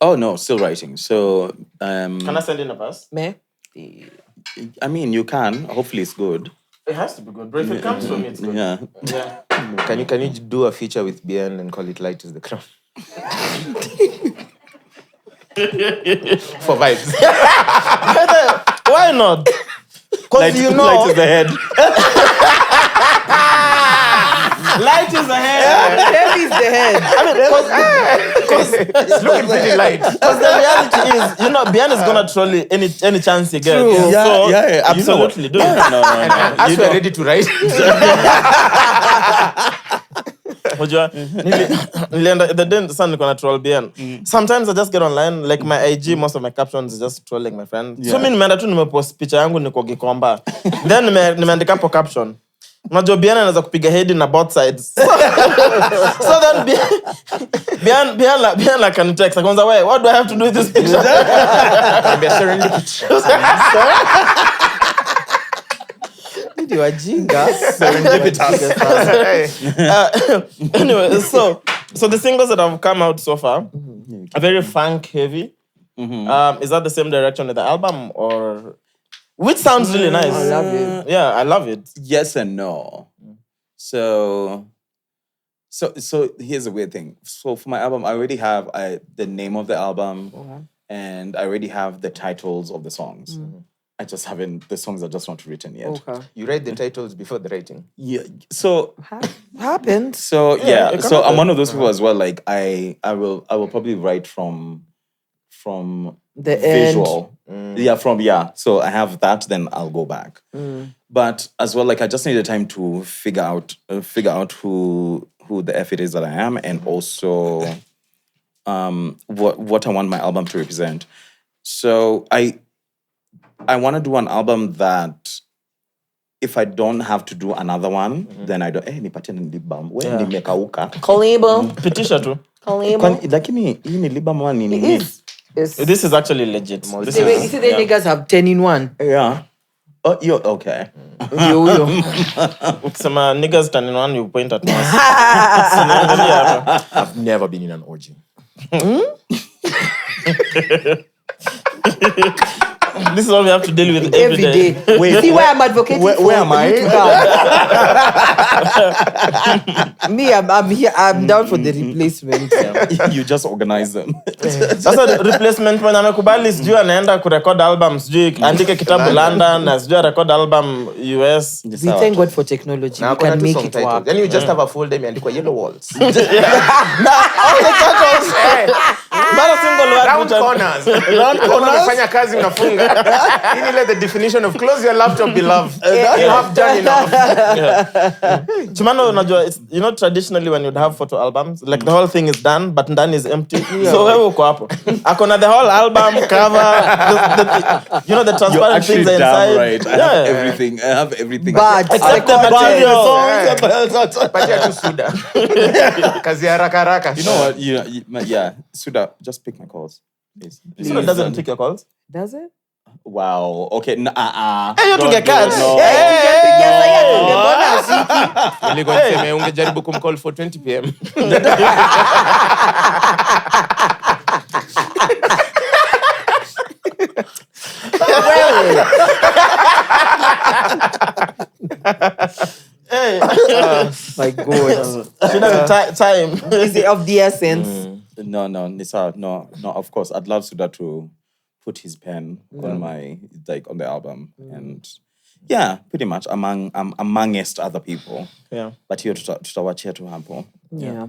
[SPEAKER 3] Oh no, still writing. So
[SPEAKER 7] can I send in a pass?
[SPEAKER 1] Me?
[SPEAKER 3] I mean, you can. Hopefully, it's good.
[SPEAKER 7] It has to be good, but if it comes from me, it's good.
[SPEAKER 3] Yeah.
[SPEAKER 2] Can you do a feature with Bien and call it Light is the Crown? For vibes.
[SPEAKER 7] Why not? Because
[SPEAKER 3] Light is the head.
[SPEAKER 7] Light is the head.
[SPEAKER 1] Heavy is the head.
[SPEAKER 7] I mean, because
[SPEAKER 2] It's looking pretty light.
[SPEAKER 7] the reality is, Bien is gonna troll you any chance he gets.
[SPEAKER 1] True.
[SPEAKER 7] So,
[SPEAKER 3] Yeah.
[SPEAKER 7] absolutely, do it.
[SPEAKER 3] No.
[SPEAKER 2] As we're ready to write.
[SPEAKER 7] Nilienda the day sun nilikuwa troll Bien. Sometimes I just get online, like my IG, most of my captions is just trolling my friend. So mimi nimeenda tu nimepost picha yangu niko Gikomba. Then nimeandika hapo caption. Unajua Bien anaweza kupiga head na both sides. So then Bien can text. Akaanza, "Wait, what do I have to do with this picture?"
[SPEAKER 2] Be serendipity.
[SPEAKER 1] Ndio wajinga.
[SPEAKER 7] Anyway, so the singles that have come out so far are very funk heavy. Is that the same direction of the album, or which sounds really nice?
[SPEAKER 1] I love it.
[SPEAKER 7] Yeah, I love it.
[SPEAKER 3] Yes and no. So here's the weird thing. So for my album, I already have the name of the album, and I already have the titles of the songs. I just haven't. The songs are just not written yet.
[SPEAKER 1] Okay.
[SPEAKER 2] You write the titles before the writing.
[SPEAKER 3] Yeah. So
[SPEAKER 1] Happened.
[SPEAKER 3] So
[SPEAKER 7] it
[SPEAKER 3] so
[SPEAKER 7] can
[SPEAKER 3] I'm one of those people as well. Like I will probably write from
[SPEAKER 1] The
[SPEAKER 3] visual. So I have that, then I'll go back. But as well, like I just needed time to figure out who the F it is that I am, and also what I want my album to represent. So I want to do an album that if I don't have to do another one, then I don't. Nipatie ni libam. When nimekauka.
[SPEAKER 1] Kalibo.
[SPEAKER 7] Pitisha too.
[SPEAKER 1] Kalibo.
[SPEAKER 3] Lakini hii ni libam one ni nini?
[SPEAKER 7] This is actually legit.
[SPEAKER 1] You see the niggas have 10 in 1.
[SPEAKER 3] Yeah. Oh, you're okay.
[SPEAKER 1] Yo.
[SPEAKER 7] Ukisema niggas turn in one, you point at us.
[SPEAKER 2] I've never been in an orgy.
[SPEAKER 7] This is what we have to deal with
[SPEAKER 1] Every day.
[SPEAKER 3] Wait,
[SPEAKER 1] see why I'm advocating for
[SPEAKER 3] where am I?
[SPEAKER 1] Me, I'm here. I'm down for the replacement.
[SPEAKER 3] You just organize them.
[SPEAKER 7] Sasa replacement when amekubali sijui anaenda kurecord album sijui andike kitabu London na sijui record album US.
[SPEAKER 1] We thank God for technology.
[SPEAKER 2] Now
[SPEAKER 1] We can make it work.
[SPEAKER 2] Then you just have a full day and Yellow Walls.
[SPEAKER 7] All the titles. Bara single word.
[SPEAKER 2] Round corners. Unafanya kazi unafunga. You let the definition of close your laptop, beloved. You have done enough.
[SPEAKER 7] Chimano, unajua, traditionally when you'd have photo albums, like the whole thing is done, but ndani is empty. So wewe uko hapo. Akona the whole album cover, the transparent things are inside.
[SPEAKER 3] Right. I have everything. I have everything.
[SPEAKER 1] But
[SPEAKER 7] except the material.
[SPEAKER 2] Patia tu Suda. Kazi haraka haraka.
[SPEAKER 3] You know what? Yeah. Suda, just pick my calls. Please.
[SPEAKER 7] Suda doesn't pick your calls.
[SPEAKER 1] does it?
[SPEAKER 3] Wow. Okay.
[SPEAKER 7] Hey, you get
[SPEAKER 3] no.
[SPEAKER 2] Nilikuwa niseme ungejaribu kumcall for 20 p.m.
[SPEAKER 1] My God.
[SPEAKER 7] She doesn't time.
[SPEAKER 1] Is it of the essence?
[SPEAKER 3] No, Nisa, no. Of course, I'd love Suda to put his pen on on the album, and yeah, pretty much amongst other people.
[SPEAKER 7] Yeah,
[SPEAKER 3] but hiyo tutawachia tu hapo.
[SPEAKER 1] Yeah.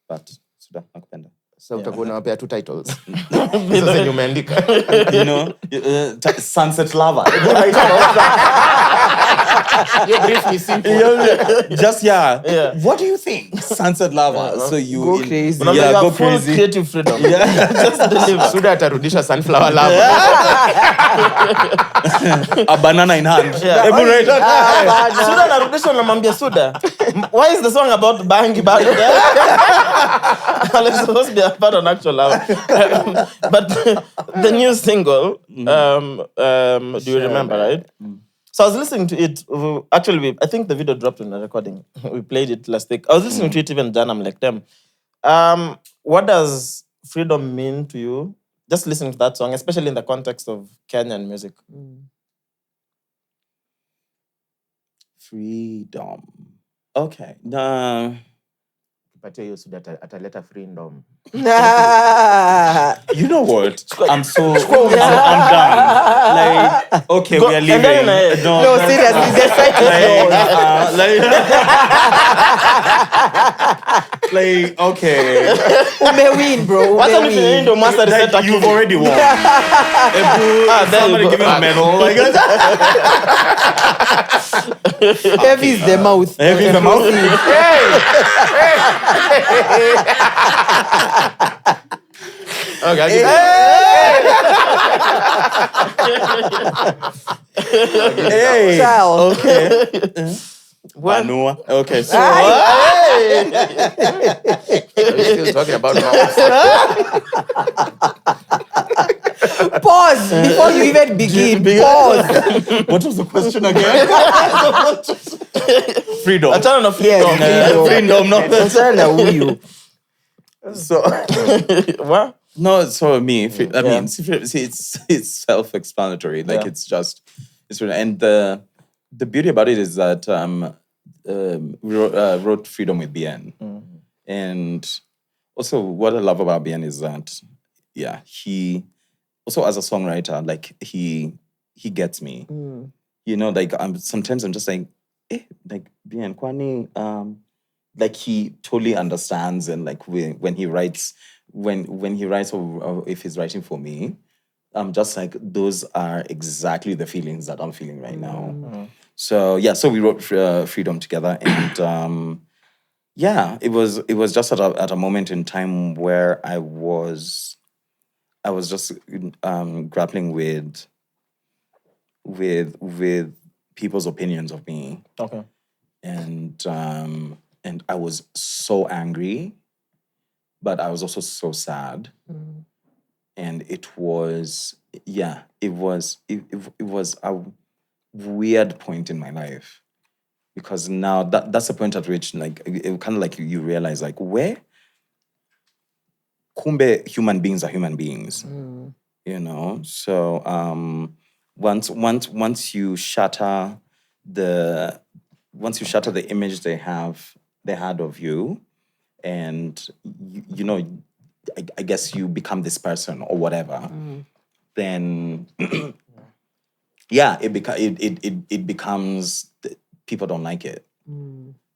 [SPEAKER 3] But Suda nakupenda.
[SPEAKER 2] So utakuwa unawapea two titles. Sasa ni umeandika.
[SPEAKER 3] Sunset Lover.
[SPEAKER 2] Your brief is simple.
[SPEAKER 3] Just what do you think? Sunset Lover. So you
[SPEAKER 1] go crazy.
[SPEAKER 3] Go
[SPEAKER 7] full
[SPEAKER 3] crazy.
[SPEAKER 7] Creative freedom.
[SPEAKER 2] Just deliver. Suda atarudisha Sunflower Lover.
[SPEAKER 3] A banana in hand.
[SPEAKER 7] Suda narudisha namwambia Suda. Why is the song about bangi bag? It's supposed to be about an actual love. But the new single, do you remember, right? So I was listening to it. Actually, I think the video dropped in the recording. We played it last week. I was listening to it even then. I'm like, damn. What does freedom mean to you? Just listening to that song, especially in the context of Kenyan music.
[SPEAKER 3] Freedom. Okay. No.
[SPEAKER 2] Patia hiyo Suda ataleta freedom.
[SPEAKER 3] You know what? I'm I'm done. Like, okay, we are leaving.
[SPEAKER 1] No, seriously, the site
[SPEAKER 3] is okay.
[SPEAKER 1] Umewin, bro.
[SPEAKER 7] What's the
[SPEAKER 3] You've already won. Somebody give me a medal.
[SPEAKER 1] Heavy is the mouth.
[SPEAKER 3] Heavy is the mouth.
[SPEAKER 2] Okay.
[SPEAKER 1] Child.
[SPEAKER 3] Okay. Manua. Okay, so
[SPEAKER 2] Are we still talking about mouths?
[SPEAKER 1] Pause before you even begin. Pause.
[SPEAKER 3] what was the question again? Freedom.
[SPEAKER 7] I don't know.
[SPEAKER 3] Freedom. No. So
[SPEAKER 7] What?
[SPEAKER 3] no. So me. I mean, see, it's self-explanatory. Like
[SPEAKER 7] Yeah.
[SPEAKER 3] it's just and the beauty about it is that we wrote Freedom with Bien, and also what I love about Bien is that he also as a songwriter, like he gets me. You know, like sometimes I'm just like, like Bien, kwani, like he totally understands, and like when he writes, when he writes or if he's writing for me, I'm just like, those are exactly the feelings that I'm feeling right now. So so we wrote Freedom together, and it was just at a moment in time where I was just grappling with people's opinions of me.
[SPEAKER 7] Okay.
[SPEAKER 3] And I was so angry, but I was also so sad. And it was a weird point in my life, because now that's the point at which like it kind of like you realize like where kumbe human beings are human beings. You know, so once you shatter the image they had of you, and you know, I guess you become this person or whatever, then it becomes people don't like it.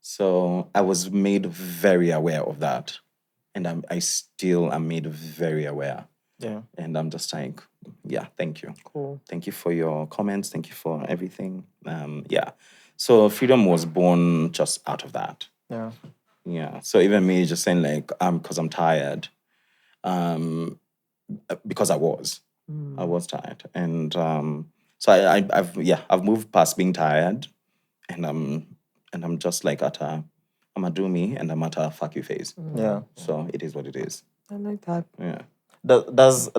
[SPEAKER 3] So I was made very aware of that, and I still am made very aware.
[SPEAKER 7] Yeah.
[SPEAKER 3] And I'm just like, thank you.
[SPEAKER 1] Cool.
[SPEAKER 3] Thank you for your comments. Thank you for everything. So Freedom was born just out of that.
[SPEAKER 7] Yeah.
[SPEAKER 3] Yeah. So even me just saying like, because I'm tired, because I was tired. And so I've moved past being tired, and I'm just like I'm a do me, and I'm at a fuck you phase.
[SPEAKER 7] Yeah.
[SPEAKER 3] So it is what it is.
[SPEAKER 1] I like that.
[SPEAKER 3] Yeah.
[SPEAKER 7] Does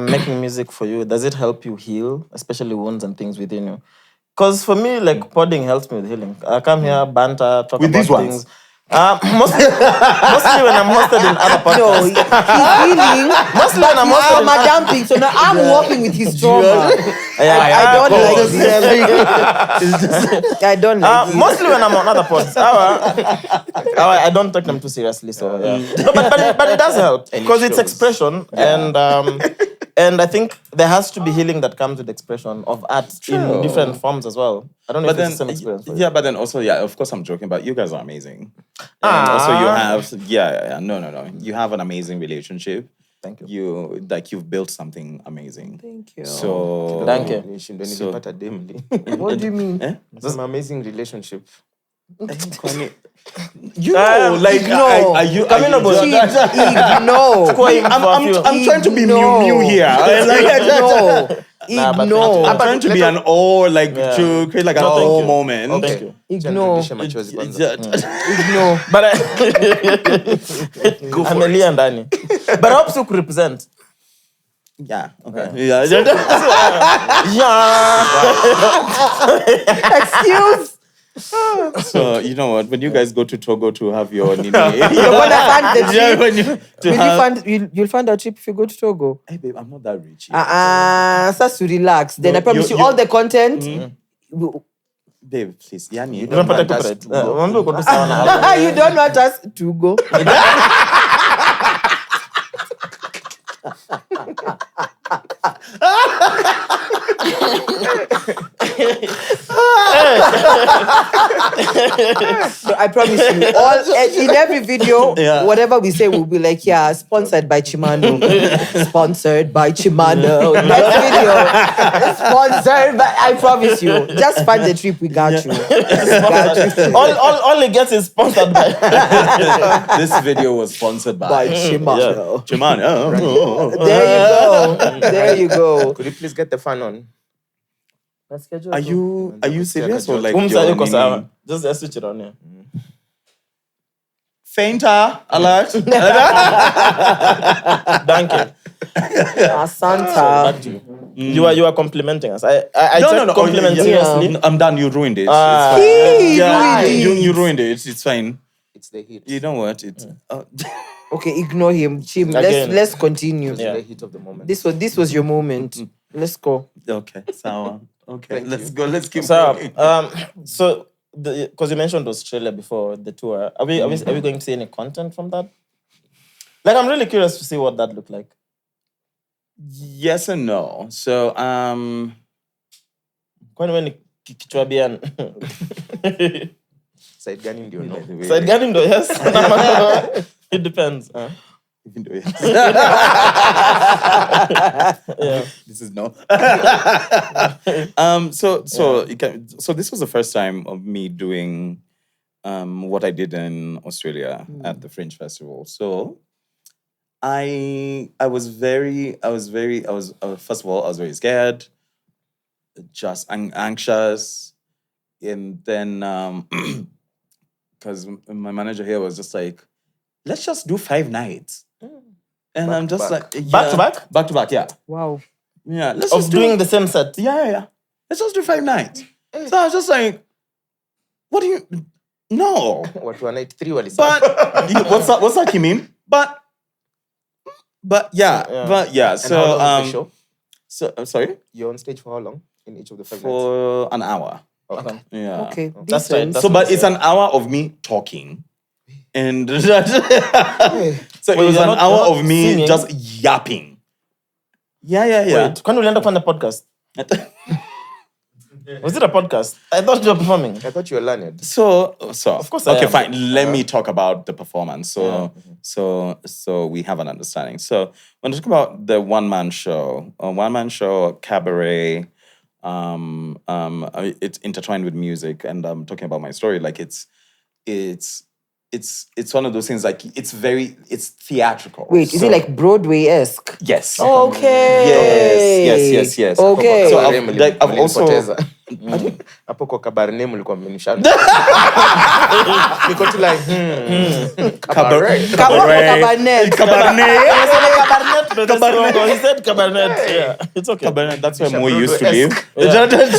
[SPEAKER 7] making music for you, does it help you heal, especially wounds and things within you? Because for me, like podding helps me with healing. I come here, banter, talk
[SPEAKER 3] With
[SPEAKER 7] about
[SPEAKER 3] these ones?
[SPEAKER 7] things. Mostly when I'm hosted in other
[SPEAKER 1] No,
[SPEAKER 7] podcasts.
[SPEAKER 1] he's healing.
[SPEAKER 7] Mostly when I'm hosted
[SPEAKER 1] I'm a dumping, so now I'm walking with his trauma.
[SPEAKER 7] I
[SPEAKER 1] don't like this. I don't like this.
[SPEAKER 7] mostly when I'm on other pods. I don't take them too seriously. So yeah. No, but it does help because it's expression, and I think there has to be healing that comes with expression of art in different forms as well. I don't know if it's the same experience for you.
[SPEAKER 3] But then also, of course I'm joking, but you guys are amazing. And also you have, no. You have an amazing relationship.
[SPEAKER 7] Thank you.
[SPEAKER 3] You've built something amazing.
[SPEAKER 1] Thank you.
[SPEAKER 3] So
[SPEAKER 7] Thank you.
[SPEAKER 1] What do you mean?
[SPEAKER 2] It's an amazing relationship.
[SPEAKER 3] you know, like
[SPEAKER 1] No.
[SPEAKER 3] are you
[SPEAKER 1] No.
[SPEAKER 3] I'm trying to be Mew here.
[SPEAKER 1] Ignore.
[SPEAKER 3] I'm trying to be an to create like an all moment.
[SPEAKER 7] Thank you.
[SPEAKER 1] Ignore. Ignore.
[SPEAKER 7] But I'm a Lee and Danny. But I hope to represent.
[SPEAKER 3] Yeah. Okay.
[SPEAKER 1] Excuse.
[SPEAKER 3] So you know what? When you guys go to Togo to have your nini,
[SPEAKER 1] You're gonna fund the trip. You'll fund a trip if you go to Togo.
[SPEAKER 3] Hey babe, I'm not that rich.
[SPEAKER 1] So to relax. Then I promise you all the content.
[SPEAKER 3] Babe, please. Yani,
[SPEAKER 7] You don't want us
[SPEAKER 1] You don't want us to go. So I promise you, in every video, whatever we say will be like, sponsored by CHIMANO. Sponsored by CHIMANO. Next video, sponsored by, I promise you. Just fund the trip, we got you.
[SPEAKER 7] all it gets is sponsored by.
[SPEAKER 3] This video was sponsored by
[SPEAKER 1] CHIMANO.
[SPEAKER 3] CHIMANO.
[SPEAKER 1] There you go.
[SPEAKER 2] Could you please get the fan on?
[SPEAKER 7] schedule.
[SPEAKER 3] Are you serious or like
[SPEAKER 7] Umsa
[SPEAKER 3] you're
[SPEAKER 7] yuko sawa.
[SPEAKER 3] nini?
[SPEAKER 7] Just switch it on here.
[SPEAKER 3] Fainter alert?
[SPEAKER 7] Thank you.
[SPEAKER 1] Asanta.
[SPEAKER 7] Back to you. You are complimenting us. I
[SPEAKER 3] No.
[SPEAKER 7] compliment seriously.
[SPEAKER 3] I'm done. You ruined it.
[SPEAKER 7] Ah.
[SPEAKER 3] It's
[SPEAKER 1] Yeah,
[SPEAKER 3] fine.
[SPEAKER 1] ruined
[SPEAKER 3] You ruined it. It's fine.
[SPEAKER 2] It's the heat.
[SPEAKER 3] You know what? It's
[SPEAKER 1] Okay, ignore him. Chim,
[SPEAKER 7] Again.
[SPEAKER 1] let's continue.
[SPEAKER 7] Yeah.
[SPEAKER 2] The heat of the moment.
[SPEAKER 1] This was your moment. Let's go.
[SPEAKER 3] okay. Sour. Okay.
[SPEAKER 2] Thank
[SPEAKER 3] Let's
[SPEAKER 2] you.
[SPEAKER 3] go. Let's keep
[SPEAKER 7] So,
[SPEAKER 3] going.
[SPEAKER 7] so because you mentioned Australia before the tour, are we going to see any content from that? Like, I'm really curious to see what that looked like.
[SPEAKER 3] Yes and no. So
[SPEAKER 7] When kichwa Bien.
[SPEAKER 2] Side gani ndio no.
[SPEAKER 7] Side gani ndo yes? It depends.
[SPEAKER 3] Even though yes.
[SPEAKER 7] Yeah.
[SPEAKER 3] This is no. So this was the first time of me doing what I did in Australia at the Fringe Festival. So I was first of all I was very scared, just anxious, and then because my manager here was just like, let's just do 5 nights. And
[SPEAKER 2] Back
[SPEAKER 3] I'm
[SPEAKER 2] to
[SPEAKER 3] just
[SPEAKER 2] back.
[SPEAKER 3] like,
[SPEAKER 7] Back to back?
[SPEAKER 3] Back to back, yeah.
[SPEAKER 1] Wow.
[SPEAKER 3] Yeah. Let's
[SPEAKER 7] Of
[SPEAKER 3] just
[SPEAKER 7] doing the same set.
[SPEAKER 3] yeah. Let's just do 5 nights. So I was just like, what do you no.
[SPEAKER 2] Watu wa night 3 walisema.
[SPEAKER 3] But what's that you mean? But yeah.
[SPEAKER 2] And
[SPEAKER 3] So
[SPEAKER 2] how long is the show?
[SPEAKER 3] So sorry?
[SPEAKER 2] You're on stage for how long in each of the 5 nights?
[SPEAKER 3] For an hour.
[SPEAKER 2] Okay.
[SPEAKER 3] Yeah.
[SPEAKER 1] Okay.
[SPEAKER 7] That's right.
[SPEAKER 1] decent.
[SPEAKER 7] That's
[SPEAKER 3] So but
[SPEAKER 7] what
[SPEAKER 3] it's an hour of me talking. And so it
[SPEAKER 7] Well,
[SPEAKER 3] was
[SPEAKER 7] you're
[SPEAKER 3] an
[SPEAKER 7] not-
[SPEAKER 3] hour
[SPEAKER 7] you're not
[SPEAKER 3] of me
[SPEAKER 7] singing.
[SPEAKER 3] just yapping. Yeah.
[SPEAKER 7] Wait, when ulienda kufanya podcast? Was it a podcast? I thought you were performing.
[SPEAKER 2] I thought you were learned.
[SPEAKER 3] So
[SPEAKER 7] Of course I
[SPEAKER 3] okay,
[SPEAKER 7] am.
[SPEAKER 3] fine. Let me talk about the performance. So we have an understanding. So when I talk about the one-man show, cabaret, it's intertwined with music, and I'm talking about my story. Like it's one of those things. Like it's theatrical.
[SPEAKER 1] Wait, is it like Broadway-esque?
[SPEAKER 3] Yes.
[SPEAKER 1] Okay.
[SPEAKER 3] Yes.
[SPEAKER 1] Okay.
[SPEAKER 3] So I've also
[SPEAKER 2] Hapo kwa kabarne mlikuwa mmenishana. Niko tu like
[SPEAKER 3] cabaret.
[SPEAKER 1] Cabernet.
[SPEAKER 7] He said Cabernet. Yeah, it's okay.
[SPEAKER 3] Cabaret. That's where Mo used to live.
[SPEAKER 7] Cabernet is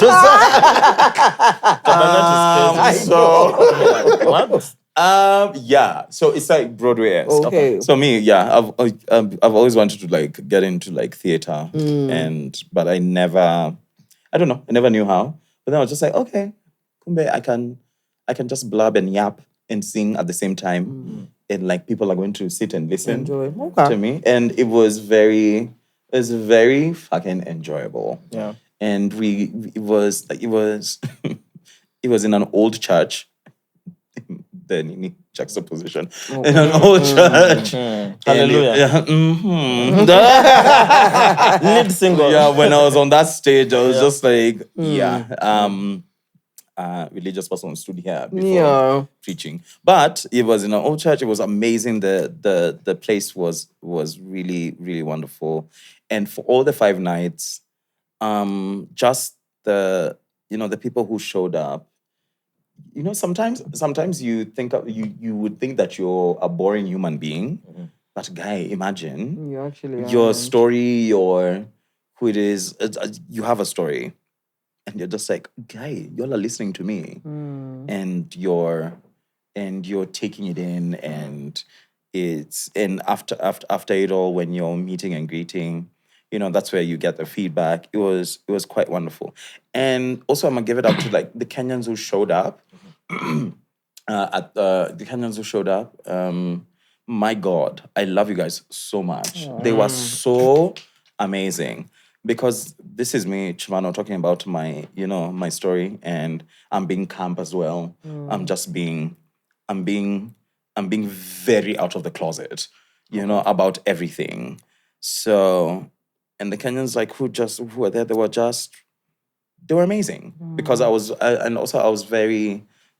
[SPEAKER 7] crazy. What?
[SPEAKER 3] Yeah. So it's like Broadway-esque.
[SPEAKER 1] Okay.
[SPEAKER 3] So me, yeah, I've always wanted to like get into like theater, but I never knew how. But then I was just like, okay, kumbe, I can just blab and yap and sing at the same time, and like people are going to sit and listen
[SPEAKER 1] Enjoy. Okay.
[SPEAKER 3] to me, and it was very fucking enjoyable.
[SPEAKER 7] Yeah.
[SPEAKER 3] And it was in an old church. The juxtaposition in an old church.
[SPEAKER 7] Hallelujah. Lead single.
[SPEAKER 3] Yeah, when I was on that stage, I was just like, religious person stood here before preaching. But it was in an old church. It was amazing. The place was really, really wonderful. And for all the 5 nights, just the people who showed up. Sometimes you think you would think that you're a boring human being, but guy, imagine
[SPEAKER 1] You actually
[SPEAKER 3] your
[SPEAKER 1] aren't.
[SPEAKER 3] story or who it is. You have a story, and you're just like, guy, y'all are listening to me, and you're taking it in, and after it all, when you're meeting and greeting. That's where you get the feedback. It was quite wonderful. And also, I'm going to give it up to like the Kenyans who showed up. My God, I love you guys so much. They were so amazing. Because this is me, Chimano, talking about my story, and I'm being camp as well. I'm being very out of the closet, about everything. So, and the Kenyans who were there, they were amazing because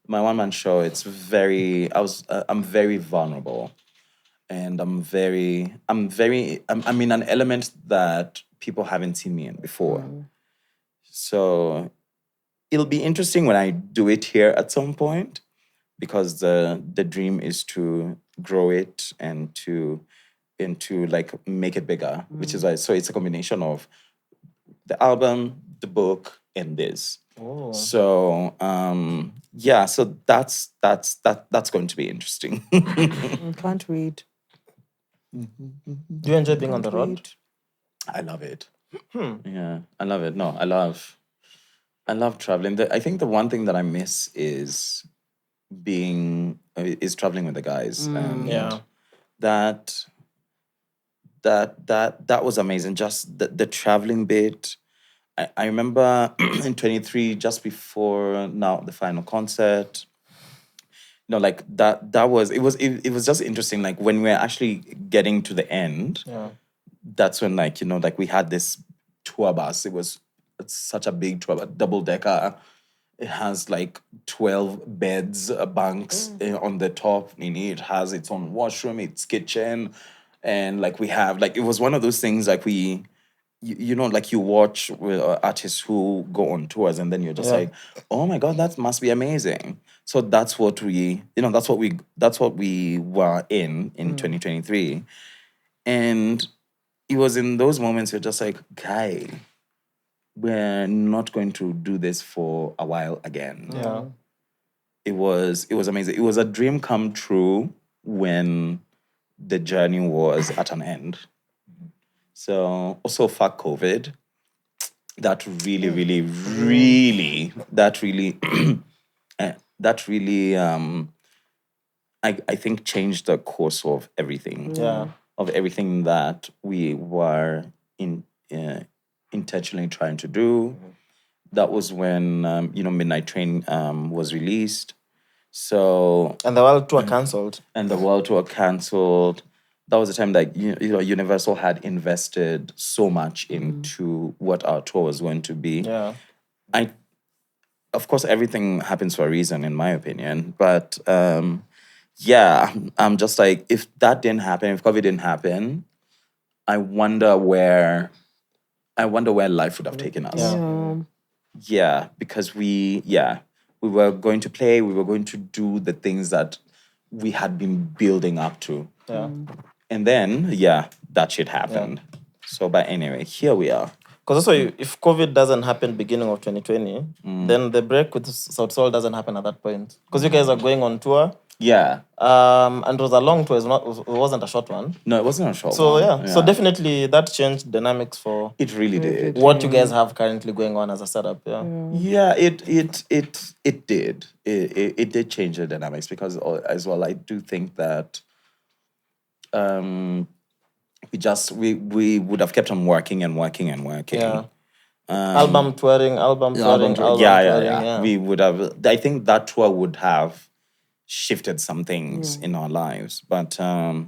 [SPEAKER 3] my one-man show, I'm very vulnerable, and I'm in an element that people haven't seen me in before. So it'll be interesting when I do it here at some point, because the dream is to grow it and to like make it bigger, which is why. So it's a combination of the album, the book, and this.
[SPEAKER 7] Oh.
[SPEAKER 3] So so that's going to be interesting.
[SPEAKER 1] Can't wait.
[SPEAKER 7] Do you enjoy being on the road?
[SPEAKER 3] I love it. Yeah, I love it. No, I love traveling. I think the one thing that I miss is traveling with the guys. And that was amazing. Just the traveling bit. I remember in 23, just before the final concert, like that was just interesting. Like when we're actually getting to the end, that's when like we had this tour bus. It's such a big tour bus, double-decker. It has like 12 beds, bunks on the top. It has its own washroom, its kitchen, and like we have like, it was one of those things like like you watch artists who go on tours and then you're just like, oh my God, that must be amazing. So that's what we were in 2023. And it was in those moments you're just like, guy, we're not going to do this for a while again.
[SPEAKER 7] Yeah.
[SPEAKER 3] It was amazing. It was a dream come true when the journey was at an end. So also fuck COVID. That really I think changed the course of everything.
[SPEAKER 7] Yeah.
[SPEAKER 3] Of everything that we were intentionally trying to do. That was when Midnight Train was released. So
[SPEAKER 7] and the world tour cancelled.
[SPEAKER 3] That was the time that Universal had invested so much into what our tour was going to be.
[SPEAKER 7] Yeah.
[SPEAKER 3] Of course, everything happens for a reason, in my opinion. But I'm just like, if that didn't happen, if COVID didn't happen, I wonder where life would have taken us. Yeah, because we were going to play, we were going to do the things that we had been building up to.
[SPEAKER 7] Yeah.
[SPEAKER 3] And then, that shit happened. Yeah. So, but anyway, here we are.
[SPEAKER 7] Because also, if COVID doesn't happen beginning of 2020, then the break with Sauti Sol doesn't happen at that point. Because you guys are going on tour.
[SPEAKER 3] Yeah.
[SPEAKER 7] And it was a long tour. It wasn't a short one.
[SPEAKER 3] No, it wasn't a short
[SPEAKER 7] one.
[SPEAKER 3] Yeah.
[SPEAKER 7] So definitely that changed dynamics for...
[SPEAKER 3] It really did.
[SPEAKER 7] What you guys have currently going on as a setup,
[SPEAKER 3] Yeah, it did. It did change the dynamics because as well, I do think that we would have kept on working.
[SPEAKER 7] Yeah. Album touring.
[SPEAKER 3] Yeah. We would have. I think that tour would have shifted some things in our lives, but I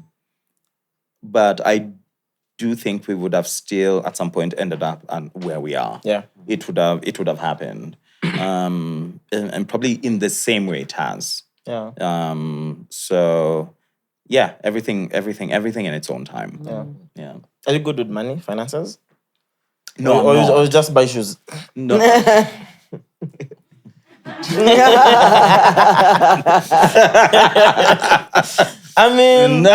[SPEAKER 3] do think we would have still at some point ended up where we are.
[SPEAKER 7] Yeah,
[SPEAKER 3] it would have happened, and probably in the same way it has.
[SPEAKER 7] Yeah.
[SPEAKER 3] So. Yeah, everything in its own time. Yeah.
[SPEAKER 7] Are you good with money, finances?
[SPEAKER 3] No,
[SPEAKER 7] or just buy shoes?
[SPEAKER 3] No.
[SPEAKER 7] I mean...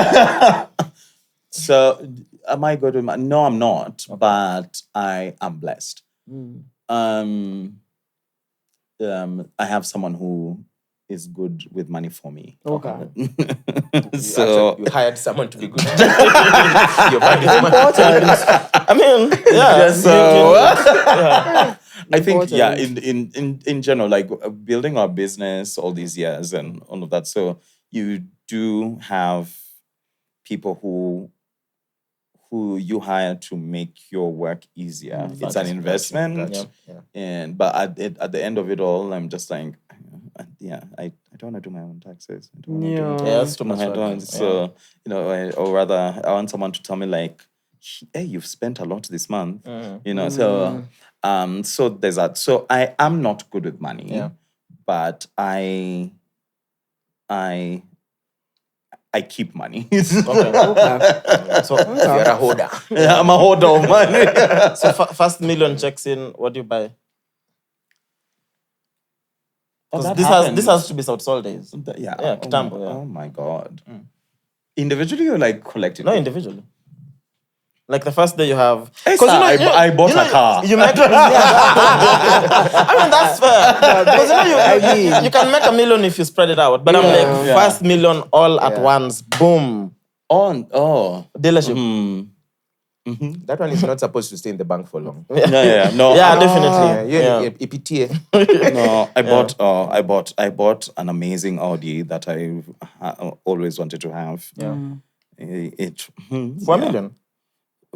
[SPEAKER 3] So, am I good with money? No, I'm not, but I am blessed. I have someone who is good with money for me.
[SPEAKER 1] Okay.
[SPEAKER 2] So you hired someone to be good.
[SPEAKER 1] You're important.
[SPEAKER 7] I mean,
[SPEAKER 3] I think in general, like building our business all these years and all of that. So you do have people who you hire to make your work easier. It's an investment, but at the end of it all, I'm just like, I don't want to do my own taxes.
[SPEAKER 7] That's too much work.
[SPEAKER 3] So or rather, I want someone to tell me like, hey, you've spent a lot this month. So there's that. So I am not good with money, but I keep money.
[SPEAKER 7] So
[SPEAKER 2] you're a hoarder.
[SPEAKER 3] Yeah, I'm a hoarder of money.
[SPEAKER 7] So first million checks in, what do you buy?
[SPEAKER 3] that
[SPEAKER 7] This
[SPEAKER 3] happened.
[SPEAKER 7] has to be Sauti Sol days.
[SPEAKER 3] Yeah.
[SPEAKER 7] Yeah, kitambo, yeah.
[SPEAKER 3] Oh my God. Individually or like collectively?
[SPEAKER 7] No, individually. Like the first day you have.
[SPEAKER 3] Hey, sir, I bought a car.
[SPEAKER 7] You make. I mean that's fair. Because you can make $1 million if you spread it out. But I'm like first $1 million all at once. Boom. Dealership.
[SPEAKER 2] That one is not supposed to stay in the bank for long.
[SPEAKER 3] No.
[SPEAKER 7] Yeah, definitely.
[SPEAKER 2] EPTA.
[SPEAKER 3] No, I bought an amazing Audi that I always wanted to have.
[SPEAKER 7] Yeah.
[SPEAKER 3] It
[SPEAKER 7] For $1 million.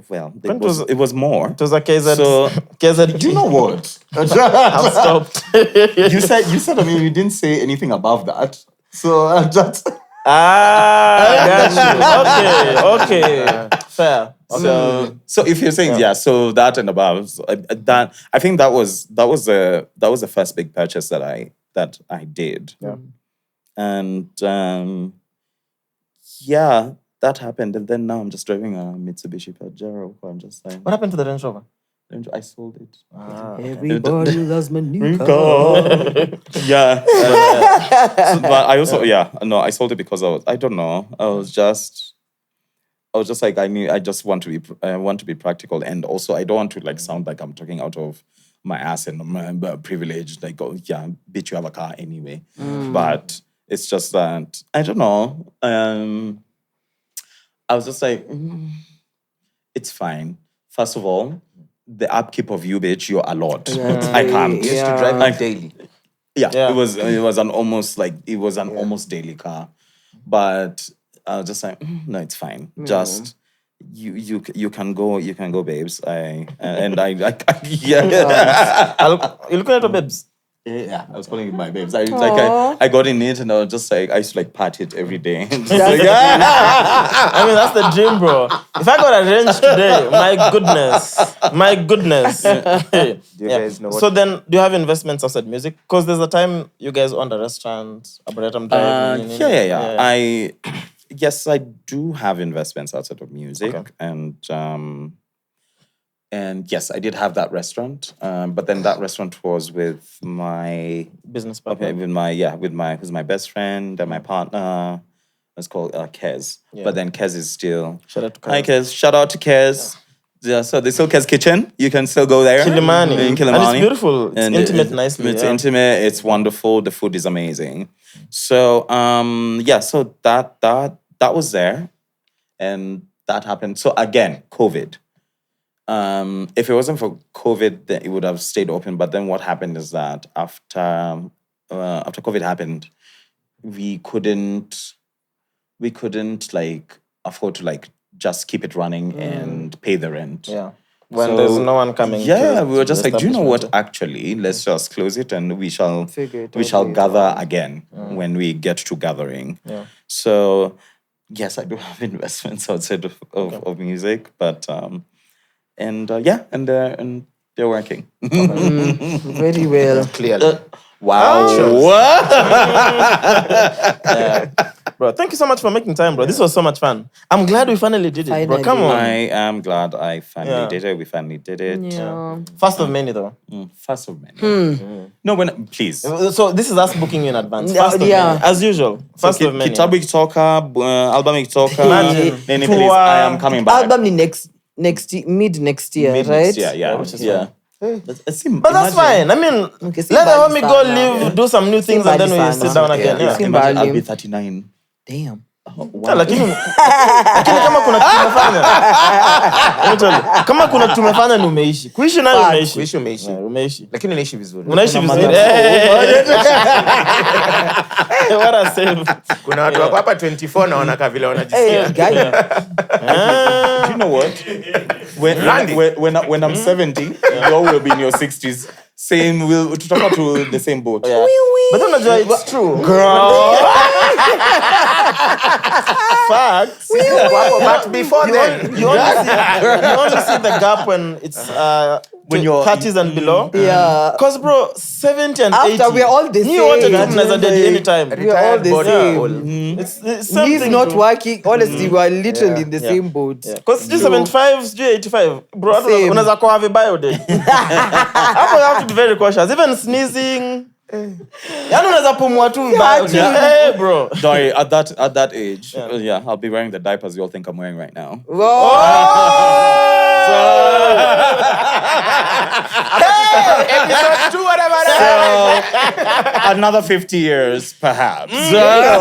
[SPEAKER 3] Well, it was more.
[SPEAKER 7] It was a KZ.
[SPEAKER 3] So,
[SPEAKER 7] KZ.
[SPEAKER 3] you know what?
[SPEAKER 7] I've stopped.
[SPEAKER 3] you said I mean you didn't say anything above that. So I just
[SPEAKER 7] got you. Okay. Fair.
[SPEAKER 3] So if you're saying so that and above, that I think that was the first big purchase that I did.
[SPEAKER 7] Yeah.
[SPEAKER 3] And that happened, and then now I'm just driving a Mitsubishi Pajero. I'm just like,
[SPEAKER 7] What happened to the Range Rover?
[SPEAKER 3] I sold it.
[SPEAKER 1] Everybody loves my new car.
[SPEAKER 3] Yeah. But I also I sold it because I was just like I just want to be practical, and also I don't want to like sound like I'm talking out of my ass and I'm privileged. Like, bitch, you have a car anyway. But it's just that I don't know. I was just like, it's fine. First of all, the upkeep of you, bitch, you're a lot. I can't.
[SPEAKER 2] You used to drive it daily.
[SPEAKER 3] Yeah, it was an almost daily car, but I was just like, no, it's fine. Just you can go, babes.
[SPEAKER 7] You're looking at your babes.
[SPEAKER 3] Yeah, I was calling it my babes. I got in it and I was just like, I used to like pat it every day.
[SPEAKER 7] I mean, that's the dream, bro. If I got a Range today, my goodness.
[SPEAKER 2] Do you guys know what?
[SPEAKER 7] So then, do you have investments outside music? Because there's a time you guys owned a restaurant, Arboretum Drive.
[SPEAKER 3] Yes, I do have investments outside of music, and yes, I did have that restaurant. But then that restaurant was with my
[SPEAKER 7] business partner.
[SPEAKER 3] Who's my best friend and my partner. It's called Kez.
[SPEAKER 7] Yeah.
[SPEAKER 3] But then Kez is still.
[SPEAKER 7] Shout out to Kez.
[SPEAKER 3] Hi Kez. Shout out to Kez. Yeah, so there's still Kez Kitchen. You can still go there.
[SPEAKER 7] Kilimani.
[SPEAKER 3] In Kilimani.
[SPEAKER 7] And it's beautiful. It's intimate nicely.
[SPEAKER 3] It's intimate. It's wonderful. The food is amazing. So so that was there, and that happened. So again, COVID. If it wasn't for COVID, then it would have stayed open. But then what happened is that after COVID happened, we couldn't like afford to like just keep it running and pay the rent.
[SPEAKER 7] Yeah. When there's no one coming.
[SPEAKER 3] Yeah, we were just like, do you know what? Actually, let's just close it and we shall gather again when we get to gathering.
[SPEAKER 7] Yeah.
[SPEAKER 3] So yes, I do have investments outside of music, but and they're working.
[SPEAKER 1] Very well.
[SPEAKER 2] Clearly.
[SPEAKER 3] Wow.
[SPEAKER 7] Bro, thank you so much for making time, bro. This was so much fun. I'm glad we finally did it, bro. Come on.
[SPEAKER 3] I am glad I finally did it. We finally did it.
[SPEAKER 1] Yeah.
[SPEAKER 7] First of many, though.
[SPEAKER 3] First of many. No, please.
[SPEAKER 7] So this is us booking you in advance. First of many. As usual. First of many.
[SPEAKER 3] Kitabu ikitoka, album ikitoka.
[SPEAKER 7] Imagine.
[SPEAKER 3] Nene, please, I am coming back.
[SPEAKER 1] Album next mid next year, right?
[SPEAKER 3] Yeah.
[SPEAKER 7] Which is
[SPEAKER 3] yeah.
[SPEAKER 7] But that's fine. I mean, let the homie go live, do some new things, and then we sit down again. Yeah.
[SPEAKER 3] Imagine I'll be 39.
[SPEAKER 1] Damn.
[SPEAKER 7] Lakini kama kuna kitu tumefanya. Kama kuna kitu tumefanya ni umeishi. Kuishi nayo umeishi. Umeishi.
[SPEAKER 2] Lakini unaishi vizuri.
[SPEAKER 7] Unaishi vizuri. What a save.
[SPEAKER 2] Kuna watu wako hapa 24 na wanakaa vile wanajisikia.
[SPEAKER 3] Do you know what? When I'm 70, you all will be in your 60s. Same, we'll talk to the same boat.
[SPEAKER 7] Yeah. But then it's true.
[SPEAKER 3] Girl.
[SPEAKER 7] Facts.
[SPEAKER 2] But before then,
[SPEAKER 7] you only see the gap when it's when you're 30s and below.
[SPEAKER 1] Yeah.
[SPEAKER 7] Because bro, 70 and 80.
[SPEAKER 1] After we're all the same.
[SPEAKER 7] You want to do as dead anytime.
[SPEAKER 1] We're all the same.
[SPEAKER 7] It's something.
[SPEAKER 1] He's not working. Honestly, we're literally in the same boat.
[SPEAKER 7] Because 75, 85, bro, unaweza kuwa vibaya day. You have to be very cautious. Even sneezing, Yaani unaweza pumua tu vibaya. Hey, bro.
[SPEAKER 3] Sorry, at that age, I'll be wearing the diapers you all think I'm wearing right now.
[SPEAKER 2] Episode 2, whatever.
[SPEAKER 3] Another 50 years, perhaps.
[SPEAKER 7] That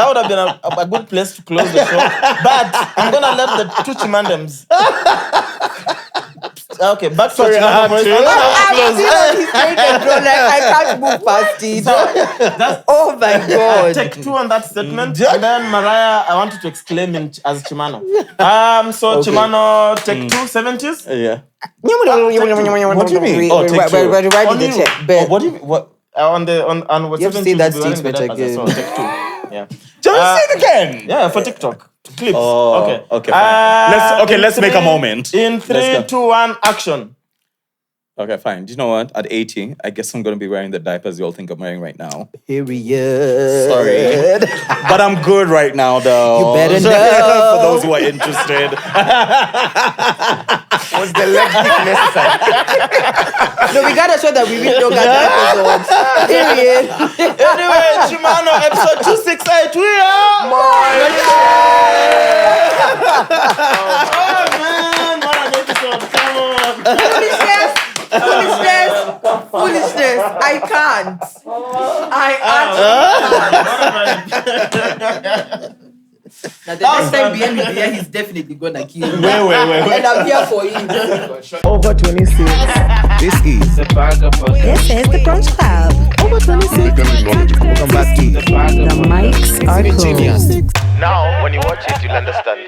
[SPEAKER 7] would have been a good place to close the show. But I'm gonna let the two Chimandems. Okay, back to Chimano first.
[SPEAKER 1] I can't move past it. Oh my God.
[SPEAKER 7] Take 2 on that statement. And then Mariah, I want you to exclaim as Chimano. So okay. Chimano, take 2, 70s?
[SPEAKER 3] Yeah.
[SPEAKER 1] What
[SPEAKER 3] do you mean? Oh, take 2.
[SPEAKER 1] Where did the check?
[SPEAKER 3] What do you mean? What?
[SPEAKER 7] On what
[SPEAKER 1] you have to say that statement again.
[SPEAKER 7] So take 2. Yeah.
[SPEAKER 3] Just say it again.
[SPEAKER 7] Yeah, for TikTok. Clips.
[SPEAKER 3] Okay. Fine. Let's make a moment.
[SPEAKER 7] In 3, 2, 1, action.
[SPEAKER 3] Okay, fine. Do you know what? At 80, I guess I'm going to be wearing the diapers you all think I'm wearing right now.
[SPEAKER 1] Period.
[SPEAKER 3] Sorry. But I'm good right now, though.
[SPEAKER 1] You better know.
[SPEAKER 3] For those who are interested.
[SPEAKER 2] Was the leg kick necessary?
[SPEAKER 1] No, we gotta show that we really don't got diapers on. Period.
[SPEAKER 7] Anyway, Chimano, episode 268, we are... Oh, man. What an episode. Come on.
[SPEAKER 1] Foolishness. I can't. Now the next time Bien will be here, he's definitely gonna kill me.
[SPEAKER 3] Wait.
[SPEAKER 1] And I'm here for him.
[SPEAKER 4] Over 26. This is
[SPEAKER 6] This is the Brunch Club.
[SPEAKER 4] Over 26. Welcome back to
[SPEAKER 6] The mics are closed.
[SPEAKER 5] Now, when you watch it, you'll understand.